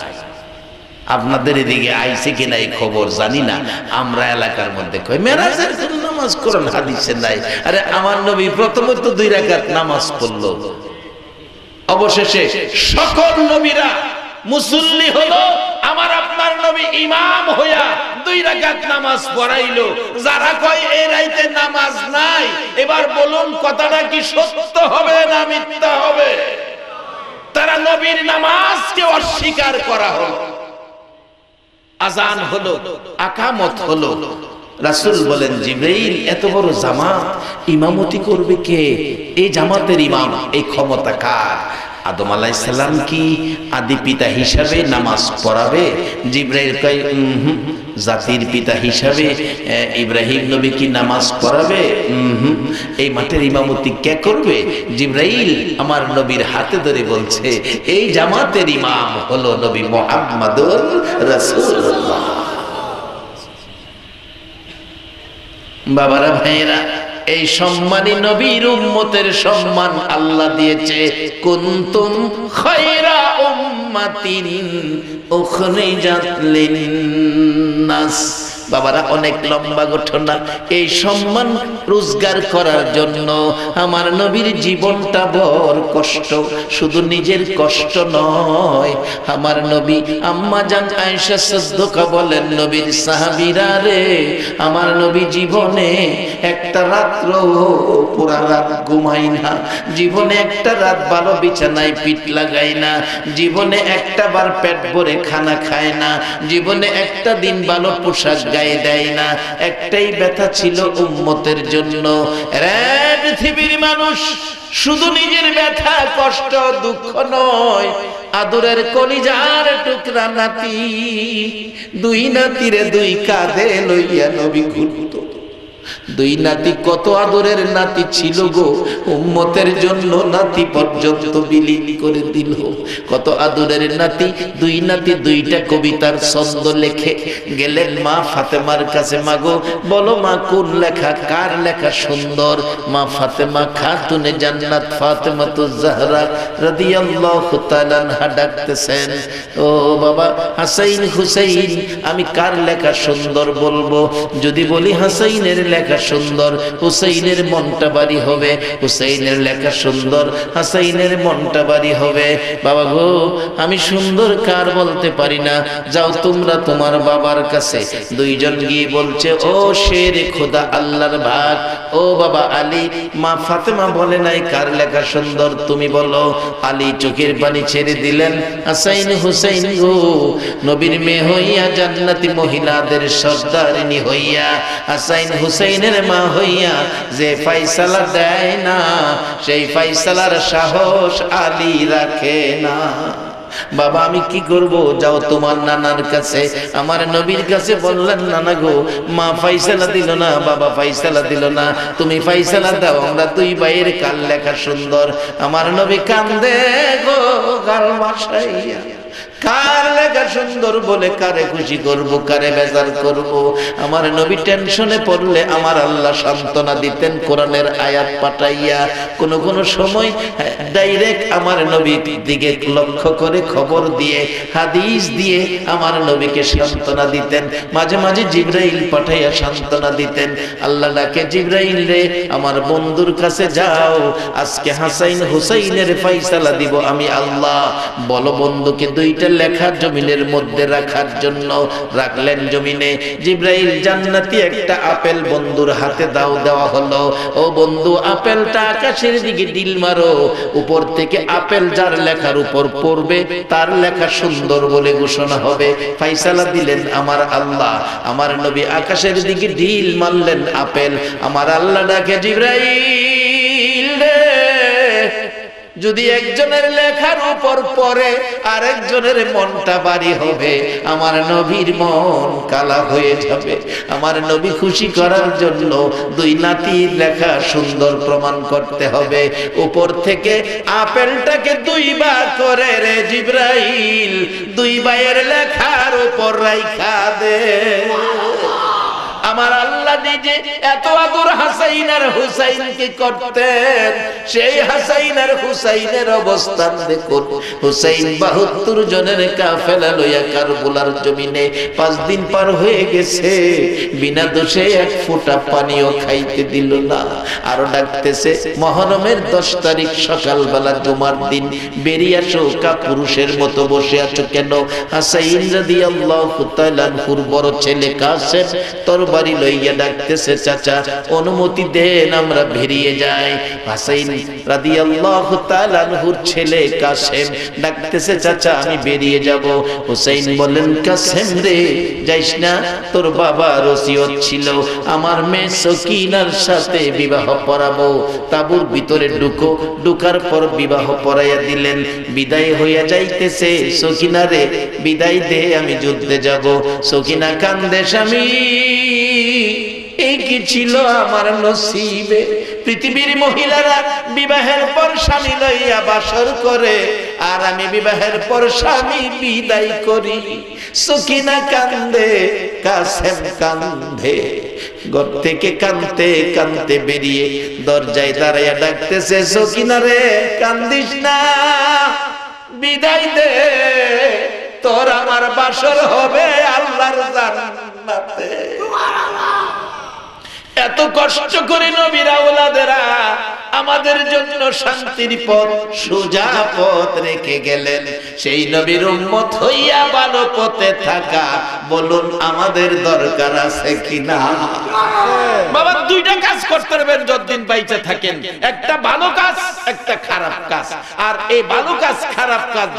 আপনাদের এদিকে আইছে কিনা এই খবর জানি না, আমরা এলাকার মধ্যে কই মেরাজের কোনো নামাজ কোরআন হাদিসে নাই। আরে আমার নবী প্রথমত 2 রাকাত নামাজ পড়লো, অবশেষে সকল নবীরা মুসল্লি হলো, আমার আপনার নবী ইমাম হইয়া 2 রাকাত নামাজ পড়াইলো। যারা কয় এই রাইতে নামাজ নাই, এবার বলুন কথাটা কি সত্য হবে না মিথ্যা হবে? তারা নবীর নামাজকে অস্বীকার করা হলো। আজান হলো, আকামত হলো, রাসূল বলেন জিবরাইল এত বড় জামাত ইমামতি করবে কে? এই জামাতের ইমাম, এই ক্ষমতা কার? আদম আলাইহিস সালাম কি আদি পিতা হিসাবে নামাজ পড়াবে? জিবরাইল কয় জাতির পিতা হিসাবে ইব্রাহিম নবী কি নামাজ পড়াবে? এই মাঠের ইমামতি কে করবে? জিবরাইল আমার নবীর হাতে ধরে বলছে এই জামাতের ইমাম হলো নবী মুহাম্মদুর রাসূলুল্লাহ। বাবারা ভাইয়েরা, এই সম্মানী নবীর উম্মতের সম্মান আল্লাহ দিয়েছে। কুনতুম খায়রা উম্মাতিন উখরিজাত লিন-নাস। বাবারা অনেক লম্বা ঘটনা। এই সম্মান রোজগার করার জন্য আমার নবীর জীবনটা বড় কষ্ট। শুধু নিজের কষ্ট নয়, আমার নবী আম্মা জান আয়েশা সিদ্দিকা বলেন নবীর সাহাবীরা রে, আমার নবী জীবনে একটা রাত্র পুরা রাত ঘুমাই না, জীবনে একটা রাত ভালো বিছানায় পিঠ লাগাই না, জীবনে একটা বার পেট ভরে খানা খায় না, জীবনে একটা দিন ভালো পোশাক গায়ে দেয় না। একটাই ব্যথা ছিল উম্মতের জন্য। রে পৃথিবীর মানুষ, শুধু নিজের ব্যথা কষ্ট দুঃখ নয়, আদরের কলিজার টুকরা নাতি, 2 নাতিরে 2 কাঁধে লইয়া নবী ঘুরত। 2 নাতি কত আদরের নাতি ছিল গো, উম্মতের জন্য নাতি পর্যন্ত বিলীন করে দিল। কত আদরের নাতি, 2 নাতি 2টা কবিতার ছন্দ লেখে গেলেন মা ফাতেমার কাছে। মাগো বলো মা কোন লেখা, কার লেখা সুন্দর? মা ফাতেমা খাতুনে জান্নাত ফাতেমাতুজ জাহরা রাদিয়াল্লাহু তাআলা আনহা ডাকতেছেন, ও বাবা হাসাইন হুসাইন, আমি কার লেখা সুন্দর বলবো? যদি বলি হাসাইনের লেখা সুন্দর, হুসাইনের মনটা বাড়ি হবে। হুসাইনের লেখা সুন্দর, হাসাইনের মনটা বাড়ি হবে। বাবা গো, আমি সুন্দর কার বলতে পারি না, যাও তোমরা তোমার বাবার কাছে। 2 জন গিয়ে বলছে, ও শের খোদা আল্লাহর ভাগ, ও বাবা আলী, মা ফাতেমা বলে নাই কার লেখা সুন্দর, তুমি বলো। আলী চোখের পানি ছেড়ে দিলেন। হাসাইন হুসাইন গো, নবীর মেয়ে হইয়া জান্নাতি মহিলাদের সর্দারিনী হইয়া, হাসাইন হুসাইনের মা হইয়া যে ফয়সালা দেয় না, সেই ফয়সালার সাহস আলী রাখে না। বাবা আমি কি করব? যাও তোমার নানার কাছে। আমার নবীর কাছে বললেন, নানা গো, মা ফয়সালা দিল না, বাবা ফয়সালা দিল না, তুমি ফয়সালা দাও, আমরা 2 ভাইয়ের কার লেখা সুন্দর। আমার নবী কান্দে গো গাল ভাসাইয়া, কার লেখা সুন্দর বলে কারে খুশি করব, কারে বেজার করব? আমার নবী টেনশনে পড়লে আমার আল্লাহ সান্ত্বনা দিতেন কোরআনের আয়াত পাঠাইয়া। কোন কোন সময় ডাইরেক্ট আমার নবীর দিকে লক্ষ্য করে খবর দিয়ে, হাদিস দিয়ে আমার নবীকে সান্ত্বনা দিতেন। মাঝে মাঝে জিবরাইল পাঠাইয়া সান্ত্বনা দিতেন। আল্লাহ ডাকে, জিবরাইল রে, আমার বন্ধুর কাছে যাও, আজকে হাসাইন হুসাইনের ফয়সালা দিব আমি আল্লাহ। বলো বন্ধুকে 2টা লেখা জমিনের মধ্যে রাখার জন্য। রাখলেন জমিনে। জিবরাইল জান্নাতি একটা আপেল বন্ধুর হাতে দাও, দেওয়া হলো। ও বন্ধু, আপেলটা আকাশের দিকে ডিল মারো, উপর থেকে আপেল যার লেখার উপর পড়বে তার লেখা সুন্দর বলে ঘোষণা হবে। ফয়সালা দিলেন আমার আল্লাহ। আমার নবী আকাশের দিকে ডিল মারলেন আপেল। আমার আল্লাহ ডাকে, জিবরাইল রে, যদি একজনের লেখার উপর পড়ে আরেকজনের মনটা ভারী হবে, আমার নবীর মন কালা হয়ে যাবে। আমার নবী খুশি করার জন্য 2 নাতির লেখা সুন্দর প্রমাণ করতে হবে। উপর থেকে আপেলটাকে 2 ভাগ করে রে জিবরাইল 2 ভাইয়ের লেখার উপর রাইখা দে। আমার আল্লাহ নিজে এত আদর হাসাইন আর হুসাইনকে করতেন, সেই হাসাইন আর হুসাইনের অবস্থান দেখুন। হুসাইন 72 জনের কাফেলা লইয়া কারবালার জমিনে 5 দিন পার হয়ে গেছে, বিনা দোষে এক ফোঁটা পানিও খাইতে দিল না। আরো ডাকতেছে, মহরমের 10 তারিখ সকালবেলা জুমার দিন বেরিয়ে আসো, কাপুরুষের মতো বসে আছো কেন? হাসাইন রাদিয়াল্লাহু তাআলা আনহুর বড় ছেলে কাসেম তরবারি লইয়া ডাকতেছে, চাচা অনুমতি দেন আমরা বেরিয়ে যাই। হাসাইন রাদিয়াল্লাহু তাআলা আনহুর ছেলে কাসেম ডাকতেছে, চাচা আমি বেরিয়ে যাব। হুসাইন বলেন, কাসেম রে যাইস না, তোর বাবার ওসিয়ত ছিল আমার মেয়ে সকিনার সাথে বিবাহ পড়াবো। তাবুর ভিতরে ঢুকো, ঢুকার পর বিবাহ পড়াইয়া দিলেন। বিদায় হইয়া যাইতেছে, সকিনা রে বিদায় দে, আমি যুদ্ধে যাব। সকিনা কান্দে, স্বামী এই কি ছিল আমার নসিবে? পৃথিবীর মহিলারা বিবাহের পর স্বামী লইয়া বাসর করে, আর আমি বিবাহের পর স্বামী বিদায় করি। সকিনা কান্দে, কাসেম কান্দে। ঘর থেকে কান্দতে কান্দতে বেরিয়ে দরজায় দাঁড়াইয়া ডাকতেছে, সকিনা রে কান্দিস না, বিদায় দে, তোর আমার বাসর হবে আল্লাহর জান্নাতে। এত কষ্ট করে নবীর আওলাদেরা আমাদের জন্য শান্তির পথ, সোজা পথ রেখে গেলেন। সেই নবীর উম্মত হইয়া ভালো পথে থাকা, বলুন আমাদের দরকার আছে কিনা? বাবা, দুইটা কাজ করতে পারবেন যতদিন বাইচে থাকেন, একটা ভালো কাজ, একটা খারাপ কাজ। আর এই ভালো কাজ খারাপ কাজ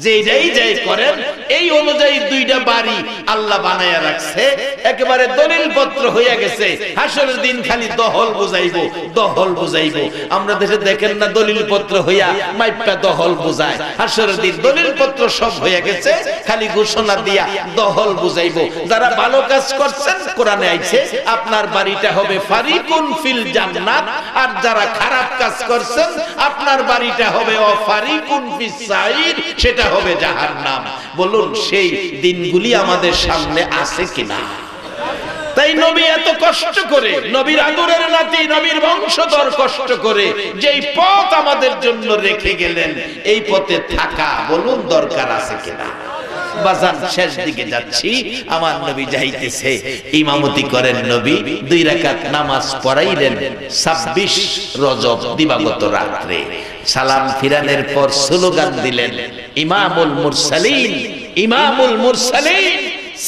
যেই যাই করেন, এই অনুযায়ী দুইটা বাড়ি আল্লাহ বানায়া রাখছে, একেবারে দলিল পত্র হইয়া গেছে। হাসরের দিন খালি দহল বুঝাইবো, দহল বুঝাইবো। আমরা দেশে দেখেন না, দলিল পত্র হইয়া মাইপা দহল বুঝায়। হাসরের দিন দলিল পত্র সব হইয়া গেছে, খালি ঘোষণা দিয়া দহল বুঝাইবো। যারা ভালো কাজ করছেন, কোরআনে আইছে আপনার বাড়িটা হবে ফারিকুন ফিল জান্নাত, আর যারা খারাপ কাজ করছেন আপনার বাড়িটা হবে ফারিকুন ফিস সাইর, সেটা হবে জাহান্নাম। বলুন সেই দিনগুলি আমাদের সামনে আছে কিনা? তাই নবী এত কষ্ট করে, নবীর আদরের নাতি, নবীর বংশধর কষ্ট করে যেই পথ আমাদের জন্য রেখে গেলেন, এই পথে থাকা বলুন দরকার আছে কিনা? বাজান শেষ দিকে যাচ্ছি, আমার নবী যাইতেছে, ইমামতি করেন নবী, 2 রাকাত নামাজ পড়াইলেন 26 রজব দিবাগত রাত্রে। সালাম ফিরানের পর স্লোগান দিলেন, ইমামুল মুরসালিন, ইমামুল মুরসালিন,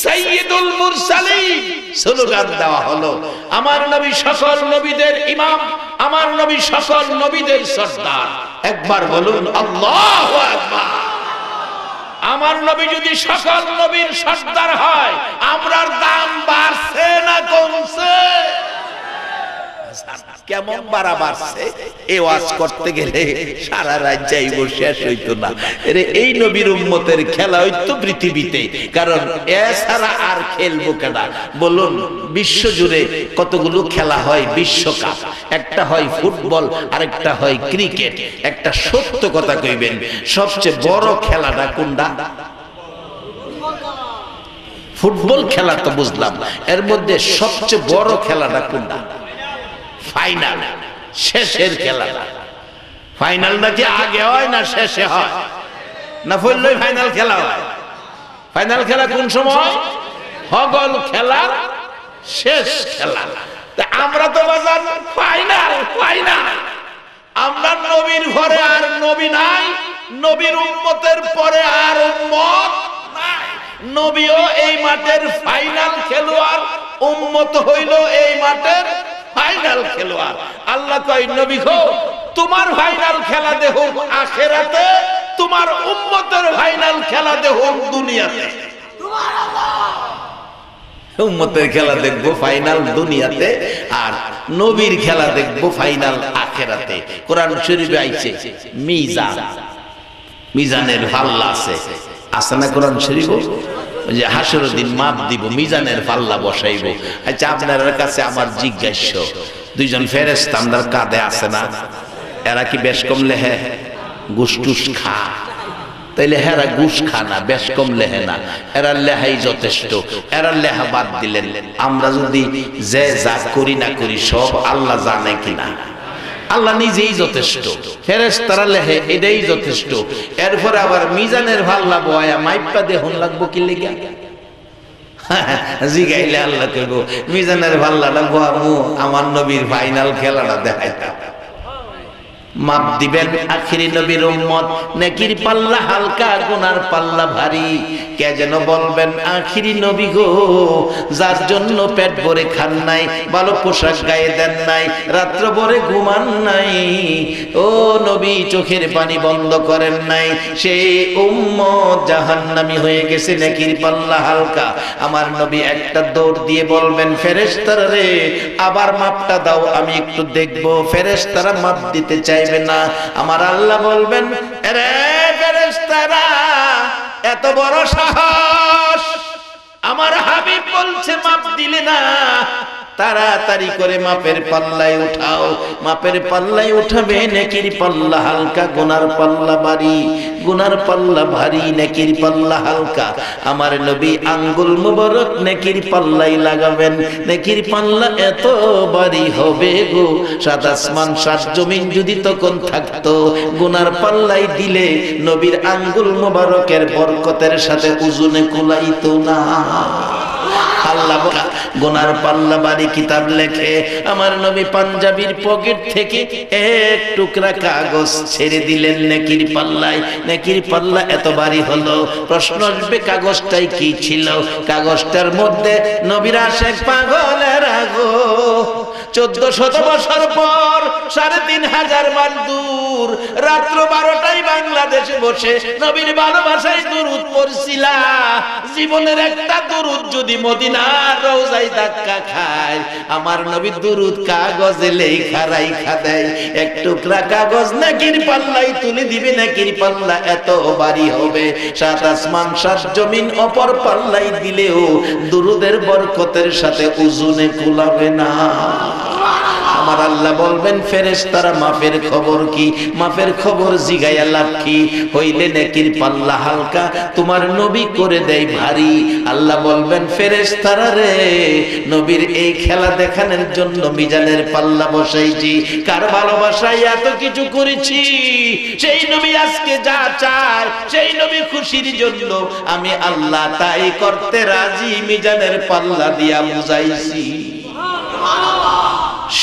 সাইয়্যিদুল মুরসালিন। স্লোগান দেওয়া হলো, আমার নবী সকল নবীদের ইমাম, আমার নবী সকল নবীদের সর্দার। একবার বলুন আল্লাহু আকবার। আমার নবী যদি সকল নবীর সর্দার হয়, আমরার দাম বাড়ছে না কমছে? কেমন বাড়া বাড়ছে? এই ওয়াজ করতে গেলে সারা রাত যাইব, শেষ হইতো না। এই নবীর উম্মতের খেলা হইতো পৃথিবীতে, কারণ এছাড়া আর খেলবো কেনা? বলুন বিশ্ব জুড়ে কতগুলো খেলা হয়? বিশ্বকাপ, একটা হয় ফুটবল, আরেকটা হয় ক্রিকেট। একটা সত্য কথা কইবেন, সবচেয়ে বড় খেলাটা কোনটা? ফুটবল খেলা তো বুঝলাম, এর মধ্যে সবচেয়ে বড় খেলাটা কোনটা? ফাইনাল, শেষের খেলা। ফাইনাল নাকি আগে হয় না শেষে হয়? না বললেই ফাইনাল খেলা হয়? ফাইনাল খেলা কোন সময়? হগল খেলার শেষ খেলা। আমরা তো বাজার ফাইনাল, ফাইনাল। আমরা নবীর ঘরে আর নবী নাই, নবীর উম্মতের পরে আর উম্মত নাই। নবীও এই মাঠের ফাইনাল খেলোয়াড়, উম্মত হইল এই মাঠের ফাইনাল খেলোয়াড়। আল্লাহ কয়, নবী গো তোমার ফাইনাল খেলা দেখো আখিরাতে, তোমার উম্মতের ফাইনাল খেলা দেখো দুনিয়াতে। উম্মতের খেলা দেখবো ফাইনাল দুনিয়াতে, আর নবীর খেলা দেখবো ফাইনাল আখিরাতে। কোরআন শরীফে আইছে মিজান, মিজানের পাল্লা আছে, আছে না কোরআন শরীফে? যে হাসরের দিন মাপ দিব, মিজানের পাল্লা বসাইব। আচ্ছা আপনার কাছে আমার জিজ্ঞাস্য, 2 জন ফেরেশতা আমাদের কাঁধে আছে না? এরা কি বেশ কম লেহে গুসটুস খা? তাইলে হেরা ঘুষ খানা, বেশ কম লেহে না, এরা লেহাই যথেষ্ট, এরা লেহা বাদ দিলেন। আমরা যদি যে যা করি না করি সব আল্লাহ জানে কিনা? আল্লাহ নিজেই যথেষ্ট, ফেরেশতারা লেহে এটাই যথেষ্ট। এরপরে আবার মিজানের ভাল্লা বয়া মাইপা দেহন লাগবো কি লেগে? জিগাইলে আল্লাহ কইব মিজানের ভাল্লাটা বয়ামু আমার নবীর ফাইনাল খেলাটা দেখাইতাম। মাপ দিবেন আখিরি নবীর উম্মত, নেকির পাল্লা হালকা গুনার পাল্লা ভারী। কে যেন বলবেন আখিরি নবী গো, যার জন্য পেট ভরে খান নাই, ভালো পোশাক গায়ে দেন নাই, রাত্র ভরে ঘুমান নাই, ও নবী চোখের পানি বন্ধ করেন নাই, সেই উম্মত জাহান্নামী হয়ে গেছে, নেকির পাল্লা হালকা। আমার নবী একটা দৌড় দিয়ে বলবেন ফেরেশতারা রে আবার মাপটা দাও, আমি একটু দেখবো। ফেরেশতারা মাপ দিতে চাই না। আমার আল্লাহ বলবেন আরে ফেরেশতারা এত বড় সাহস, আমার হাবিব বলছে মাপ দিলে না, তাড়াতাড়ি করে মাপের পাল্লায় উঠাও। মাপের পাল্লায় উঠাবে, নেকির পাল্লা হালকা, গুনার পাল্লা ভারী। গুনার পাল্লা ভারী, নেকির পাল্লা হালকা। আমার নবী আঙ্গুল মুবারক নেকির পাল্লাই লাগাবেন, নেকির পাল্লা এত ভারী হবে গো, সাত আসমান সাত জমিন যদি তখন থাকতো, গুনার পাল্লাই দিলে নবীর আঙ্গুল মুবারকের বরকতের সাথে ওজনে কুলাইতো না। আল্লাহ গুনার পাল্লা বাড়ি কিতাব লেখে। আমার নবী পাঞ্জাবির পকেট থেকে এক টুকরা কাগজ ছেড়ে দিলেন নেকির পাল্লায়। নেকির পাল্লা এত ভারী হলো, প্রশ্ন আসবে কাগজটাই কি ছিল? কাগজটার মধ্যে নবীর আশেক পাগলের আগো 1400 বছর পর 3500 মাইল দূর রাত্র 12টায় বাংলাদেশে বসে নবীর ভালোবাসায় দুরূদ পড়ছিলা। জীবনের একটা দুরূদ যদি মদিনার রওজায় ধাক্কা খায়, আমার নবী দুরূদ কাগজে লেখা রাইখা দেয়। এক টুকরা কাগজ নেকির পাল্লাই তুলে দিবে, নেকির পাল্লা এত ভারী হবে, সাত আসমান সাত জমিন অপর পাল্লাই দিলেও দুরূদের বরকতের সাথে ওজনে কুলাবে না। আমার আল্লাহ বলবেন ফেরেশতারা মাপের খবর কি? মাপের খবর জিগাইয়া লাভ কি? হইলে নেকির পাল্লা হালকা, তোমার নবী করে দেয় ভারী। আল্লাহ বলবেন ফেরেশতারা রে, নবীর এই খেলা দেখানোর জন্য মিজানের পাল্লা বসাইছি, কার ভালোবাসায় এত কিছু করেছি, সেই নবী আজকে যা চায়, সেই নবী খুশির জন্য আমি আল্লাহ তাই করতে রাজি, মিজানের পাল্লা দিয়া বুঝাইছি।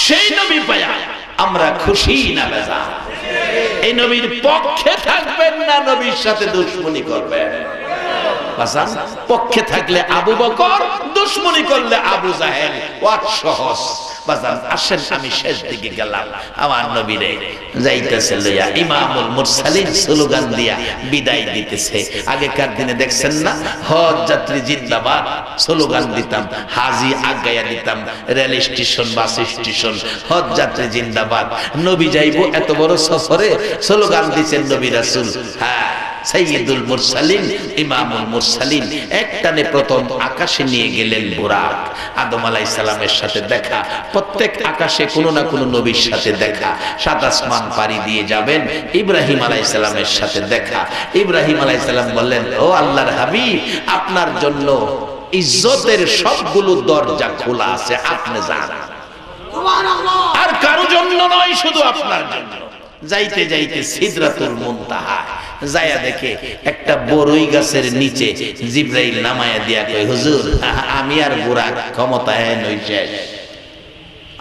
সেই নবী পায়া আমরা খুশি না বেজা? এই নবীর পক্ষে থাকবেন না নবীর সাথে দুশমনি করবেন? বাজান পক্ষে থাকলে আবু বকর, দুশমনি করলে আবু জাহেল। ওয়াক সহজ বাজান। আসেন আমি শেষ দিকে গেলাম, আমার নবীরে যাইতেছে লইয়া ইমামুল মুরসালিন স্লোগান দিয়া বিদায় দিতেছে। আগেকার দিনে দেখছেন না, হজ যাত্রী জিন্দাবাদ স্লোগান দিতাম, হাজি আগায়া দিতাম, রেল স্টেশন বাস স্টেশন হজ যাত্রী জিন্দাবাদ। নবী যাইবো এত বড় সফরে স্লোগান দিচ্ছেন নবী রাসূল। হ্যাঁ, সাইয়্যিদুল মুরসালিন ইমামুল মুরসালিন একটানে প্রথম আকাশে নিয়ে গেলেন বুরাক। আদম আলাইহিস সালামের সাথে দেখা, প্রত্যেক আকাশে কোনো না কোনো নবীর সাথে দেখা। সাত আসমান পাড়ি দিয়ে যাবেন, ইব্রাহিম আলাইহিস সালামের সাথে দেখা। ইব্রাহিম আলাইহিস সালাম বললেন, ও আল্লাহর হাবিব, আপনার জন্য ইজ্জতের সবগুলো দরজা খোলা আছে, আপনি যান। সুবহানাল্লাহ। আর কারো জন্য নয়, শুধু আপনার জন্য। যাইতে যাইতে সিদরাতুল মুনতাহা যায়া দেখে একটা বড়ই গাছের নিচে জিবরাইল নামায়া দিয়া কয়, হুজুর আমি আর বুরাক ক্ষমতায় নই, শেষ,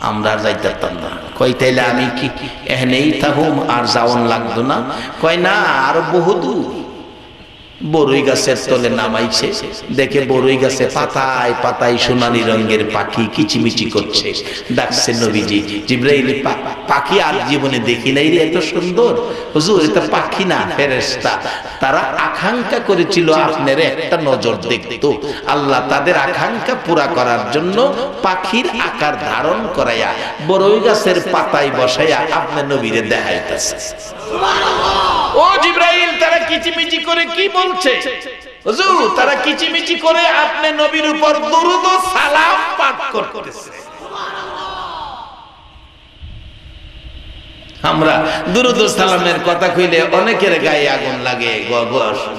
আমরা যাইতাম না। কই তাইলে আমি কি এখানেই থাকুম, আর যাওন লাগতো না? কয় না, আর বহুদূর। বড়ই গাছের তলে নামাইছে, দেখে বড়ই গাছে পাতায় পাতায় সোনালী রঙের পাখি কিচিমিচি করছে। ডাকছে নবীজি, জিবরাইল পাখি আর জীবনে দেখি নাই রে, এত সুন্দর। হুজুর এটা পাখি না, ফেরেশতা। তারা আকাঙ্ক্ষা করেছিল আপনার একটা নজর দেখতো। আল্লাহ তাদের আকাঙ্ক্ষা পুরা করার জন্য পাখির আকার ধারণ করাইয়া বড়ই গাছের পাতায় বসাইয়া আপনার নবীরে দেখাইতেছে। ও জিবরাইল, তারা কিচিমিচি করে কি বলছে? হুজুর তারা কিচিমিচি করে আপনি নবীর উপর দরুদ ও সালাম পাঠ করতেছে। আমরা দুরুদ ও সালামের কথা কইলে অনেকের গায়ে আগুন লাগে,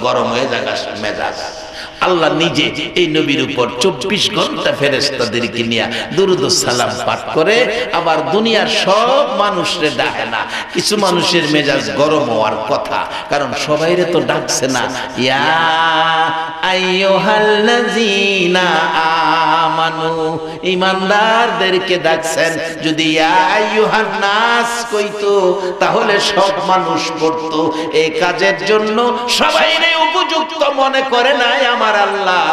গরম হয়ে যায় মেজাজ। আল্লাহ নিজে এই নবীর উপর 24 ঘন্টা ফেরেশতাদেরকে নিয়ে দুরুদ ও সালাম পাঠ করে, আবার দুনিয়ার সব মানুষরে ডাকে না। কিছু মানুষের মেজাজ গরম হওয়ার কথা, কারণ সবাইরে তো ডাকছে না। ইয়া আইয়ুহাল্লাযীনা আমানু, ঈমানদারদেরকে ডাকছেন। যদি ইয়া আইয়ুহান নাস কইতো তাহলে সব মানুষ পড়তো। এই কাজের জন্য সবাইরে উপযুক্ত মনে করে নাই আমার আল্লাহ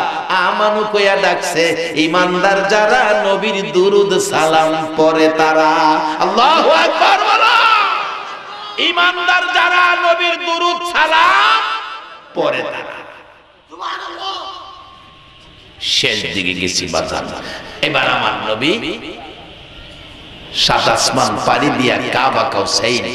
আমানু কইয়া ডাকছে। ঈমানদার যারা নবীর দুরুদ সালাম পড়ে তারা। আল্লাহু আকবার বলো। ঈমানদার যারা নবীর দুরুদ সালাম পড়ে তারা। সুবহানাল্লাহ। শেষ দিকে গেছি বাজান। এবার আমার নবী সাত আসমান পাড়ি দিয়া কাবা কাউসাইন।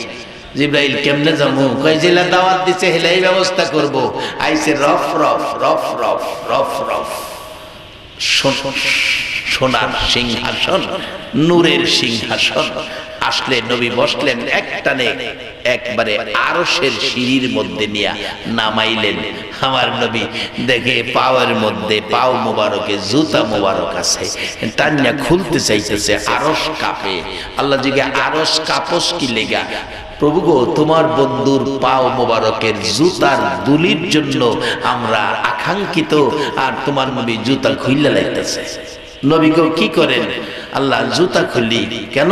জিব্রাইল কেমনে যামু? কই জেলা দাওয়াত দিছে হেলাই ব্যবস্থা করব। আইছে রফ রফ রফ রফ রফ রফ, সোনার সিংহাসন, নূরের সিংহাসন। আসলে নবী বসলেন একটানে, একবারে আরশের সিঁড়ির মধ্যে নিয়ে নামাইলেন। আমার নবী দেখে পাওয়ের মধ্যে পাও মোবারকে জুতা মোবারক আছে, টান্না খুলতে চাইতেছে, আরশ কাঁপে। আল্লাহ জিজ্ঞাসা, আরশ কাঁপস কি লেগা? প্রভু গো, তোমার বন্ধুর পাও মোবারকের জুতার দুলির জন্য আমরা আকাঙ্ক্ষিত, আর তোমার নবী জুতা খুইলা লাইতেছে। নবী গো কি করেন? আল্লাহ জুতা খুলি কেন?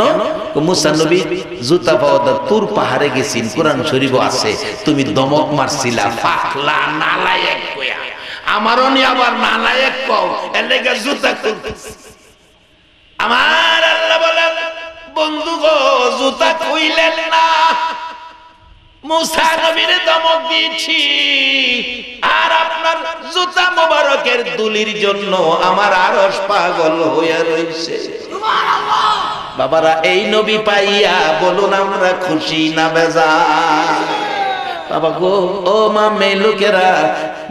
মুসা নবী জুতা পাওয়া তুর পাহাড়ে গেছিন, কোরআন শরীফ আছে, তুমি দমক মারছিলা ফাকলা নালায়েক কইয়া, আমারও নি আবার নালায়েক কও, এর লাগা জুতা খুলতেছি। আমার আল্লাহ বলেন, বন্ধু গো জুতা খুইলেন না, মুসা নবীরে দমক দিয়েছি, আর আপনার জুতা মোবারকের দুলির জন্য আমার আরশ পাগল হইয়া রইছে। সুবহানাল্লাহ। বাবারা, এই নবী পাইয়া বলুন আমরা খুশি না বেজার? বাবা গো, ও মা মেয়ে লোকেরা,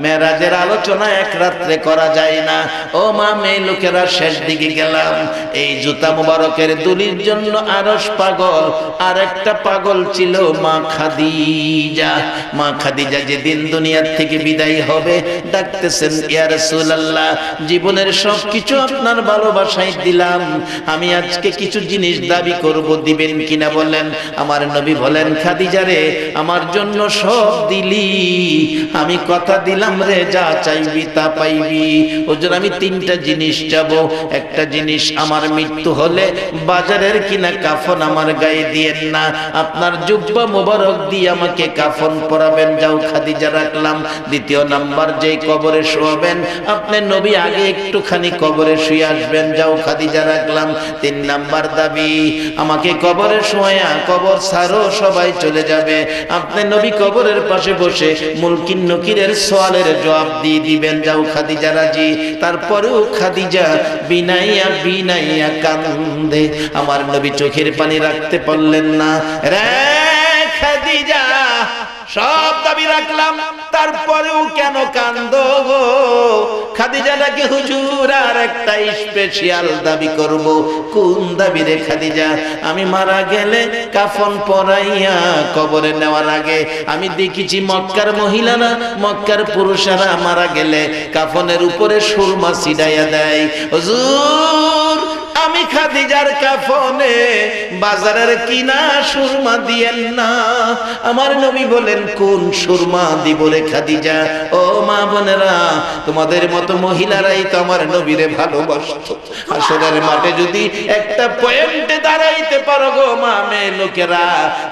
মেরাজের আলোচনা এক রাত্রে করা যায় না। ও মা মেয়ে লোকেরা, শেষ দিকে গেলাম। এই জুতা মুবারকের দুলির জন্য আরশ পাগল। আর একটা পাগল ছিল মা খাদিজা। মা খাদিজা যেদিন দুনিয়ার থেকে বিদায় হবে, ডাকতেছেন, ইয়া রাসূলুল্লাহ, জীবনের সবকিছু আপনার ভালোবাসায় দিলাম, আমি আজকে কিছু জিনিস দাবি করব, দিবেন কিনা বলেন? আমার নবী বলেন, খাদিজা রে, আমার জন্য সব দিলি, আমি কথা দিলাম রে, যা চাইবি তা পাইবি। ওজন্য আমি তিনটা জিনিস চাবো। একটা জিনিস, আমার মৃত্যু হলে বাজারের কিনা কাফন আমার গায়ে দিয়েন না, আপনার জুব্বা মোবারক দিয়ে আমাকে কাফন পরাবেন, যাও খাদিজা রাখলাম। দ্বিতীয় নাম্বার, যেই কবরে শোয়াবেন আপনি নবী আগে একটুখানি কবরে শুয়ে আসবেন, যাও খাদিজা রাখলাম। তিন নাম্বার দাবি, আমাকে কবরে শোয়া, কবর ছাড়ো, সবাই চলে যাবে, আপনি নবী কবরের পাশে বসে মুলকিন নকিরের সওয়ালের জবাব দিয়ে দিবেন, যাও খাদিজা রাজি। তারপরেও খাদিজা বিনাইয়া বিনাইয়া কান্দে। আমার নবী চোখের পানি রাখতে পারলেন না। রে খাদিজা, সব দাবি রাখলাম, তারপরেও কেন কান্দো গো? খাদিজা নাকি, হুজুর আর একটা স্পেশাল দাবি করব। কোন দাবি রে খাদিজা? আমি মারা গেলে কাফন পরাইয়া কবরে নেওয়ার আগে আমি দেখেছি মক্কার মহিলারা, মক্কার পুরুষেরা মারা গেলে কাফনের উপরে সুরমা ছিটাইয়া দেয়। হুজুর, আমি খাদিজার কাফনে বাজারের কিনা সুরমা দিয়েন না। আমার নবী বলেন, কোন সুরমা দিব রে খাদিজা? ও মা বোনেরা, তোমাদের মতো মহিলারাই তো আমার নবীরে ভালোবাসতো। হাসরের মাঠে যদি একটা পয়েন্টে দাঁড়াইতে পারো গো মা মেয়ে লোকেরা,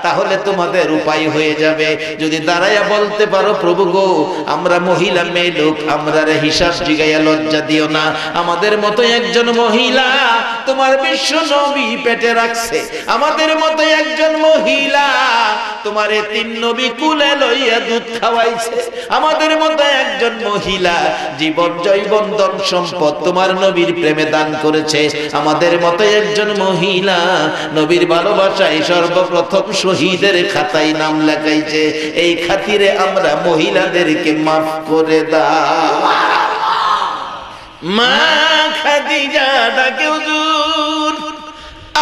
তাহলে তোমাদের উপায় হয়ে যাবে। যদি দাঁড়াইয়া বলতে পারো, প্রভু গো, আমরা মহিলা মেয়ে লোক, আমরা হিসাব জিগাইয়া লজ্জা দিও না, আমাদের মতো একজন মহিলা তোমার বিশ্ব নবী পেটে রাখছে, আমাদের মতো একজন মহিলা তোমার তিন নবী কুলে লইয়া দুধ খাওয়াইছে, আমাদের মতো একজন মহিলা জীবন জৈবন ধন সম্পদ তোমার নবীর প্রেমে দান করেছে, আমাদের মতো একজন মহিলা নবীর ভালোবাসায় সর্বপ্রথম শহীদের খাতায় নাম লেখাইছে। এই খাতিরে আমরা মহিলাদেরকে মাফ করে দাও। মা খাদিজা ডাকে, হুজুর,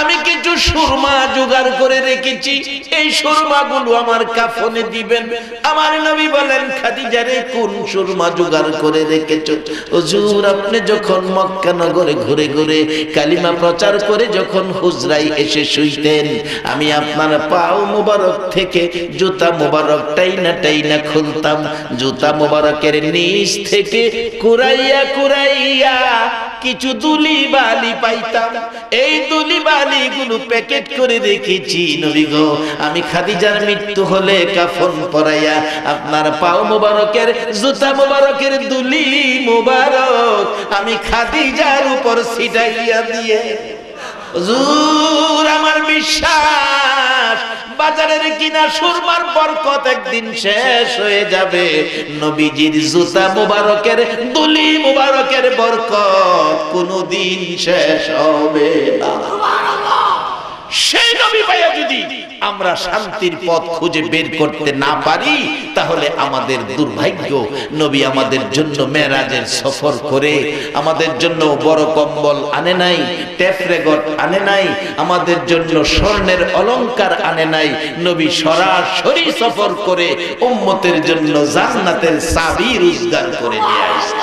আমি কিছু সুরমা জোগাড় করে রেখেছি, এই সুরমাগুলো আমার কাফনে দিবেন। আমার নবী বলেন, খাদিজা রে, কোন সুরমা জোগাড় করে রেখেছো? হুজুর, আপনি যখন মক্কা নগরে ঘুরে ঘুরে কালিমা প্রচার করে যখন হুজরায় এসে শুইতেন, আমি আপনার পাও মোবারক থেকে জুতা মোবারক টাইনা টাইনা খুলতাম, জুতা মোবারকের নিচ থেকে কুরাইয়া কুরাইয়া কিছু দুলি বালি পাইতাম। এই দুলি বালি গুলো প্যাকেট করে রেখেছি নবী গো, আমি খাদিজার মৃত্যু হলে কাফন পরাইয়া আপনার পাও মোবারকের জুতা মোবারকের দুলি মোবারক আমি খাদিজার উপর ছিটাইয়া দিয়ে। হুজুর, আমার বিশ্বাস বাজারের কিনা সুরমার বরকত একদিন শেষ হয়ে যাবে, নবীজির জুতা মুবারকের দুলি মুবারকের বরকত কোনদিন শেষ হবে না। সেই নবী ভাইয়া যদি আমরা শান্তির পথ খুঁজে বের করতে না পারি, তাহলে আমাদের দুর্ভাগ্য। নবী আমাদের জন্য মেরাজের সফর করে আমাদের জন্য বড় কম্বল আনে নাই, টেপ রেকর্ড আনে নাই, আমাদের জন্য স্বর্ণের অলংকার আনে নাই। নবী সরাসরি সফর করে উম্মতের জন্য জান্নাতের চাবি রোজগার করে নিয়ে আসে।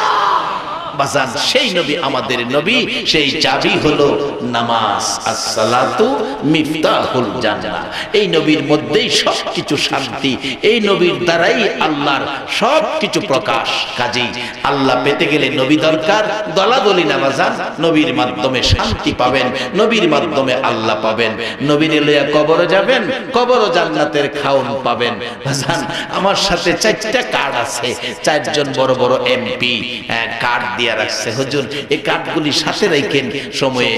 বাজান, সেই নবী আমাদের নবী, সেই চাবি হলো নামাজ। আসসালাতু মিফতাহুল জান্নাহ। এই নবীর মধ্যেই সবকিছু শান্তি, এই নবীর দ্বারাই আল্লাহর সবকিছু প্রকাশ। কাজেই আল্লাহ পেতে গেলে নবী দরকার, দলাদলি না বাজান। নবীর মাধ্যমে শান্তি পাবেন, নবীর মাধ্যমে আল্লাহ পাবেন। নবীর লইয়া কবরে যাবেন, কবরও জান্নাতের খাওন পাবেন। বাজান, আমার সাথে 4টা কার্ড আছে, 4জন বড় বড় এমপি কার্ড দিয়ে রাখছে। হুজুর, এই কার্ডগুলি সাথে রাখেন, সময়ে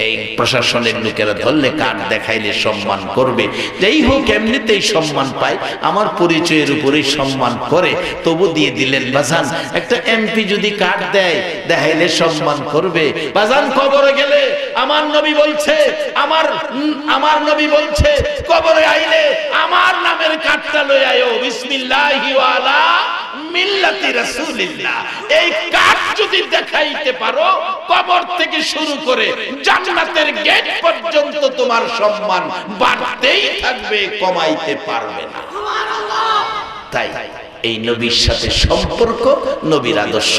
এই প্রশাসনের লোকেরা ধরলে কার্ড দেখাইলে সম্মান করবে। যাই হোক, এমনিতেই সম্মান পায়, আমার পরিচয়ের উপরেই সম্মান করে, তবু দিয়ে দিলেন। বাজান, একটা এমপি যদি কার্ড দেয়, দেখাইলে সম্মান করবে। বাজান, কবরে গেলে আমার নবী বলছে, আমার নবী বলছে, কবরে আইলে আমার নামের কার্ডটা লই আয়ো, বিসমিল্লাহি ওয়া আলা মিল্লাতি রাসূলিল্লাহ। এই কার্ড যদি দেখাইতে পারো, কবর থেকে শুরু করে জান্নাতের গেট পর্যন্ত তোমার সম্মান বাড়তেই থাকবে, কমাইতে পারবে না। তাই এই নবীর সাথে সম্পর্ক, নবীর আদর্শ,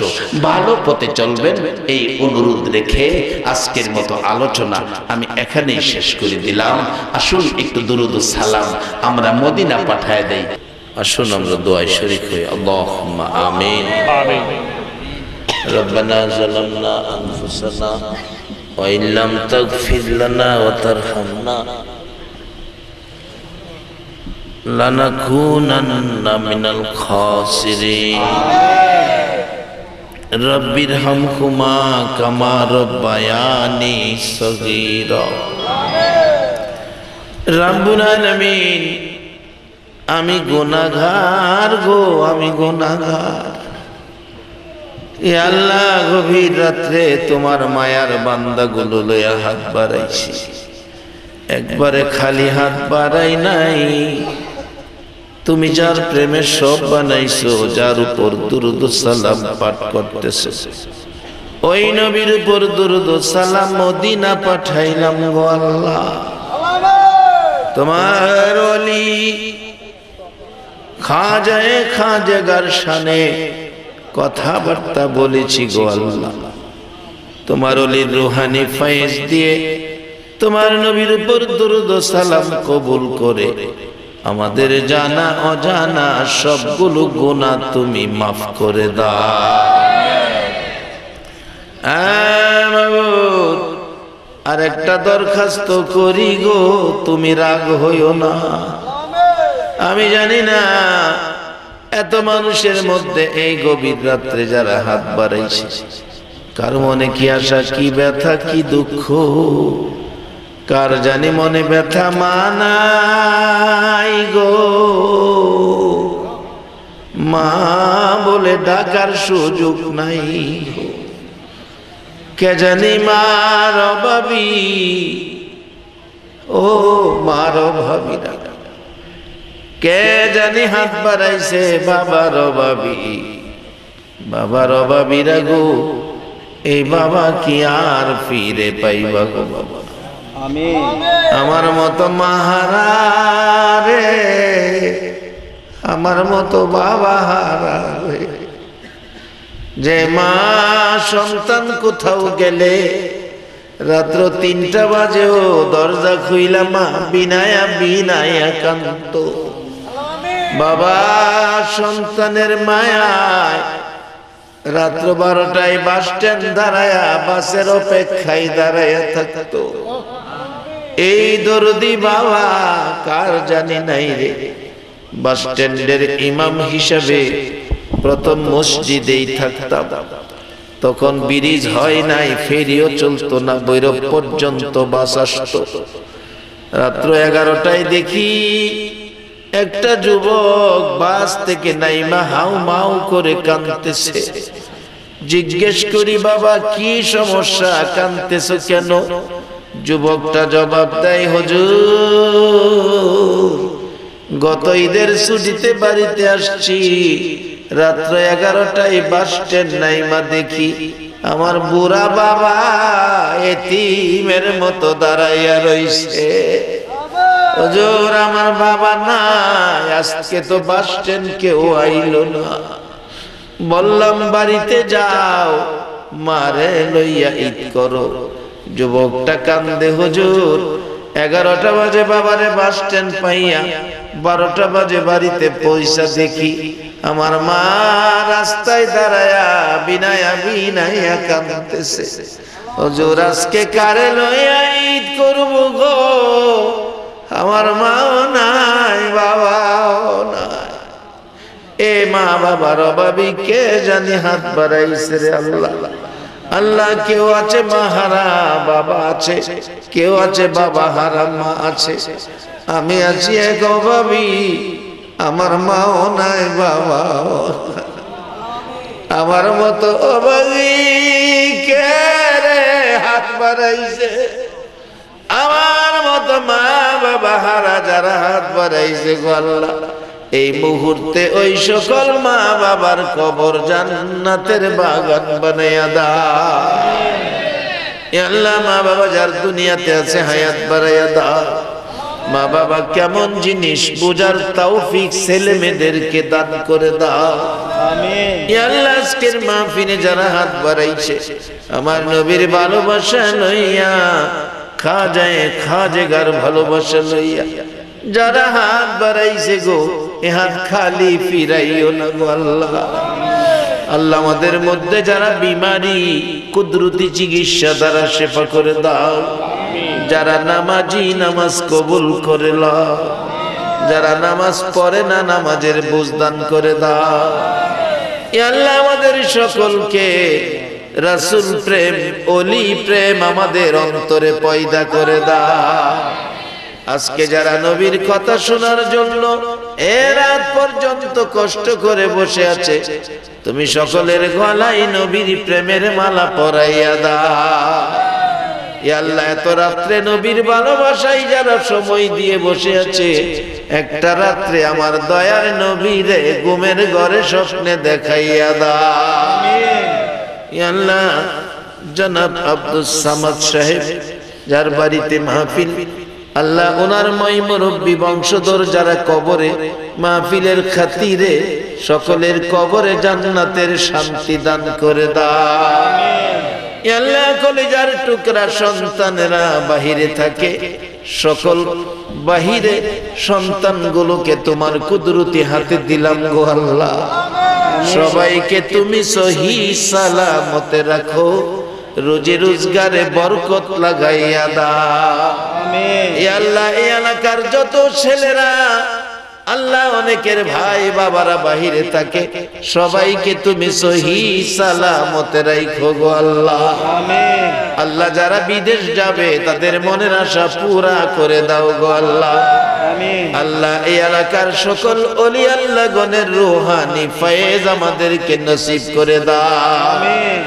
ভালো পথে চলবেন, এই অনুরোধ রেখে আজকের মতো আলোচনা আমি এখানেই শেষ করে দিলাম। আসুন একটু দুরূদ ও সালাম আমরা মদিনা পাঠায় দেই। আসুন আমরা দোয়ায় শরীক হই। আল্লাহুম্মা আমিন। আমিন। রব্বানা যালামনা আনফুসানা ওয়া ইল্লাম তাগফির লানা ওয়া তারহামনা লানাকুনান্না মিনাল খাসিরিন। রব্বিরহামহুমা কামা রব্বায়ানি সগীরা। রব্বুল আলামিন, আমি গুনাহগার গো, আমি গুনাহগার। এ আল্লাহ, গভীর রাত্রে তোমার মায়ার বান্দাগুলো লইয়া হাত বাড়াইছি, একবারে খালি হাত বাড়াই নাই। তুমি যার প্রেমে সব বানাইছো, যার উপর দুরূদ ও সালাম পাঠ করতেছো, ওই নবীর উপর দুরূদ ও সালাম মদিনা পাঠাইলাম গো আল্লাহ। তোমার ওলি খাজায়ে খাজাগার শানে কথাবার্তা বলেছি গো আল্লাহ। তোমার ওলির রুহানি ফয়েজ দিয়ে তোমার নবীর উপর দুরূদ ও সালাম কবুল করে আমাদের জানা অজানা সবগুলো গুনাহ তুমি মাফ করে দাও। আর একটা দরখাস্ত করি গো, তুমি রাগ হইও না। আমি জানি না এত মানুষের মধ্যে এই গভীর রাত্রে যারা হাত বাড়াইছে, কার মনে কি আশা, কি ব্যথা, কি দুঃখ, কার জানি মনে ব্যথা মানাই গো। মা বলে ডাকার সুযোগ নাই, কে জানি মার অভাবী, ও মার অভাবী ডাকা, কে জানি হাত বাড়াইছে বাবার অভাবী, বাবার অভাবীরা গো। এই বাবা কি আর ফিরে পাইবা গো বাবা? আমার মতো মাহারা রে, আমার মতো বাবা হারা রে। যে মা সন্তান কোথাও গেলে রাত্র 3টা বাজেও দরজা খুইলা মা বিনায়া বিনায়া কান্ত। বাবা সন্তানের মায়ায় রাত্র 12টায় বাস স্ট্যান্ড দাঁড়ায়া বাসের অপেক্ষায় দাঁড়ায়া থাকতো। এই দরদি বাবা কার জানি নাই রে। বাস স্ট্যান্ডের ইমাম হিসাবে প্রথম মসজিদেই থাকতাম। তখন ব্রিজ হয় নাই, ফেরিও চলতো না, ভৈরব পর্যন্ত বাস আসতো। রাত্র 11টায় দেখি একটা যুবক বাস থেকে নাইমা হাউ মাউ করে কাঁদতেছে। জিজ্ঞেস করি, বাবা কি সমস্যা, কাঁদতেছো কেন? যুবকটা জবাব দেয়, হুজুর গত ঈদের ছুটিতে বাড়িতে আসছি, রাত্র 11টায় বাস স্ট্যান্ড নাইমা দেখি আমার বুড়া বাবা এতিমের মতো দাঁড়াইয়া রইছে। হুজুর আমার বাবা নাই, আজকে তো বাস স্ট্যান্ড কেউ আইলো না। বললাম বাড়িতে যাও, মারে লইয়া ঈদ করো। যুবকটা কান্দে, হুজুর 11টা বাজে বাবারে বাস স্ট্যান্ড পাইয়া 12টা বাজে বাড়িতে পয়সা দেখি আমার মা রাস্তায় দাঁড়ায়া বিনায়া বিনায়া কাঁদতেছে। হুজুর আজকে কারে লইয়া ঈদ করব গো, আমার মাও নাই বাবাও নাই। এ মা বাবার অভাবী কে জানি হাত বাড়াইছে রে আল্লাহ। আল্লাহ কেউ আছে মা হারা বাবা আছে, কেউ আছে বাবা হারা মা আছে। আমি আছি এক অভাবী, আমার মাও নাই বাবাও নাই। আমার মতো অভাবী কে রে হাত বাড়াইছে? আমার মতো মা বাবা হারা যারা হাত বাড়াইছে গো আল্লাহ, এই মুহূর্তে ওই সকল মা বাবার কবর জান্নাতের বাগান বানাইয়া দাও। আল্লাহ মা বাবা যার দুনিয়াতে আছে হায়াত বাড়াইয়া দাও। মা বাবা কেমন জিনিস বুঝার তৌফিক ছেলে মেয়েদেরকে দান করে দাও। আমিন। আল্লাহ আজকের মাহফিলে যারা হাত বাড়াইছে আমার নবীর ভালোবাসা লইয়া, খাজেগার ভালোবাসা লইয়া যারা হাত বাড়াইছে গো, এ হাত খালি ফিরাইও না গো আল্লাহ। আল্লাহ আমাদের মধ্যে যারা বিমারি কুদরতি চিকিৎসা দ্বারা শেফা করে দাও। যারা নামাজি নামাজ কবুল করে লাও, যারা নামাজ পড়ে না নামাজের বুঝদান করে দাও। আল্লাহ আমাদের সকলকে রাসূল প্রেম ওলি প্রেম আমাদের অন্তরে পয়দা করে দাও। আজকে যারা নবীর কথা শোনার জন্য এ রাত পর্যন্ত কষ্ট করে বসে আছে, তুমি সকলের গলায় নবীর প্রেমের মালা পরাইয়া দাও। ইয়া আল্লাহ এত রাত্রে নবীর ভালোবাসায় যারা সময় দিয়ে বসে আছে, একটা রাত্রে আমার দয়ার নবীরে ঘুমের ঘরে স্বপ্নে দেখাইয়া দাও। আমিন। ইয়া আল্লাহ জনাব আব্দুস সামাদ সাহেব যার বাড়িতে মাহফিল, আল্লাহ ওনার মই মুরব্বী বংশধর যারা কবরে মাহফিলের খাতিরে সকলের কবরে জান্নাতের শান্তি দান করে দাও। আল্লাহ কলিজার টুকরা সন্তানেরা বাহিরে থাকে, সকল বাহিরে সন্তানগুলোকে তোমার কুদরতি হাতে দিলাম গো আল্লাহ। সবাইকে তুমি সহি সালামতে রাখো, রোজি রোজগারে বরকত লাগাইয়া দাও। আমিন। ইয়া আল্লাহ এই এলাকার যত ছেলেরা আল্লাহ অনেকের ভাই বাবারা বাহিরে থাকে, সবাইকে তুমি সহি সালামতে রাখো গো আল্লাহ। আমিন। আল্লাহ যারা বিদেশ যাবে তাদের মনের আশা পুরা করে দাও গো আল্লাহ। আমিন। আল্লাহ এই এলাকার সকল ওলি আল্লাহ গণের রূহানি ফয়েজ আমাদেরকে নসিব করে দাও। আমিন।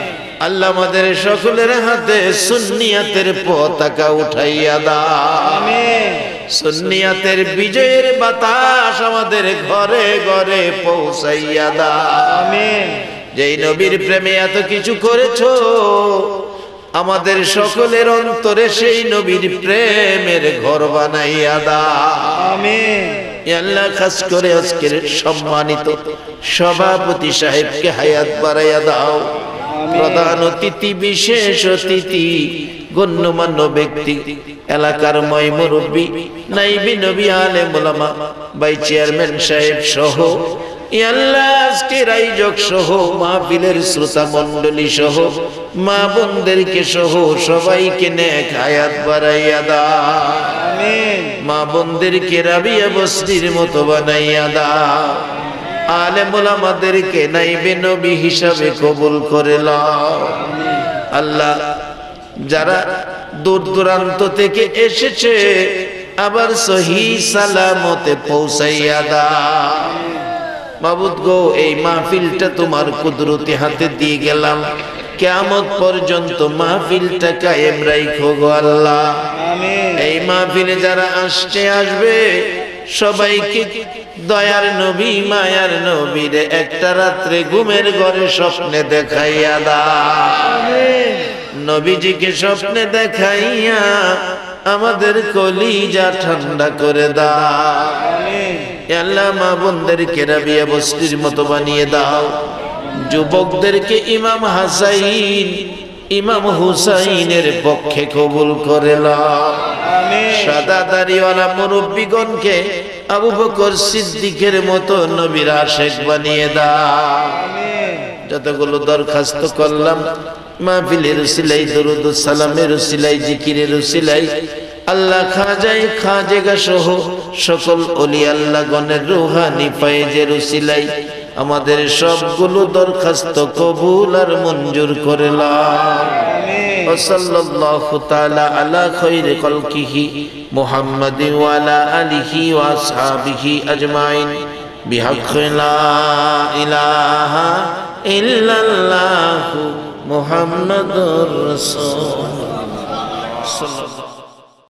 আল্লাহ আমাদের সকলের হাতে সুন্নিয়াতের পতাকা উঠাইয়া দাও। আমিন। সুন্নিয়াতের বিজয়ের বাতাস আমাদের ঘরে ঘরে পৌঁছাইয়া দাও। আমিন। যেই নবীর প্রেমে এত কিছু করেছো, আমাদের সকলের অন্তরে সেই নবীর প্রেমের ঘর বানাইয়া দাও আমিন। আল্লাহ খাস করে আজকের সম্মানিত সভাপতি সাহেবকে হায়াত বাড়াইয়া দাও প্রধান অতিথি বিশেষ অতিথি গণ্যমান্য ব্যক্তি এলাকার ময় মুরব্বী নাইবি নবী আলেম ওলামা ভাই চেয়ারম্যান সাহেব সহ আল্লাহ আজকের আয়োজক সহ মাহফিলের শ্রোতা মণ্ডলী সহ মা বোনদেরকে সহ সবাইকে নেক হায়াত বাড়াইয়া দাও আমিন। মা বোনদেরকে রাবিয়া বস্তির মতো বানাইয়া দাও আলেম ওলামাদেরকে নাইবে নবী হিসাবে কবুল করে নাও আল্লাহ যারা দূর দূরান্ত থেকে এসেছে আবার সহি সালামতে পৌঁছাইয়া দাও মাবুদ গো এই মাহফিলটা তোমার কুদরতি হাতে দিয়ে গেলাম কিয়ামত পর্যন্ত মাহফিলটা কায়েম রাখো গো আল্লাহ আমিন। এই মাহফিলে যারা আসবে সবাইকে দয়ার নবী মায়ার নবীর একটা রাত্রে ঘুমের ঘরে স্বপ্নে দেখাইয়া দাও নবীজিকে স্বপ্নে দেখাইয়া আমাদের কলিজা ঠান্ডা করে দাও আল্লাহ মা বোনদেরকে রাবিয়া বস্তির মতো বানিয়ে দাও যুবকদেরকে ইমাম হাসাইন ইমাম হুসাইনের পক্ষে কবুল করে নাও সাদা দাড়িওয়ালা মুরব্বীগণকে আবু বকর সিদ্দিকের মতো নবীর আশিক বানিয়ে দাও যতগুলো দরখাস্ত করলাম মাহফিলের উসিলাই দরুদ ও সালামের উসিলাই জিকিরের উসিলাই আল্লাহ খাজেগা সহ সকল ওলি আল্লাহ গণের রুহানি ফায়েজের উসিলাই আমাদের সবগুলো দরখাস্ত কবুল আর মঞ্জুর করে নাও সাল্লাল্লাহু তাআলা আলা খায়রি খালকিহি মুহাম্মাদিন ওয়া আলা আলিহি ওয়া আসহাবিহি আজমাইন বিহাক্কি লা ইলাহা ইল্লাল্লাহু মুহাম্মাদুর রাসূলুল্লাহ সাল্লাল্লাহু